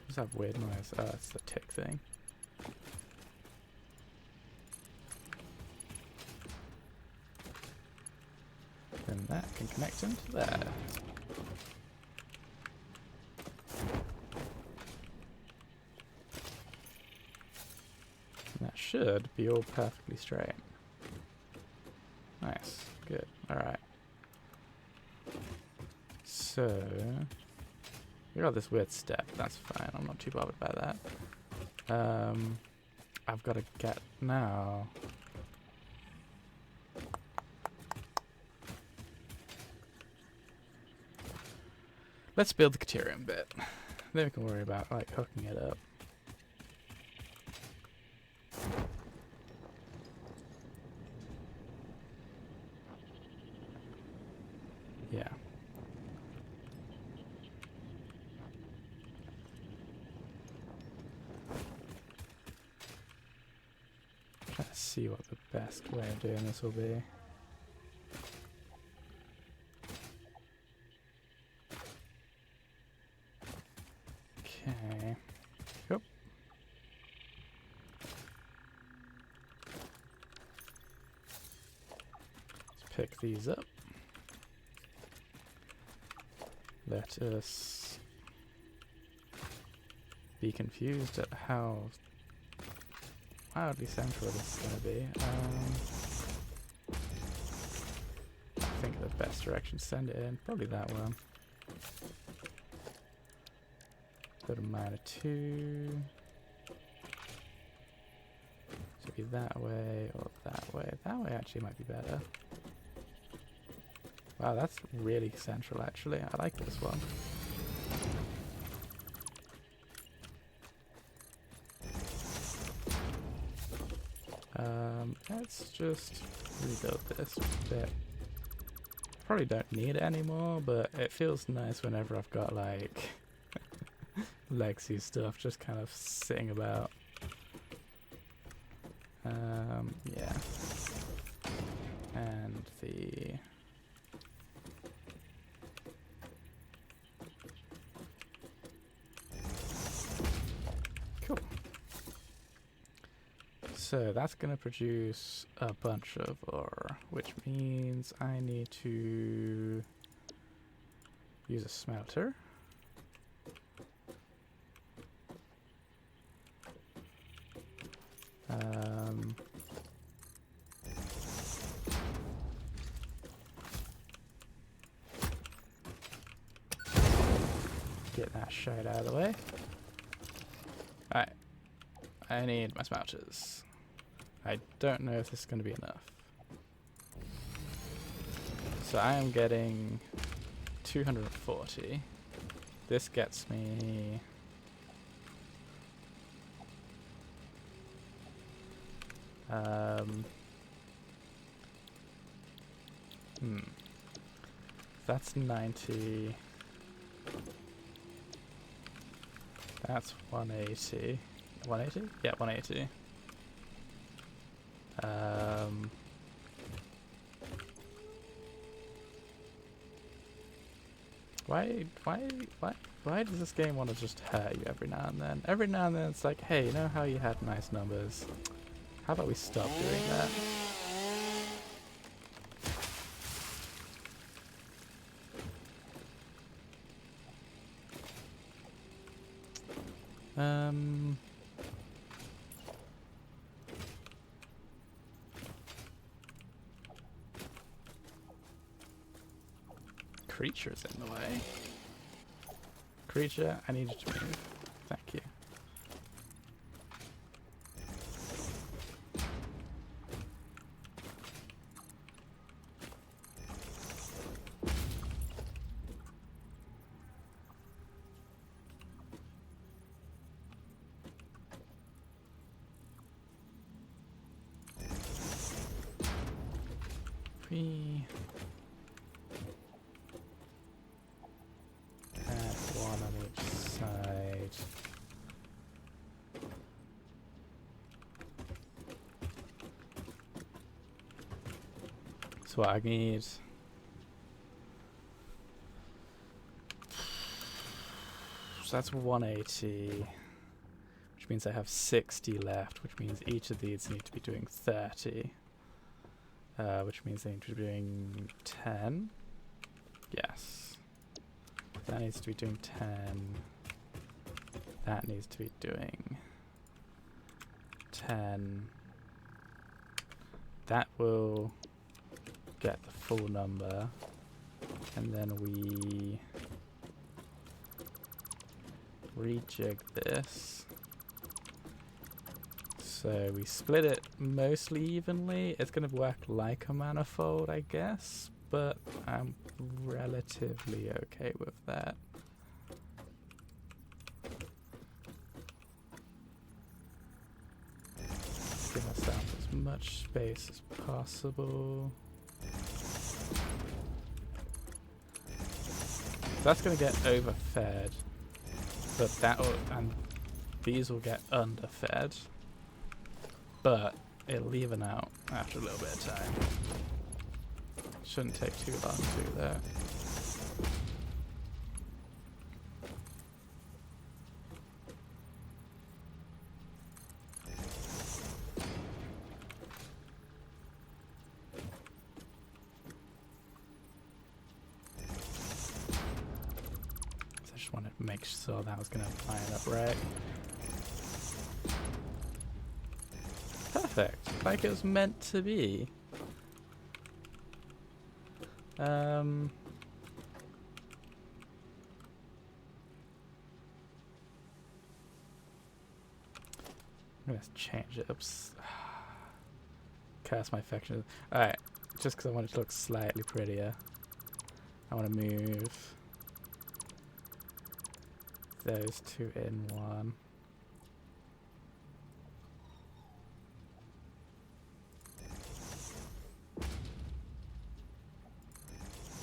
What's that weird noise? Oh, it's the tick thing. and that can connect into there. And that should be all perfectly straight. Nice, good, alright. So, we got this weird step, that's fine, I'm not too bothered by that. I've got to get now. Let's build the Caterium bit. Then we can worry about like hooking it up. Yeah. Trying to see what the best way of doing this will be. Okay. Yep. Let's pick these up. Let us be confused at how wildly central this is going to be. I think the best direction to send it in, probably that one. Go to -2. So it'd be that way or that way. That way actually might be better. Wow, that's really central actually. I like this one. Let's just rebuild this bit. Probably don't need it anymore, but it feels nice whenever I've got like legacy stuff just kind of sitting about. Yeah. And the cool. So that's going to produce a bunch of ore, which means I need to use a smelter. Get that shite out of the way. Alright. I need my smelters. I don't know if this is going to be enough. So I am getting 240. This gets me that's 90. That's 180. 180? Yeah, 180. Why does this game want to just hurt you every now and then? Every now and then it's like, hey, you know how you had nice numbers? How about we stop doing that? Creature's in the way. Creature, I need you to move. Thank you. We add one on each side. So what I need, so that's 180, which means I have 60 left, which means each of these need to be doing 30. which means they need to be doing 10. Yes. That needs to be doing 10. That needs to be doing 10. That will get the full number. And then we rejig this. So we split it mostly evenly. It's going to work like a manifold, I guess, but I'm relatively okay with that. Give ourselves as much space as possible. So that's going to get overfed, but and these will get underfed, but it'll even out after a little bit of time. Shouldn't take too long to do that. Wanted to make sure that was going to line up right. Perfect, like it was meant to be. I'm gonna change it. Oops. Curse my affection. Alright, just because I want it to look slightly prettier, I want to move those two in one.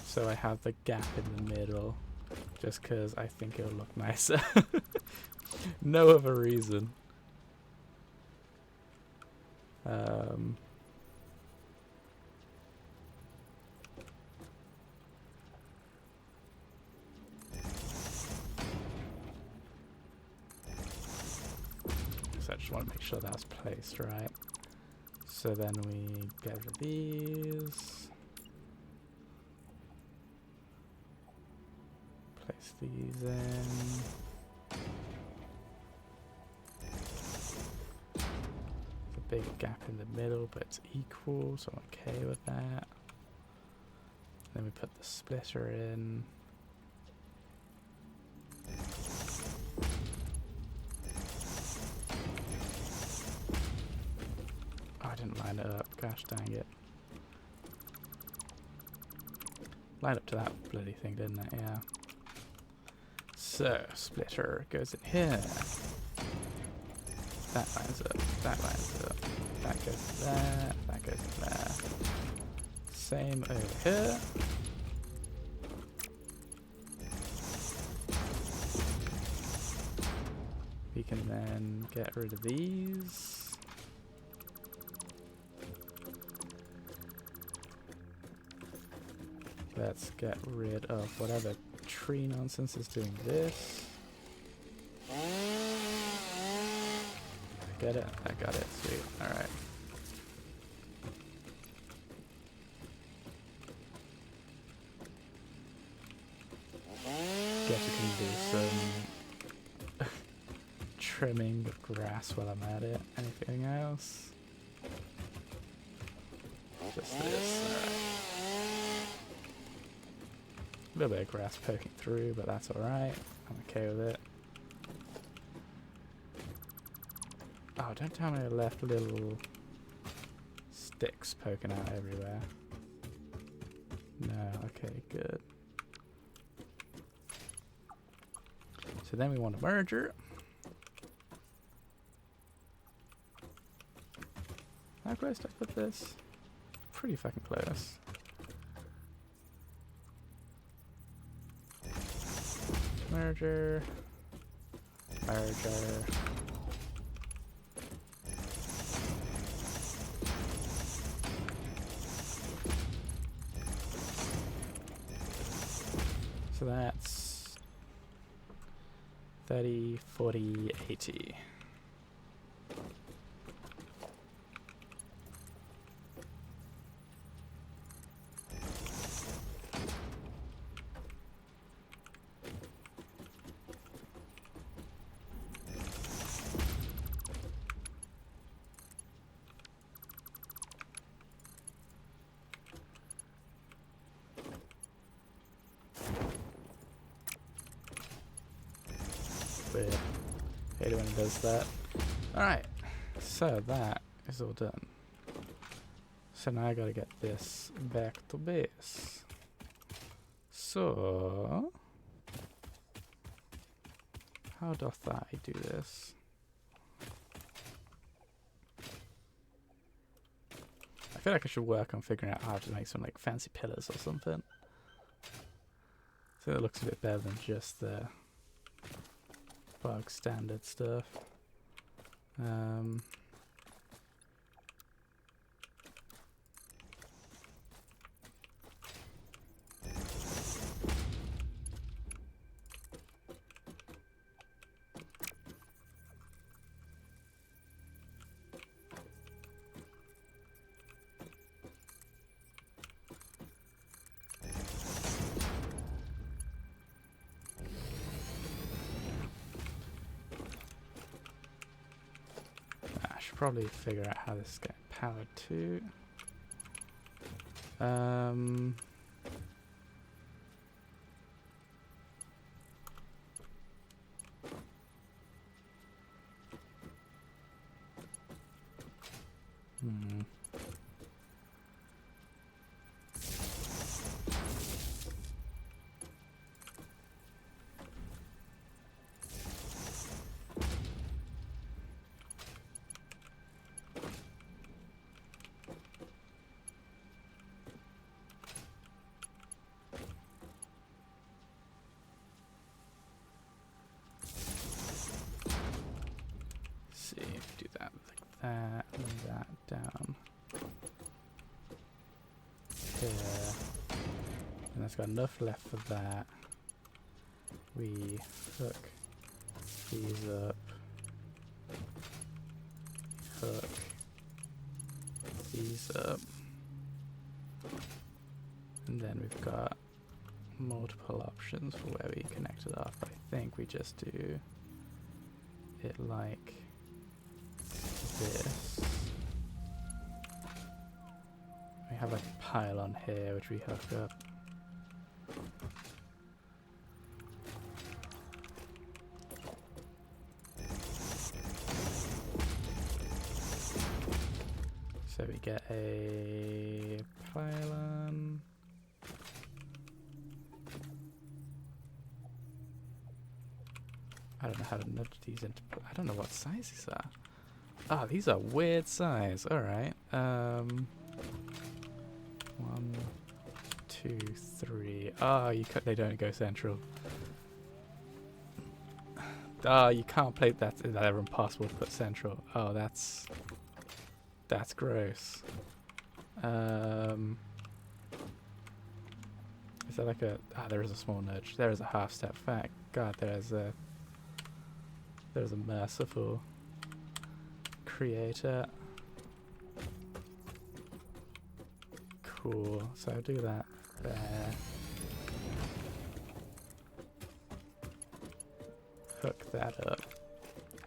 So I have the gap in the middle, just because I think it'll look nicer. No other reason. I just want to make sure that's placed right. So then we get rid of these. Place these in. There's a big gap in the middle, but it's equal, so I'm okay with that. Then we put the splitter in. I didn't line it up, gosh dang it. Line up to that bloody thing, didn't it? Yeah. So, splitter goes in here. That lines up, that lines up. That goes in there, that goes in there. Same over here. We can then get rid of these. Let's get rid of whatever tree nonsense is doing this. Get it? I got it. Sweet. Alright. Guess we can do some trimming of grass while I'm at it. Anything else? Just this. Alright. A little bit of grass poking through, but that's alright. I'm okay with it. Oh, don't tell me I left little sticks poking out everywhere. No, okay, good. So then we want a merger. How close did I put this? Pretty fucking close. Merger. Merger. So that's 30, 40, 80. weird. Hate it when it does that. Alright, so that is all done. So now I gotta get this back to base. So, how doth I do this? I feel like I should work on figuring out how to make some like fancy pillars or something. So it looks a bit better than just the bog standard stuff. I should probably figure out how this is getting powered to. See, do that like that, and that down here, and that's got enough left for that. We hook these up, hook these up, and then we've got multiple options for where we connect it up. I think we just do it like this. We have like a pylon here which we hook up. So we get a pylon. I don't know how to nudge these into. I don't know what size these are. Ah, these are weird size. All right. 1, 2, 3. Oh, they don't go central. Oh, you can't play that. That's ever impossible to put central. Oh, that's gross. Is that like a? Ah, there is a small nudge. There is a half step back. God, there's a merciful creator. Cool. So I'll do that there. Hook that up.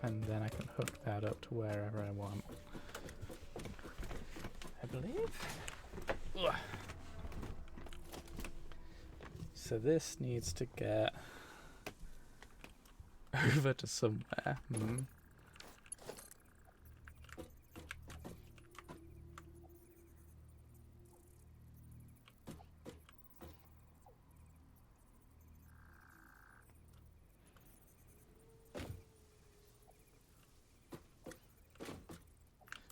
And then I can hook that up to wherever I want. I believe. Ugh. So this needs to get over to somewhere.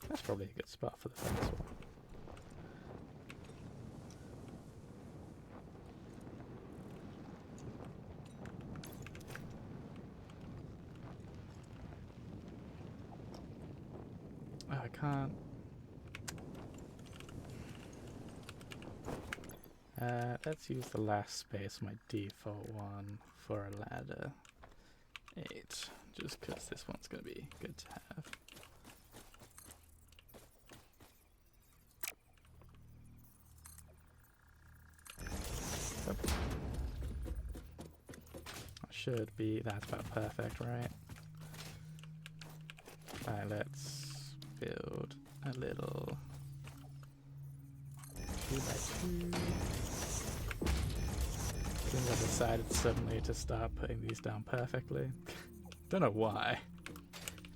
That's probably a good spot for the first one. Oh, I can't. Let's use the last space, my default one, for a ladder. 8, just because this one's going to be good to have. Should be, that's about perfect, right? Alright, let's build a little 2x2. Because I decided suddenly to start putting these down perfectly. Don't know why.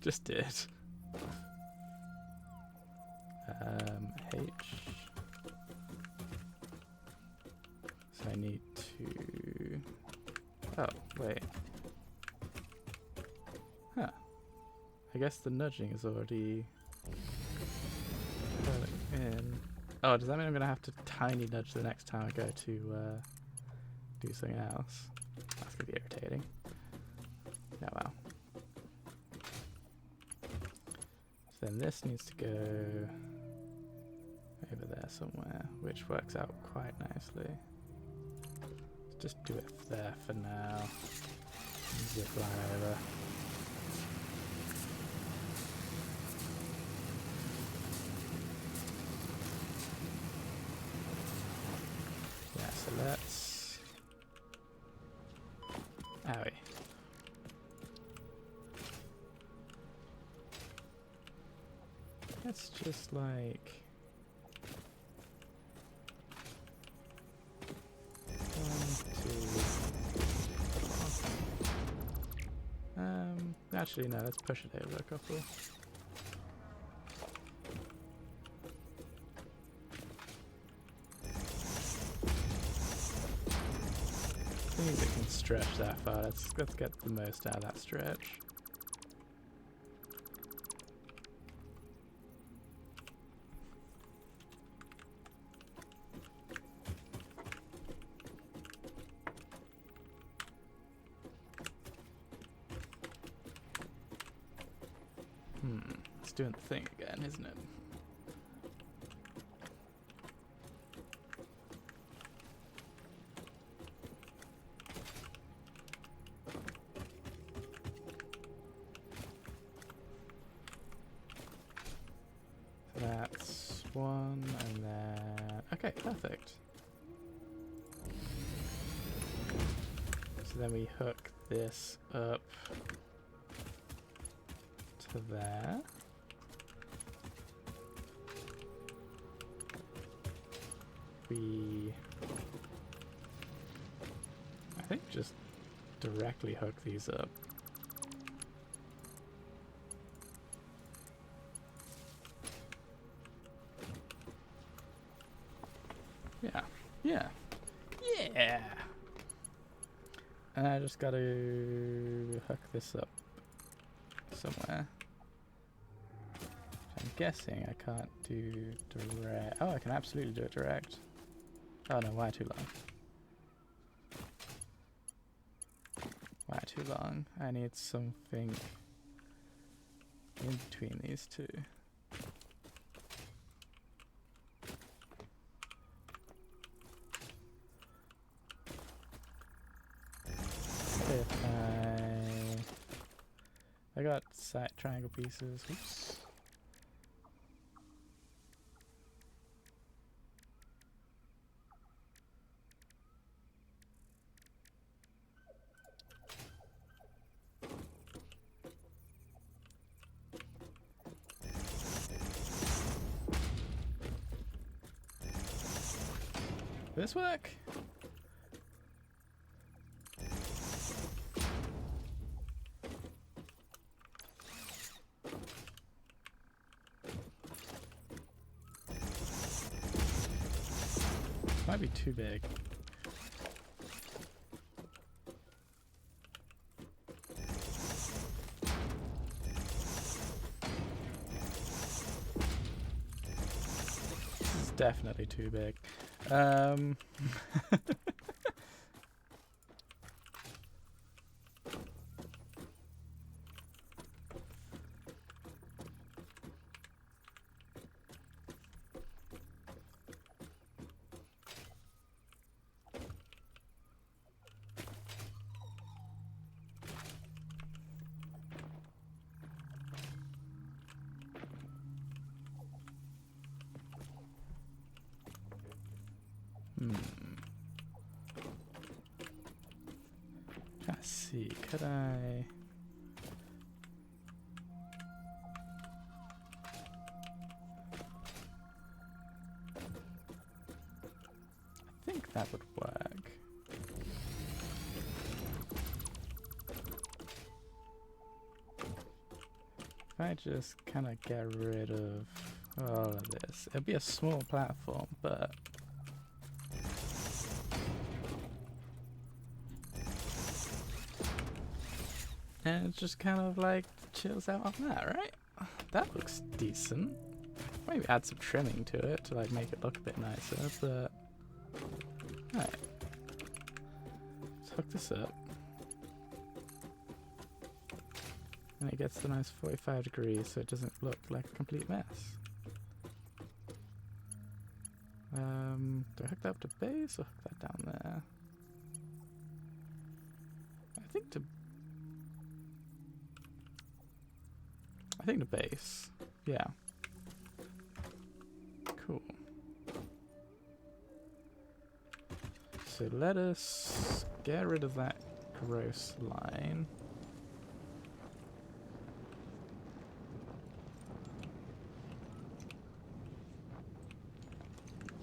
Just did. H. So I need to... Oh, wait. Huh. I guess the nudging is already in. Oh, does that mean I'm going to have to tiny nudge the next time I go to do something else? That's going to be irritating. Yeah, well. So then this needs to go over there somewhere, which works out quite nicely. Let's just do it there for now. Zip line over. Yeah, so let's... Owie. Let's just like... Actually, no, let's push it over a couple. I think it can stretch that far. Let's get the most out of that stretch. It's doing the thing again, isn't it? So that's one, and then... Okay, perfect. So then we hook this up to there. We, I think, just directly hook these up. Yeah, yeah, yeah. And I just gotta hook this up somewhere. I'm guessing I can't do direct. Oh, I can absolutely do it direct. Oh no, why too long? Why too long? I need something in between these two. If I got side triangle pieces. Oops. Will this work? Might be too big. This is definitely too big. Trying to see, could I? I think that would work. might just kind of get rid of all of this. It'll be a small platform, but and it just kind of like chills out on that, right? That looks decent. Maybe add some trimming to it to like make it look a bit nicer, but alright. Let's hook this up. And it gets the nice 45 degrees so it doesn't look like a complete mess. Do I hook that up to base or hook that down there? I think the base. Yeah. Cool. So let us get rid of that gross line.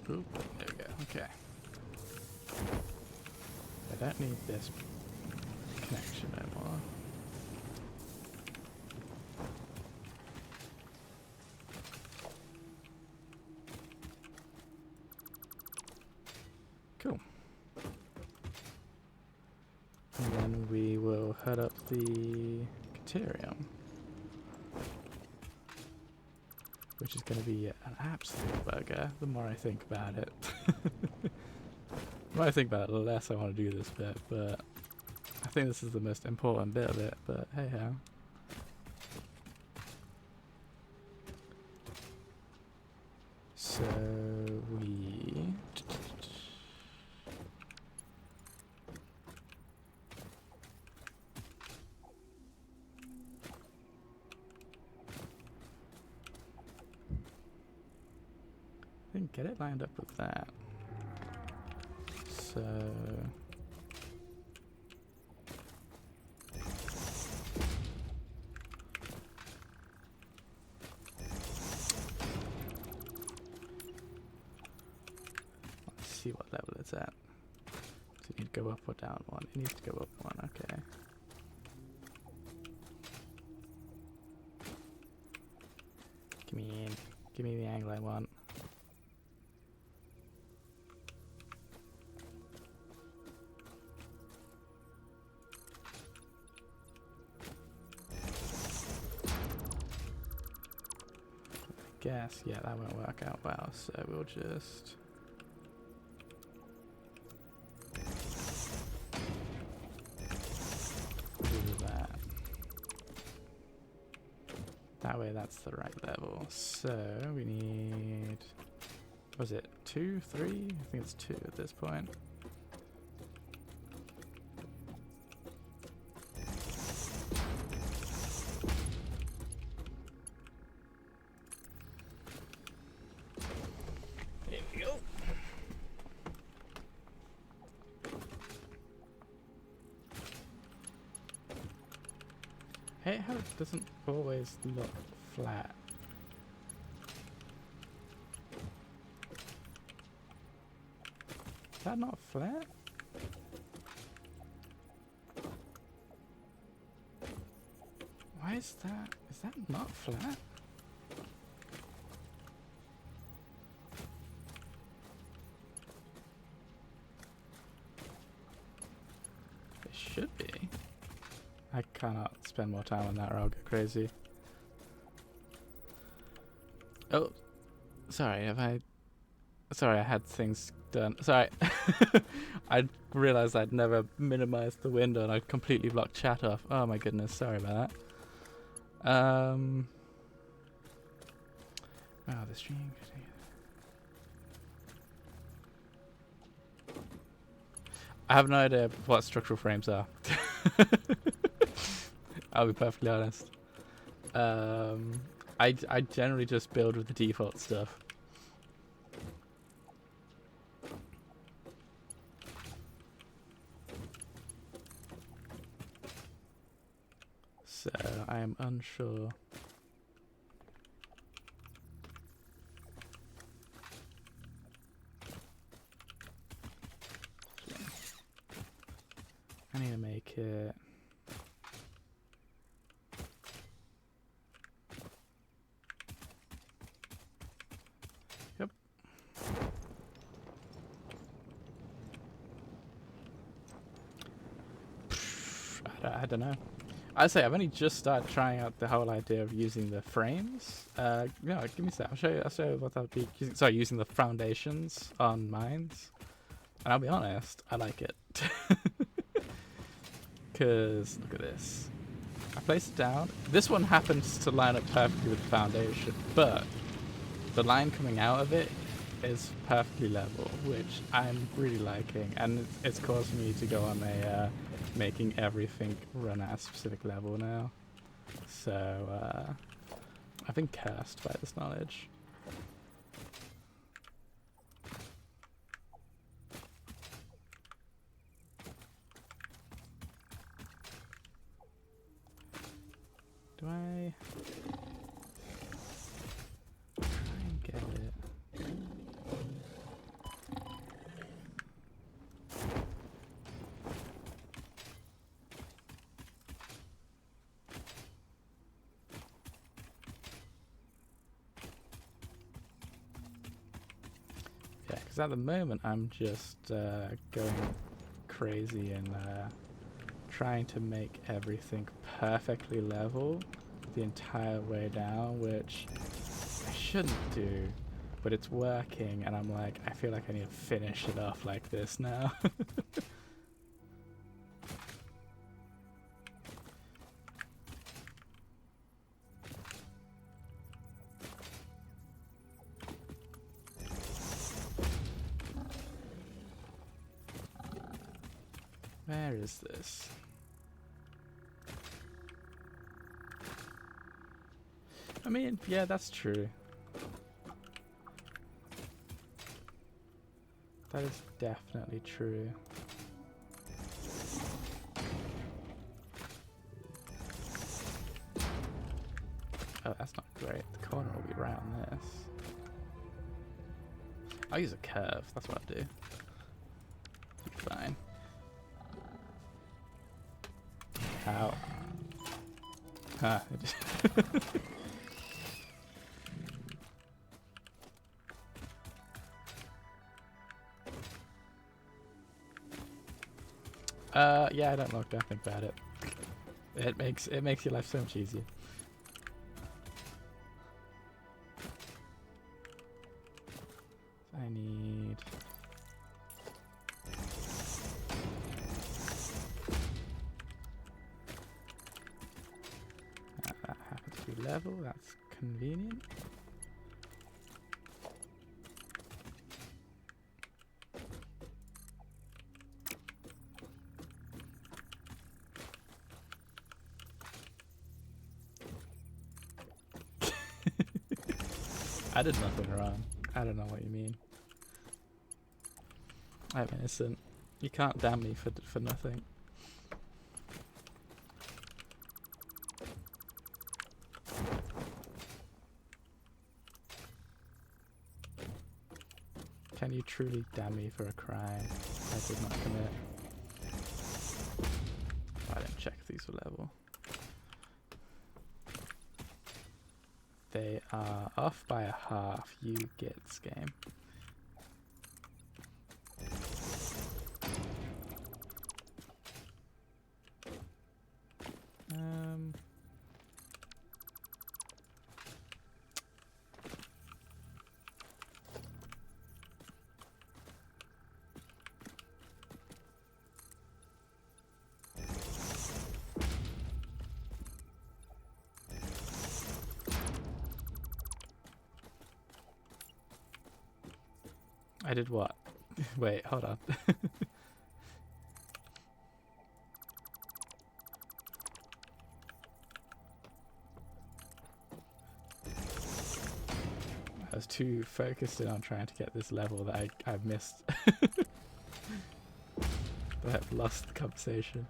Oop, there we go. Okay. I don't need this connection anymore. Cool. And then we will head up the Caterium, which is going to be an absolute bugger the more I think about it. The more I think about it, the less I want to do this bit, but I think this is the most important bit of it, but hey ho. So we... I think get it lined up with that. So let's see what level it's at. Does it need to go up or down one? It needs to go up one, okay. Give me the angle I want. Guess, yeah, that won't work out well, so we'll just do that. That way that's the right level. So we need, was it 2, 3? I think it's 2 at this point. Hey, how it doesn't always look flat. Is that not flat? Why is that? Is that not flat? It should be. I cannot spend more time on that or I'll go crazy. Oh, sorry, sorry, I had things done. Sorry. I realized I'd never minimized the window and I completely blocked chat off. Oh my goodness, sorry about that. Wow, the stream. I have no idea what structural frames are. I'll be perfectly honest. I generally just build with the default stuff. So I am unsure. I need to make it I don't know. I say I've only just started trying out the whole idea of using the frames. Yeah, give me a sec. I'll show you. I'll show you what that would be. Sorry, using the foundations on mines. And I'll be honest, I like it. Because look at this. I place it down. This one happens to line up perfectly with the foundation, but the line coming out of it is perfectly level, which I'm really liking, and it's caused me to go on a making everything run at a specific level now. So I've been cursed by this knowledge. Do I try and get it? Yeah, because at the moment I'm just going crazy and trying to make everything perfectly level the entire way down, which I shouldn't do, but it's working, and I'm like, I feel like I need to finish it off like this now. Where is this? I mean, yeah, that's true. That is definitely true. Oh, that's not great. The corner will be around this. I'll use a curve. That's what I'll do. Fine. Ow. Huh. Yeah, I don't look. I think about it. It makes your life so much easier. I need. That happens to be level. That's convenient. I did nothing wrong. I don't know what you mean. I'm innocent. You can't damn me for nothing. Can you truly damn me for a crime I did not commit? I didn't check if these were level. They are off by a half. You get this game. I did what? Wait, hold on. I was too focused in on trying to get this level that I've missed. That I've lost the conversation.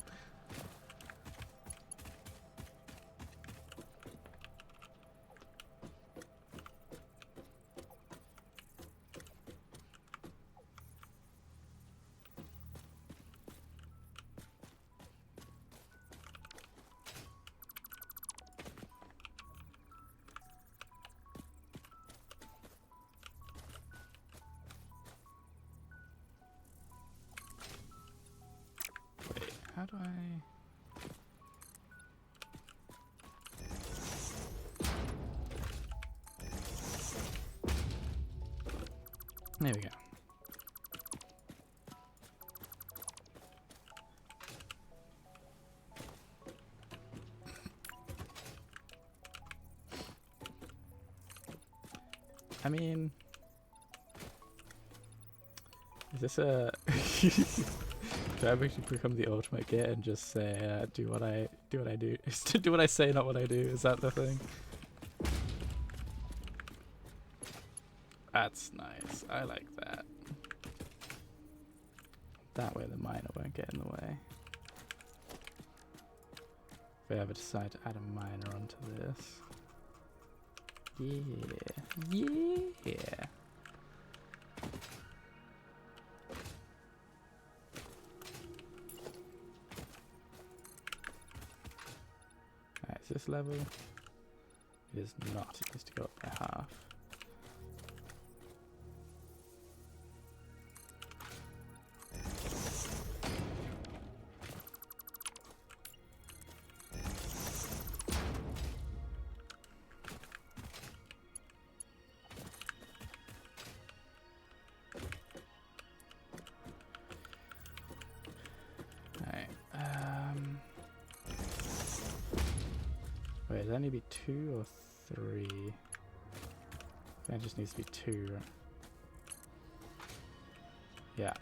How do I... There we go. I mean, is this a... Do I actually become the ultimate git and just say, do what I do? Do what I say, not what I do? Is that the thing? That's nice. I like that. That way the miner won't get in the way. If I ever decide to add a miner onto this. Yeah. Yeah. Alright, is this level? It is not. It needs to go up by half. Wait, does that need to be 2 or 3? That just needs to be 2. Yeah,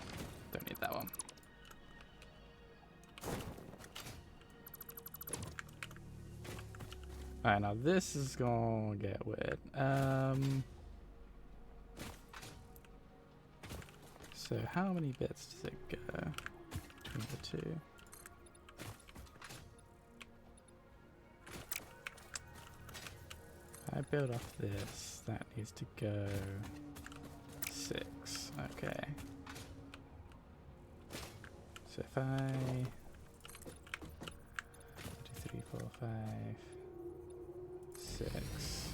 don't need that one. Alright, now this is gonna get weird. So how many bits does it go between the two? I build off this, that needs to go 6, okay. So if I 1, 2, 3, 4, 5, 6.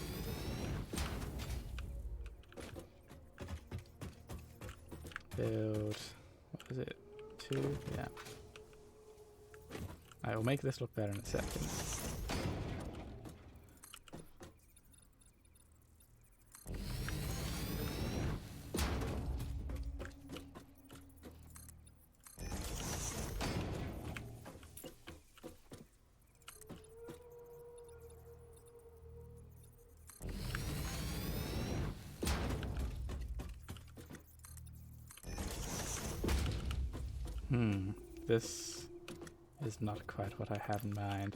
Build, what is it, 2? Yeah. I will make this look better in a second. This is not quite what I had in mind.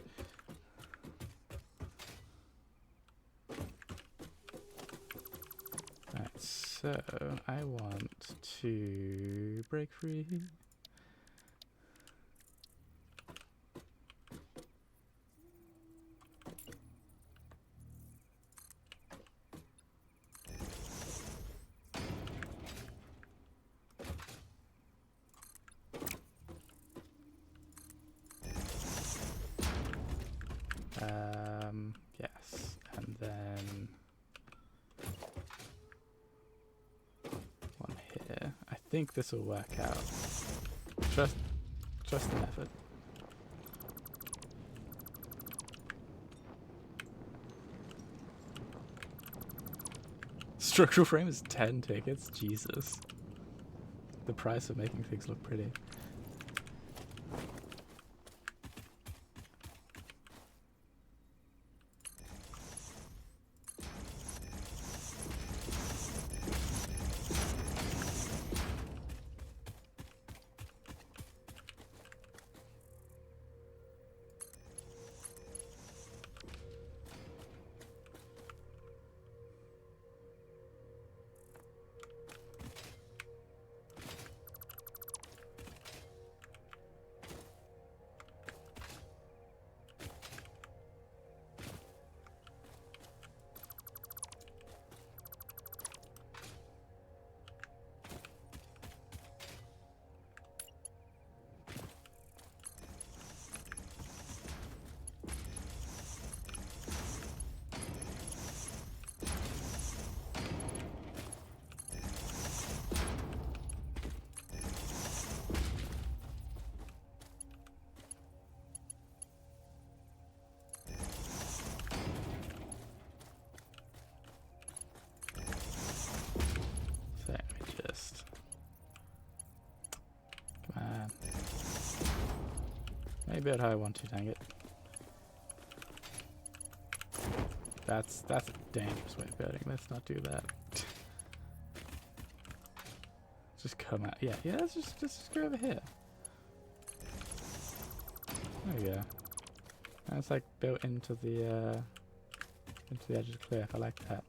Right, so I want to break free. Yes, and then one here. I think this will work out. Just an effort. Structural frame is 10 tickets? Jesus. The price of making things look pretty. Maybe build how I want to, dang it. That's a dangerous way of building. Let's not do that. Just come out. Yeah, let's just go over here. There we go. That's like built into the edge of the cliff. I like that.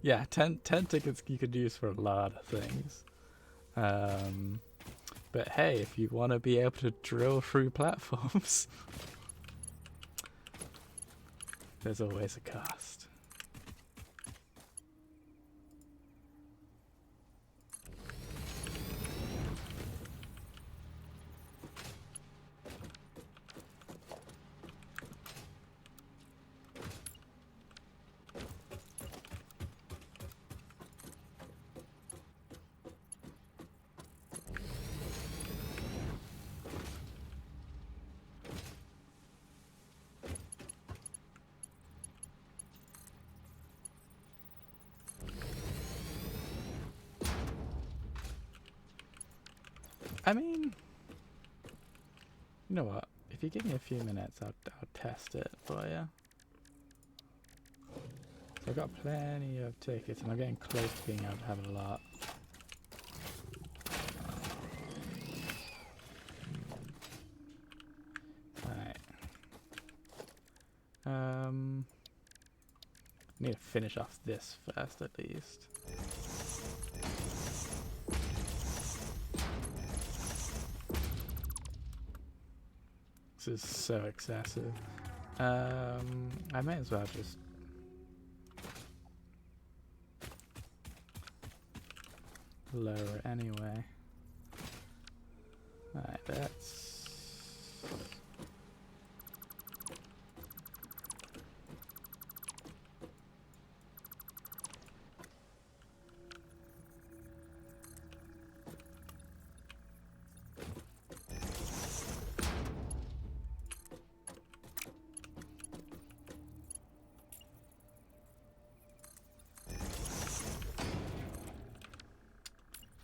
Yeah, tent tickets you could use for a lot of things. But hey, if you want to be able to drill through platforms, there's always a cost. I mean, you know what? If you give me a few minutes, I'll test it for you. So I've got plenty of tickets, and I'm getting close to being able to have a lot. Alright. Need to finish off this first, at least. This is so excessive. I may as well just lower it anyway. Alright, that's...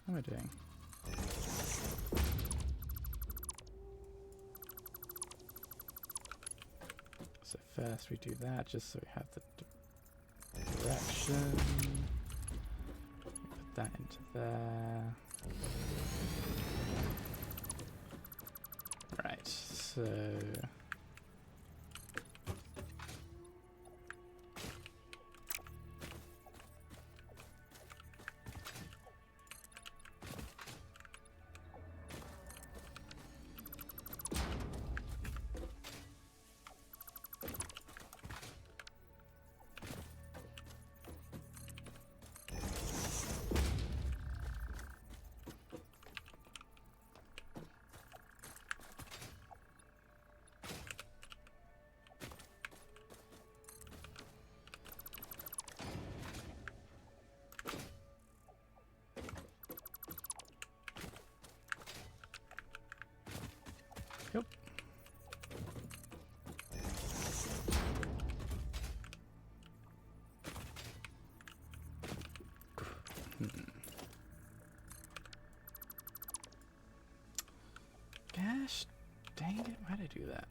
What am I doing? So first we do that just so we have the direction. Put that into there. Right, so... Yep. Gosh, dang it, why'd I do that?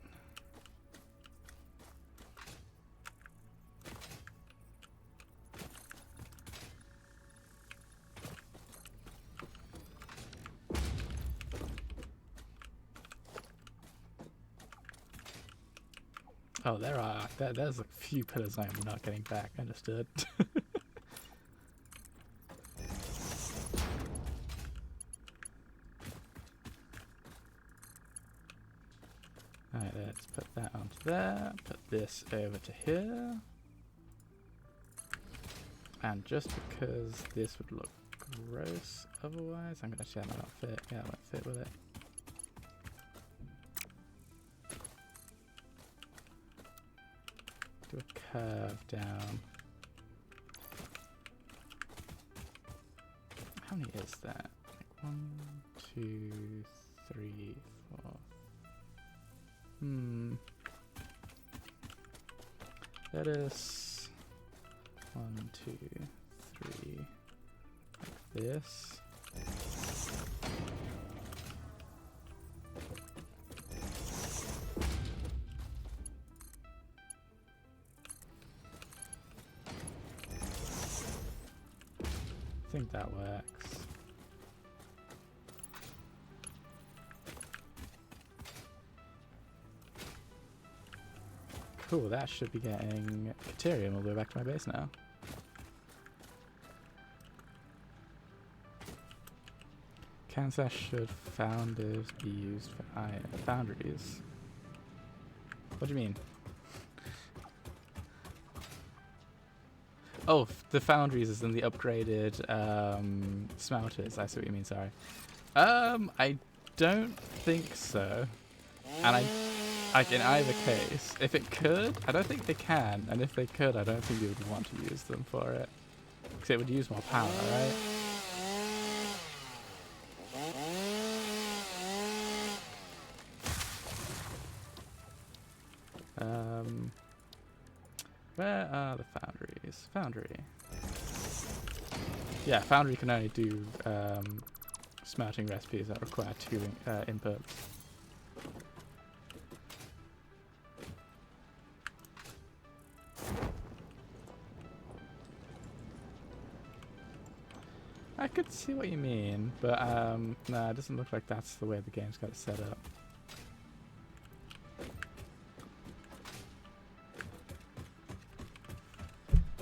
Oh, there's a few pillars I am not getting back, understood. Alright, let's put that onto there, put this over to here. And just because this would look gross otherwise, I'm gonna share my outfit. Yeah, it won't fit with it. Do a curve down. How many is that? Like 1, 2, 3, 4. Let us 1, 2, 3 like this. I think that works. Cool, that should be getting Caterium all the way back to my base now. Kansas should founders be used for foundries? What do you mean? Oh, the foundries is in the upgraded smelters. I see what you mean, sorry. I don't think so. And like in either case, if it could, I don't think they can. And if they could, I don't think you would want to use them for it. Because it would use more power, right? Where are the foundries? Foundry. Yeah, foundry can only do smelting recipes that require 2 inputs. I could see what you mean, but nah, it doesn't look like that's the way the game's got it set up.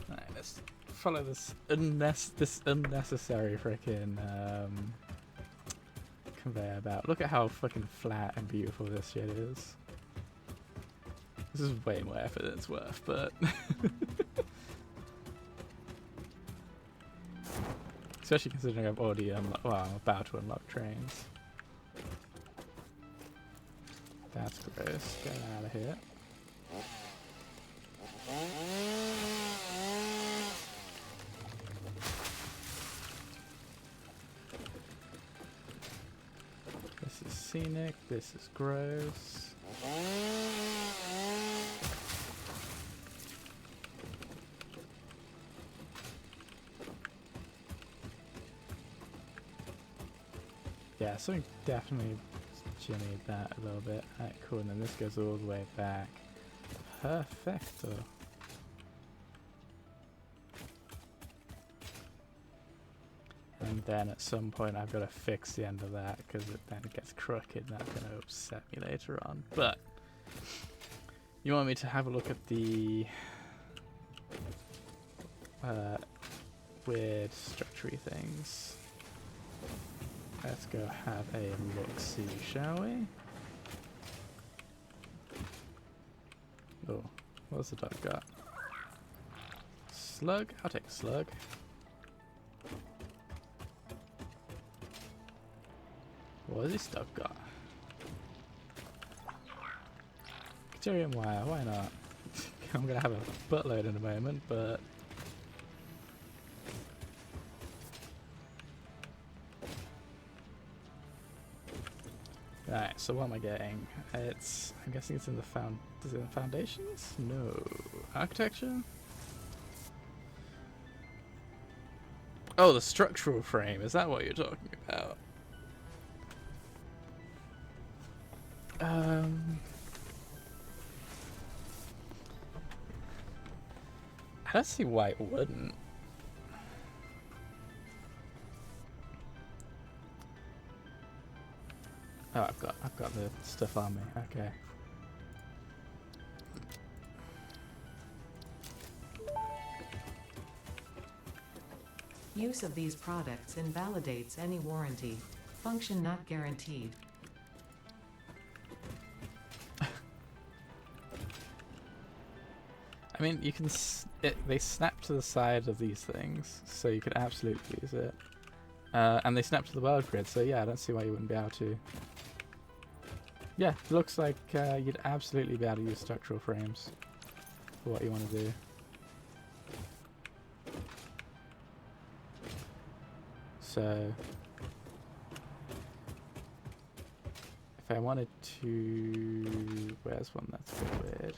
Alright, let's follow this unnecessary freaking conveyor belt. Look at how fucking flat and beautiful this shit is. This is way more effort than it's worth, but especially considering I've already I'm about to unlock trains. That's gross. Get out of here. This is scenic. This is gross. Yeah, something definitely jimmied that a little bit. Alright, cool, and then this goes all the way back. Perfecto. And then at some point I've got to fix the end of that because it then gets crooked and that's going to upset me later on. But you want me to have a look at the weird structure-y things. Let's go have a look-see, shall we? Oh, what's the dog got? Slug? I'll take slug. What has this dog got? Caterium wire, why not? I'm gonna have a buttload in a moment, but right, so what am I getting? I'm guessing it's in the is it in foundations? No. Architecture? Oh, the structural frame, is that what you're talking about? I don't see why it wouldn't. Oh, I've got the stuff on me. Okay. Use of these products invalidates any warranty. Function not guaranteed. I mean, you can. They snap to the side of these things, so you could absolutely use it. And they snap to the world grid, so yeah, I don't see why you wouldn't be able to. Yeah, looks like you'd absolutely be able to use structural frames for what you want to do. So, if I wanted to... Where's one that's a bit weird?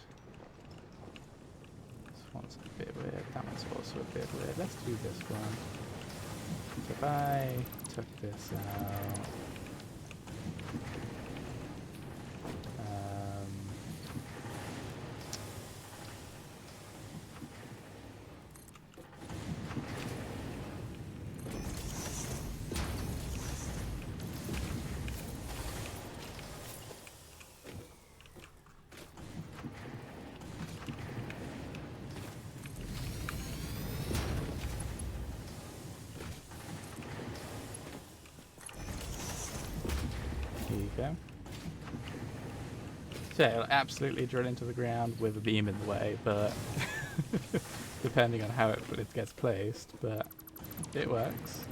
This one's a bit weird. That one's also a bit weird. Let's do this one. So if I took this out... Here you go. So yeah, it'll absolutely drill into the ground with a beam in the way, but depending on how it gets placed, but it works.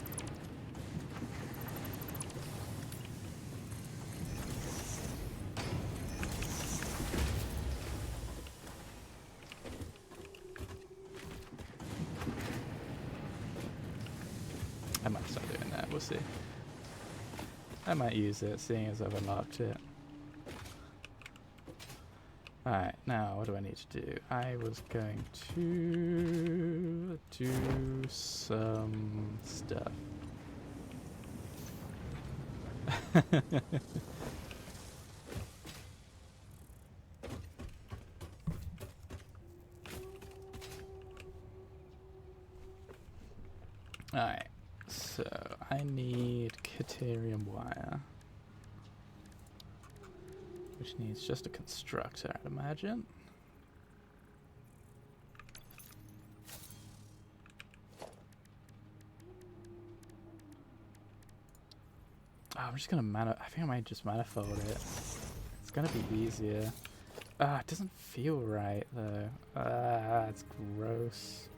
I might start doing that, we'll see. I might use it, seeing as I've unlocked it. Alright, now what do I need to do? I was going to do some stuff. Alright, so I need Caterium wire, which needs just a constructor, I'd imagine. Oh, I'm just gonna I think I might just manifold it. It's gonna be easier. Ah, it doesn't feel right though. Ah, it's gross.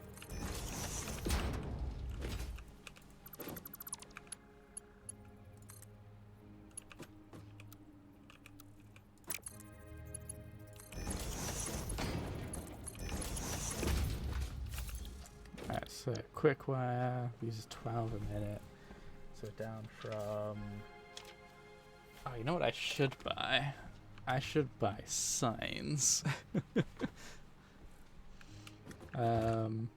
Alright, so quick wire uses 12 a minute. So down from... Oh, you know what I should buy? I should buy signs. Alright,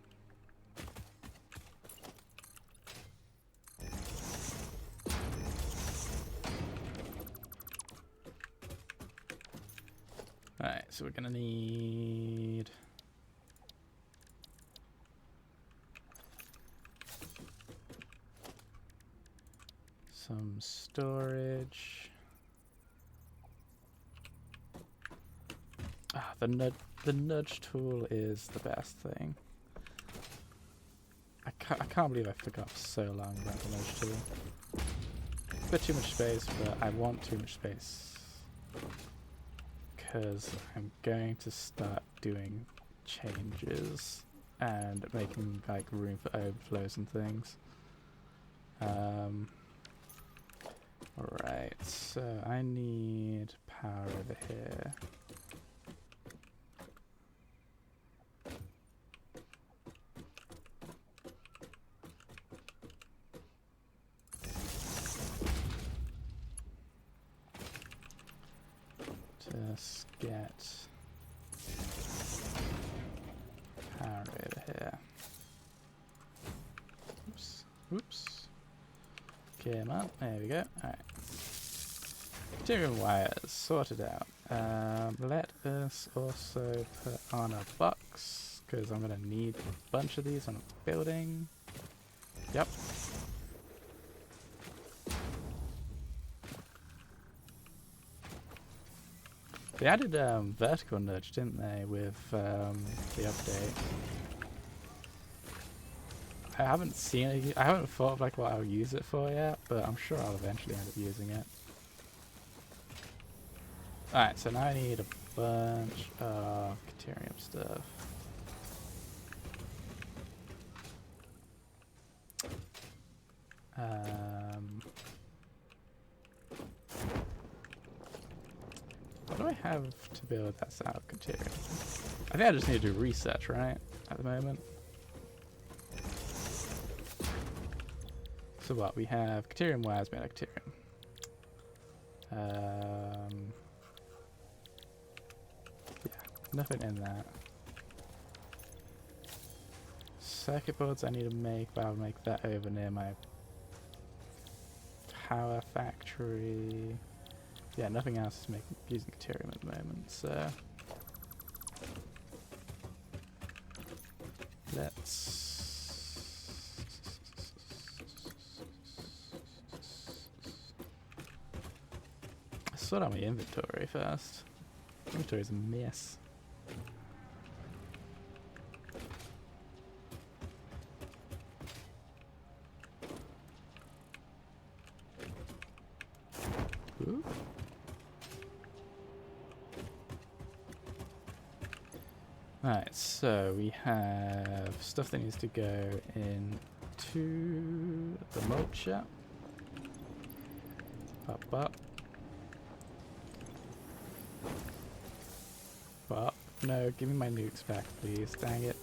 so we're gonna need... some storage. Ah, the nudge tool is the best thing. I can't believe I forgot for so long about the nudge tool. A bit too much space, but I want too much space because I'm going to start doing changes and making like room for overflows and things. Alright, so I need power over here. Just get power over here. Oops. Oops. Came up. There we go. Alright. Caterium wires sorted out. Let us also put on a box because I'm going to need a bunch of these on a building. Yep. They added vertical nudge, didn't they, with the update? I haven't seen it. I haven't thought of like what I'll use it for yet, but I'm sure I'll eventually end up using it. Alright, so now I need a bunch of Caterium stuff. What do I have to build that out of Caterium? I think I just need to do research, right? At the moment. So what? We have Caterium wires made of Caterium. Yeah, nothing in that. Circuit boards I need to make, but I'll make that over near my power factory. Yeah, nothing else is using Caterium at the moment, so let's sort out my inventory first. Inventory's a mess. Ooh. Alright, so we have stuff that needs to go into the mulcher. Up, up. Up. No, give me my nukes back, please. Dang it.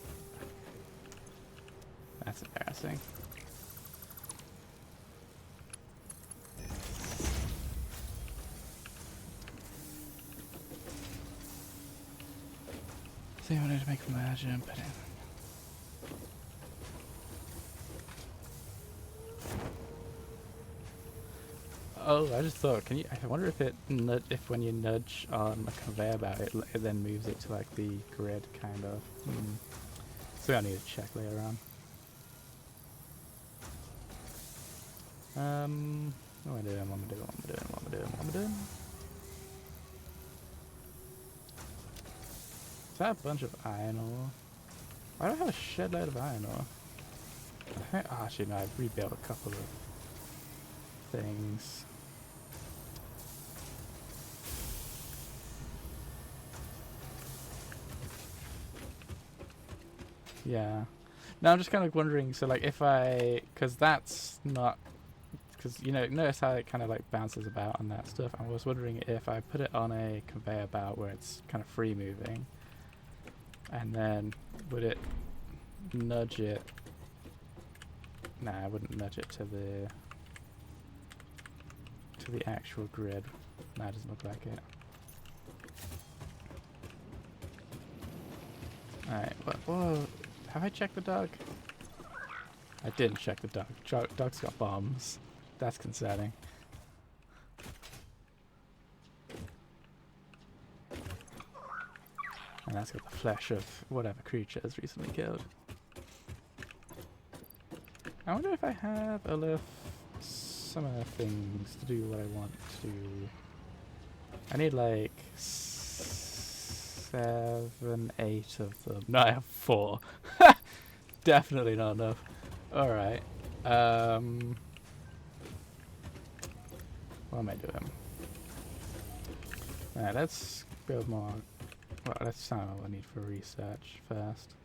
That's embarrassing. So I wanted to make a merge and put in. Oh, I just thought, can you? I wonder if if when you nudge on a conveyor belt, it then moves it to like the grid, kind of. So I need to check later on. What am I doing? What am I doing? What am I doing? What am I doing? What am I doing? Is that a bunch of iron ore? Why do I have a shed load of iron ore? Actually, no, I've rebuilt a couple of things. Yeah. No, I'm just kind of wondering, so like if because that's not, because notice how it kind of like bounces about on that stuff. I was wondering if I put it on a conveyor belt where it's kind of free moving, and then would it nudge it? Nah, I wouldn't nudge it to the actual grid. Nah, it doesn't look like it. Alright, whoa, have I checked the dog? I didn't check the dog. Dog's got bombs. That's concerning. And that's got the flesh of whatever creature has recently killed. I wonder if I have enough summer things to do what I want to. I need like 7, 8 of them. No, I have 4. Definitely not enough. Alright. What am I doing? Alright, let's build more. Well, let's find out what I need for research first.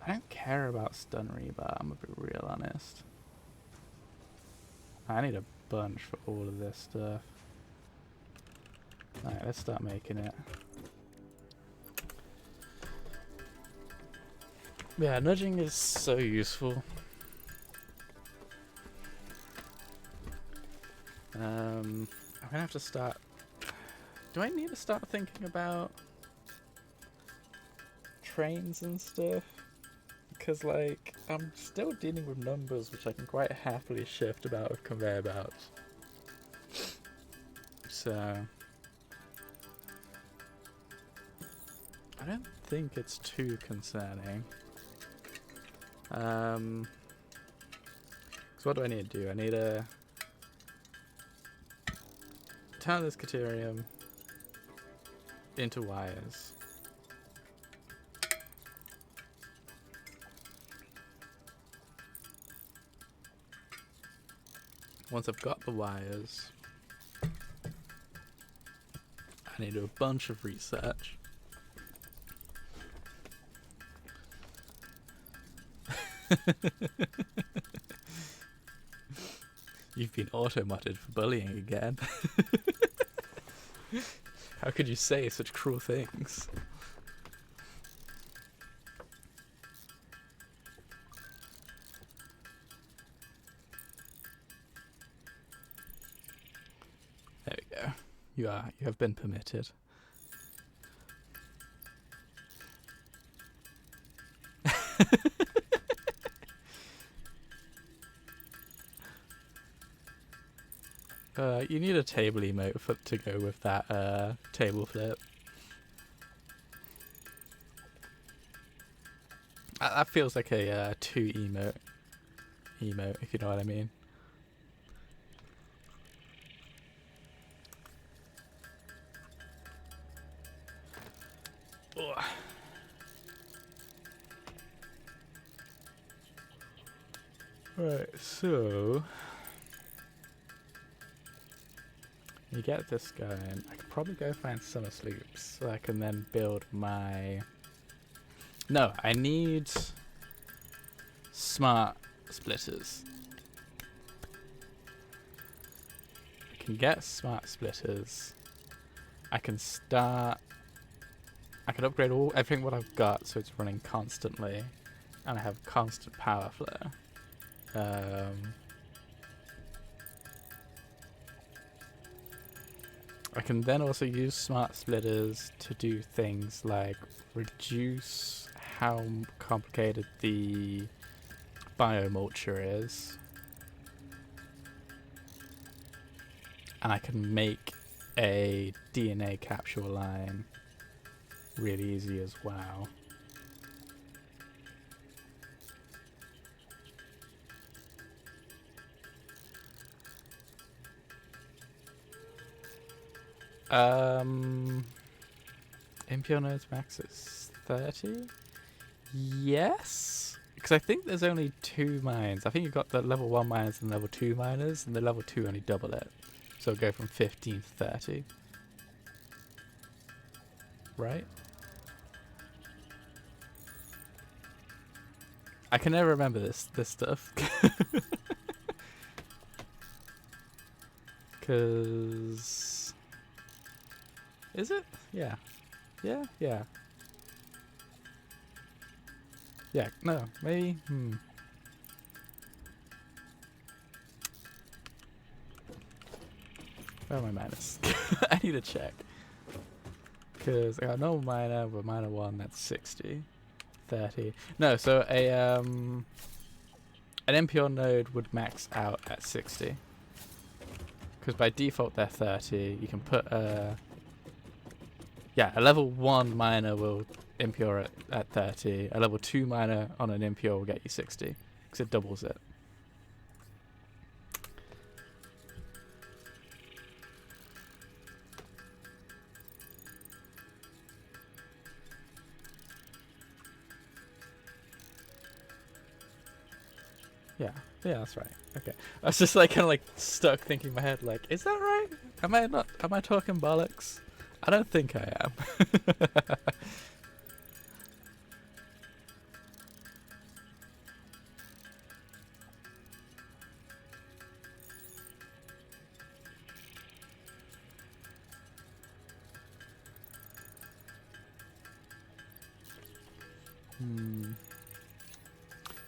I don't care about stun rebar, I'm gonna be real honest. I need a bunch for all of this stuff. Alright, let's start making it. Yeah, nudging is so useful. I'm gonna have to start. Do I need to start thinking about trains and stuff? Because, like, I'm still dealing with numbers which I can quite happily shift about with conveyor belts. So I don't think it's too concerning. So what do I need to do? I need to turn this Caterium into wires. Once I've got the wires, I need to do a bunch of research. You've been auto-modded for bullying again. How could you say such cruel things? You have been permitted. You need a table emote to go with that table flip. That feels like a 2 emote, if you know what I mean. Ugh. Right, so you get this going. I could probably go find summer sloops so I can then build my... No, I need smart splitters. I can get smart splitters. I can upgrade everything what I've got so it's running constantly, and I have constant power flow. I can then also use smart splitters to do things like reduce how complicated the biomulture is, and I can make a DNA capture line really easy as well. Impure nodes max is 30? Yes? Because I think there's only 2 mines. I think you've got the level 1 miners and level 2 miners, and the level 2 only double it. So it'll go from 15 to 30. Right? I can never remember this stuff. Because... Is it? Yeah. Yeah? Yeah. Yeah, no, maybe, Where are my miners? I need to check. Because I got no miner with miner 1, that's 60. 30. No, so an impure node would max out at 60. Because by default they're 30. You can put yeah, a level 1 miner will impure at 30. A level 2 miner on an impure will get you 60. Because it doubles it. Yeah, that's right. Okay. I was just like kind of like stuck thinking in my head like, is that right? Am I talking bollocks? I don't think I am.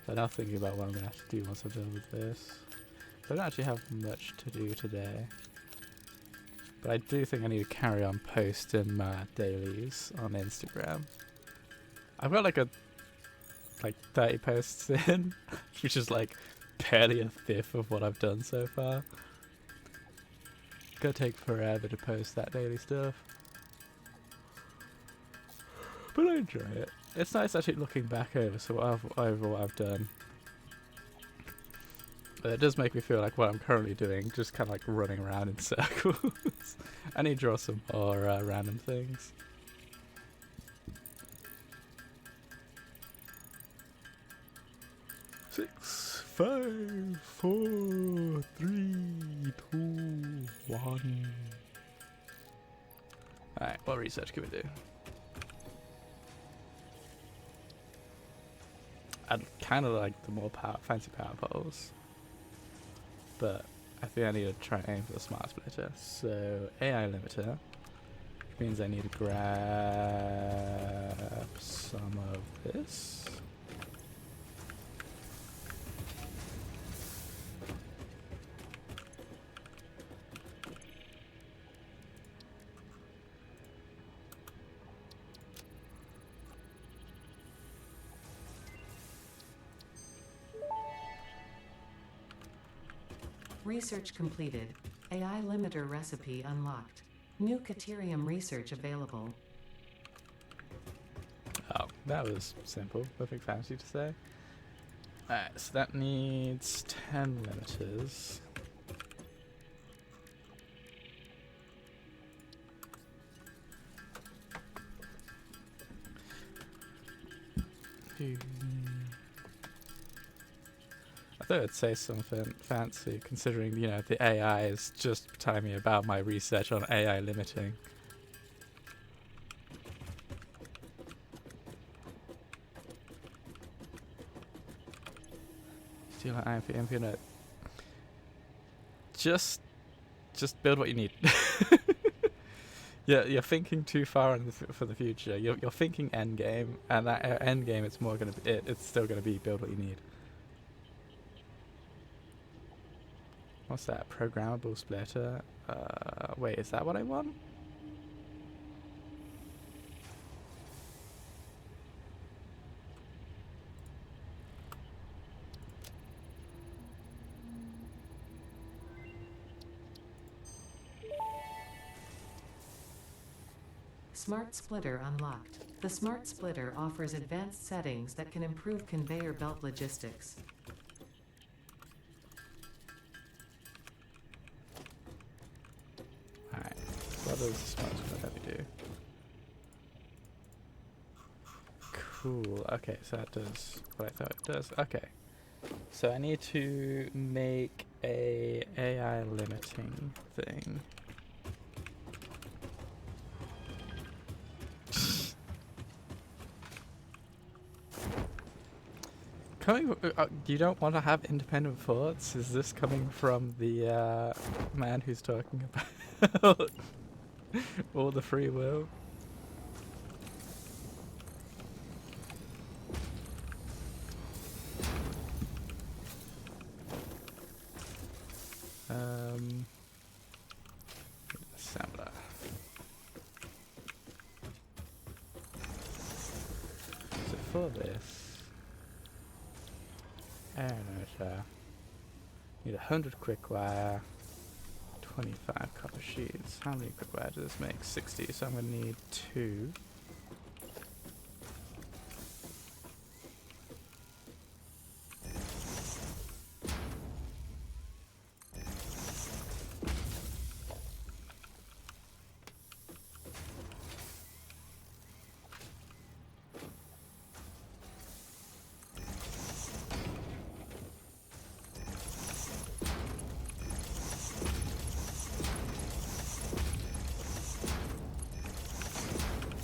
But now thinking about what I'm going to have to do once I'm done with this. I don't actually have much to do today. But I do think I need to carry on posting my dailies on Instagram. I've got like 30 posts in, which is like barely a fifth of what I've done so far. It's gonna take forever to post that daily stuff. But I enjoy it. It's nice actually looking back over over what I've done. But it does make me feel like what I'm currently doing, just kind of like running around in circles. I need to draw some more random things. Six, 5, 4, 3, 2, 1. Alright, what research can we do? I'd kind of like the more fancy power poles. But I think I need to try and aim for the smart splitter. So AI limiter, which means I need to grab some of this. Research completed. AI limiter recipe unlocked. New Caterium research available. Oh, that was simple. Nothing fancy to say. Alright, so that needs 10 limiters. I thought I'd say something fancy, considering, you know, the AI is just telling me about my research on AI limiting. Steal an IMP, infinite. Just build what you need. Yeah, you're thinking too far in for the future. You're thinking end game, and that end game, it's more gonna be it's still gonna be build what you need. What's that? Programmable splitter. Wait, is that what I want? Smart Splitter unlocked. The Smart Splitter offers advanced settings that can improve conveyor belt logistics. Alright, what does Smart Splitter do? Cool, okay, so that does what I thought it does. Okay, so I need to make a AI limiting thing. You don't want to have independent thoughts? Is this coming from the man who's talking about all the free will? Assembler. So for this, air motor, need 100 quick wire, 25 copper sheets. How many quick wire does this make? 60, so I'm going to need 2.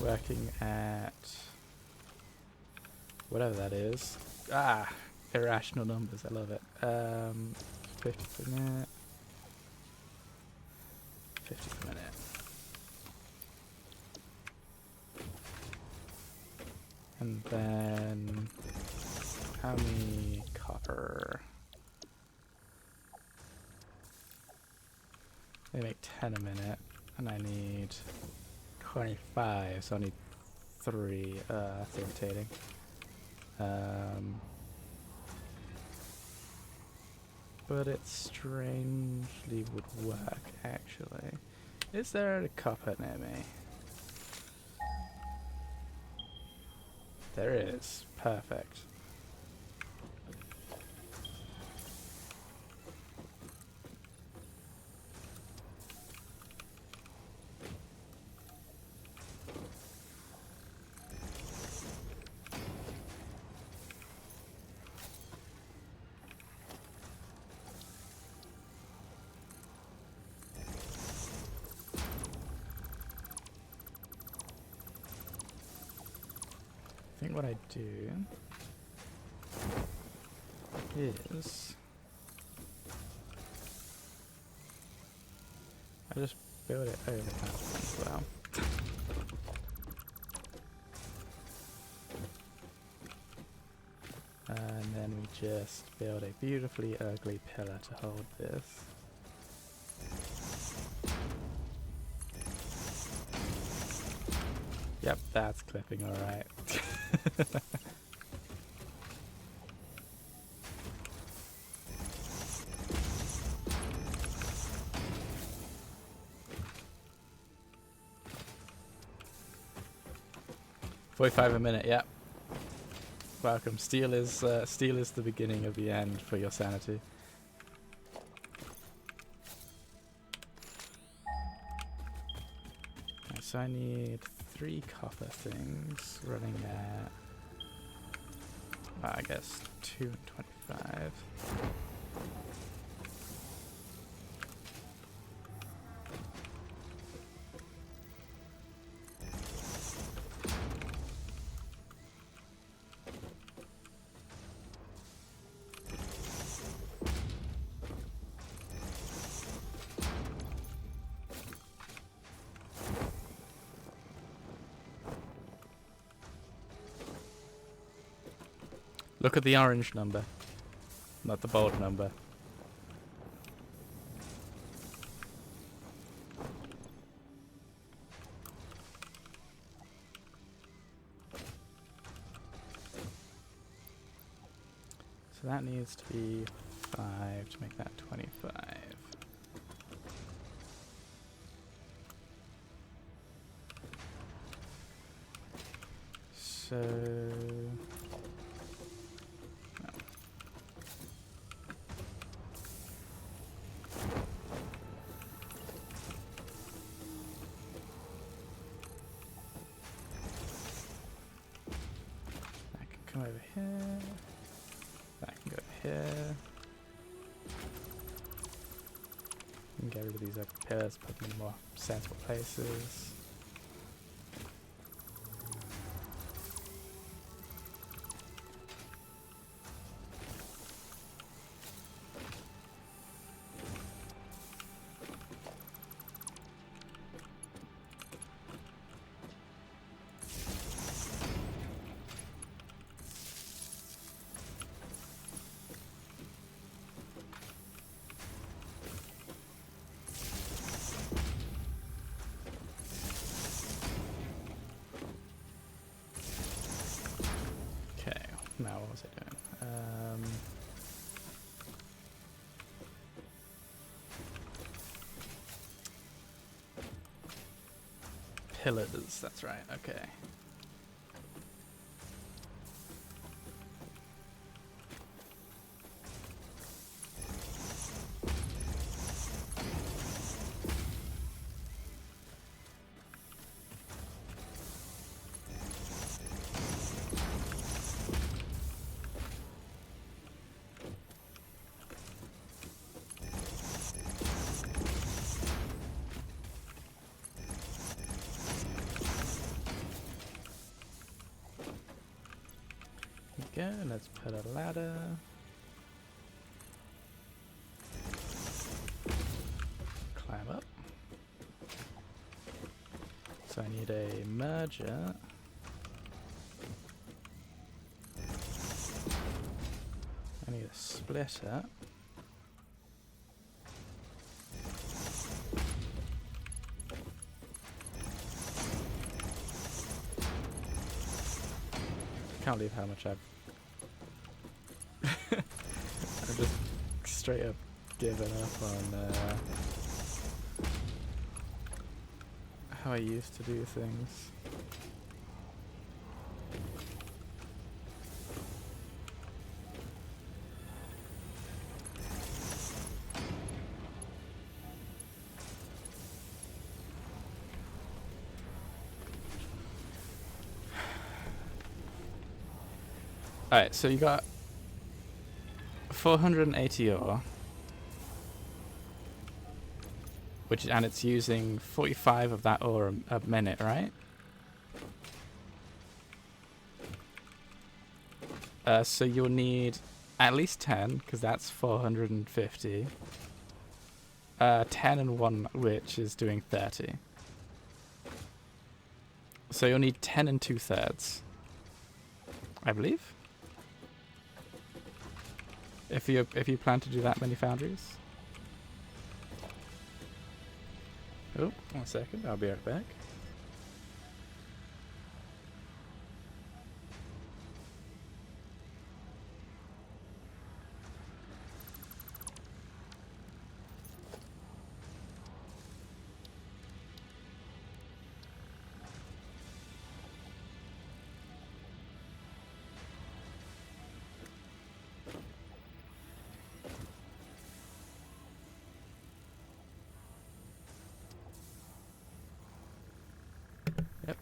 Working at whatever that is. Ah, irrational numbers. I love it. 50 per minute. 50 per minute. And then how many copper? They make 10 a minute, and I need 25, so I need 3 rotating. But it strangely would work, actually. Is there a copper near me? There is. Perfect. I think what I do is I just build it over that one as well. And then we just build a beautifully ugly pillar to hold this. Yep, that's clipping alright. 45 a minute, yeah. Welcome. Steel is the beginning of the end for your sanity. Okay, so I need 3 copper things running at, I guess, 2 and 25. Look at the orange number, not the bold number. So that needs to be 5 to make that 25. So... no. That can come over here. That can go here. And get rid of these open pillars, put them in more sensible places. Now, what was I doing? Pillars, that's right, okay. Go, let's put a ladder. Climb up. So I need a merger. I need a splitter. Can't believe how much I've just straight up given up on how I used to do things. Alright, so you got 480 ore, and it's using 45 of that ore a minute, right? So you'll need at least 10, because that's 450. 10 and 1, which is doing 30. So you'll need 10 and 2/3, I believe. If you plan to do that many foundries. Oh, 1 second, I'll be right back.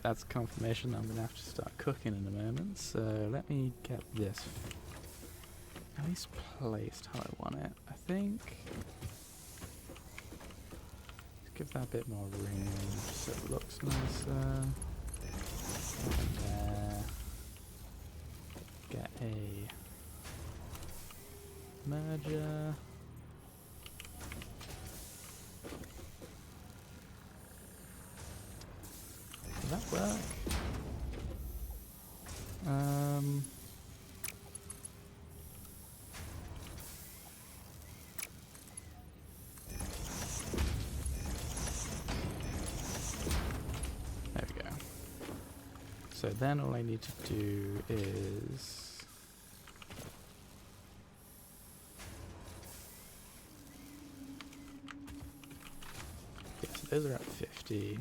that's confirmation that I'm going to have to start cooking in a moment. So let me get this at least placed how I want it. I think give that a bit more room so it looks nicer. And there. Get a merger. Does that work? There we go. So then all I need to do is so those are at 50.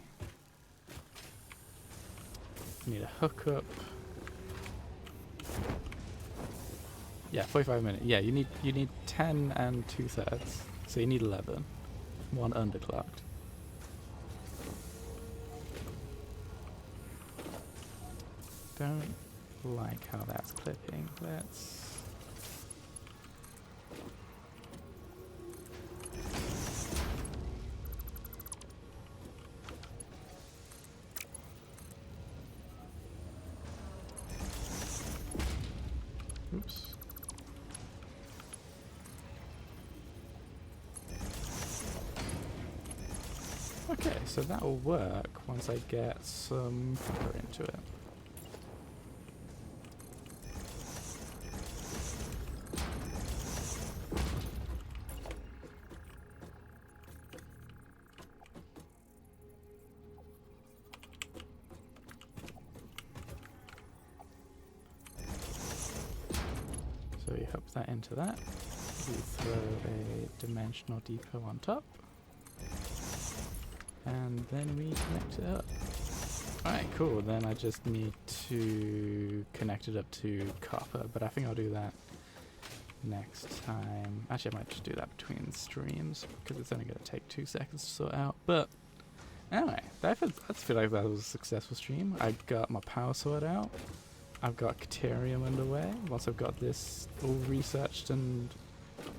Need a hookup. Yeah, 45 minutes. Yeah, you need 10 and 2/3. So you need 11. One underclocked. Don't like how that's clipping. Let's oops. Okay, so that will work once I get some pepper into it. So we hook that into that. We throw a dimensional depot on top. And then we connect it up. Alright, cool. Then I just need to connect it up to copper, but I think I'll do that next time. Actually, I might just do that between streams, because it's only going to take 2 seconds to sort out. But anyway, I feel like that was a successful stream. I got my power sorted out. I've got Caterium underway. Once I've got this all researched and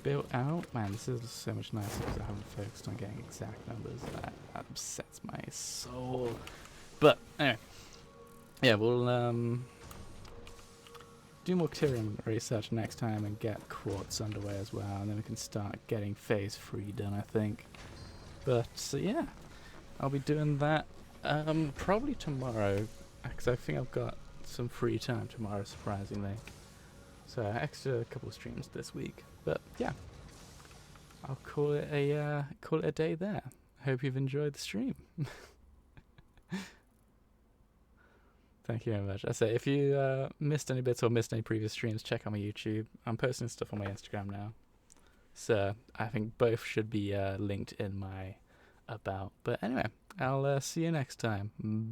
built out, man, this is so much nicer because I haven't focused on getting exact numbers. That upsets my soul. But anyway, yeah, we'll do more Caterium research next time and get quartz underway as well, and then we can start getting phase 3 done, I think. But yeah, I'll be doing that probably tomorrow, because I think I've got some free time tomorrow, surprisingly. So extra couple of streams this week. But yeah, I'll call it a day there. Hope you've enjoyed the stream. Thank you very much. I say, if you missed any bits or missed any previous streams, check out my YouTube. I'm posting stuff on my Instagram now, so I think both should be linked in my about. But anyway, I'll see you next time. Bye.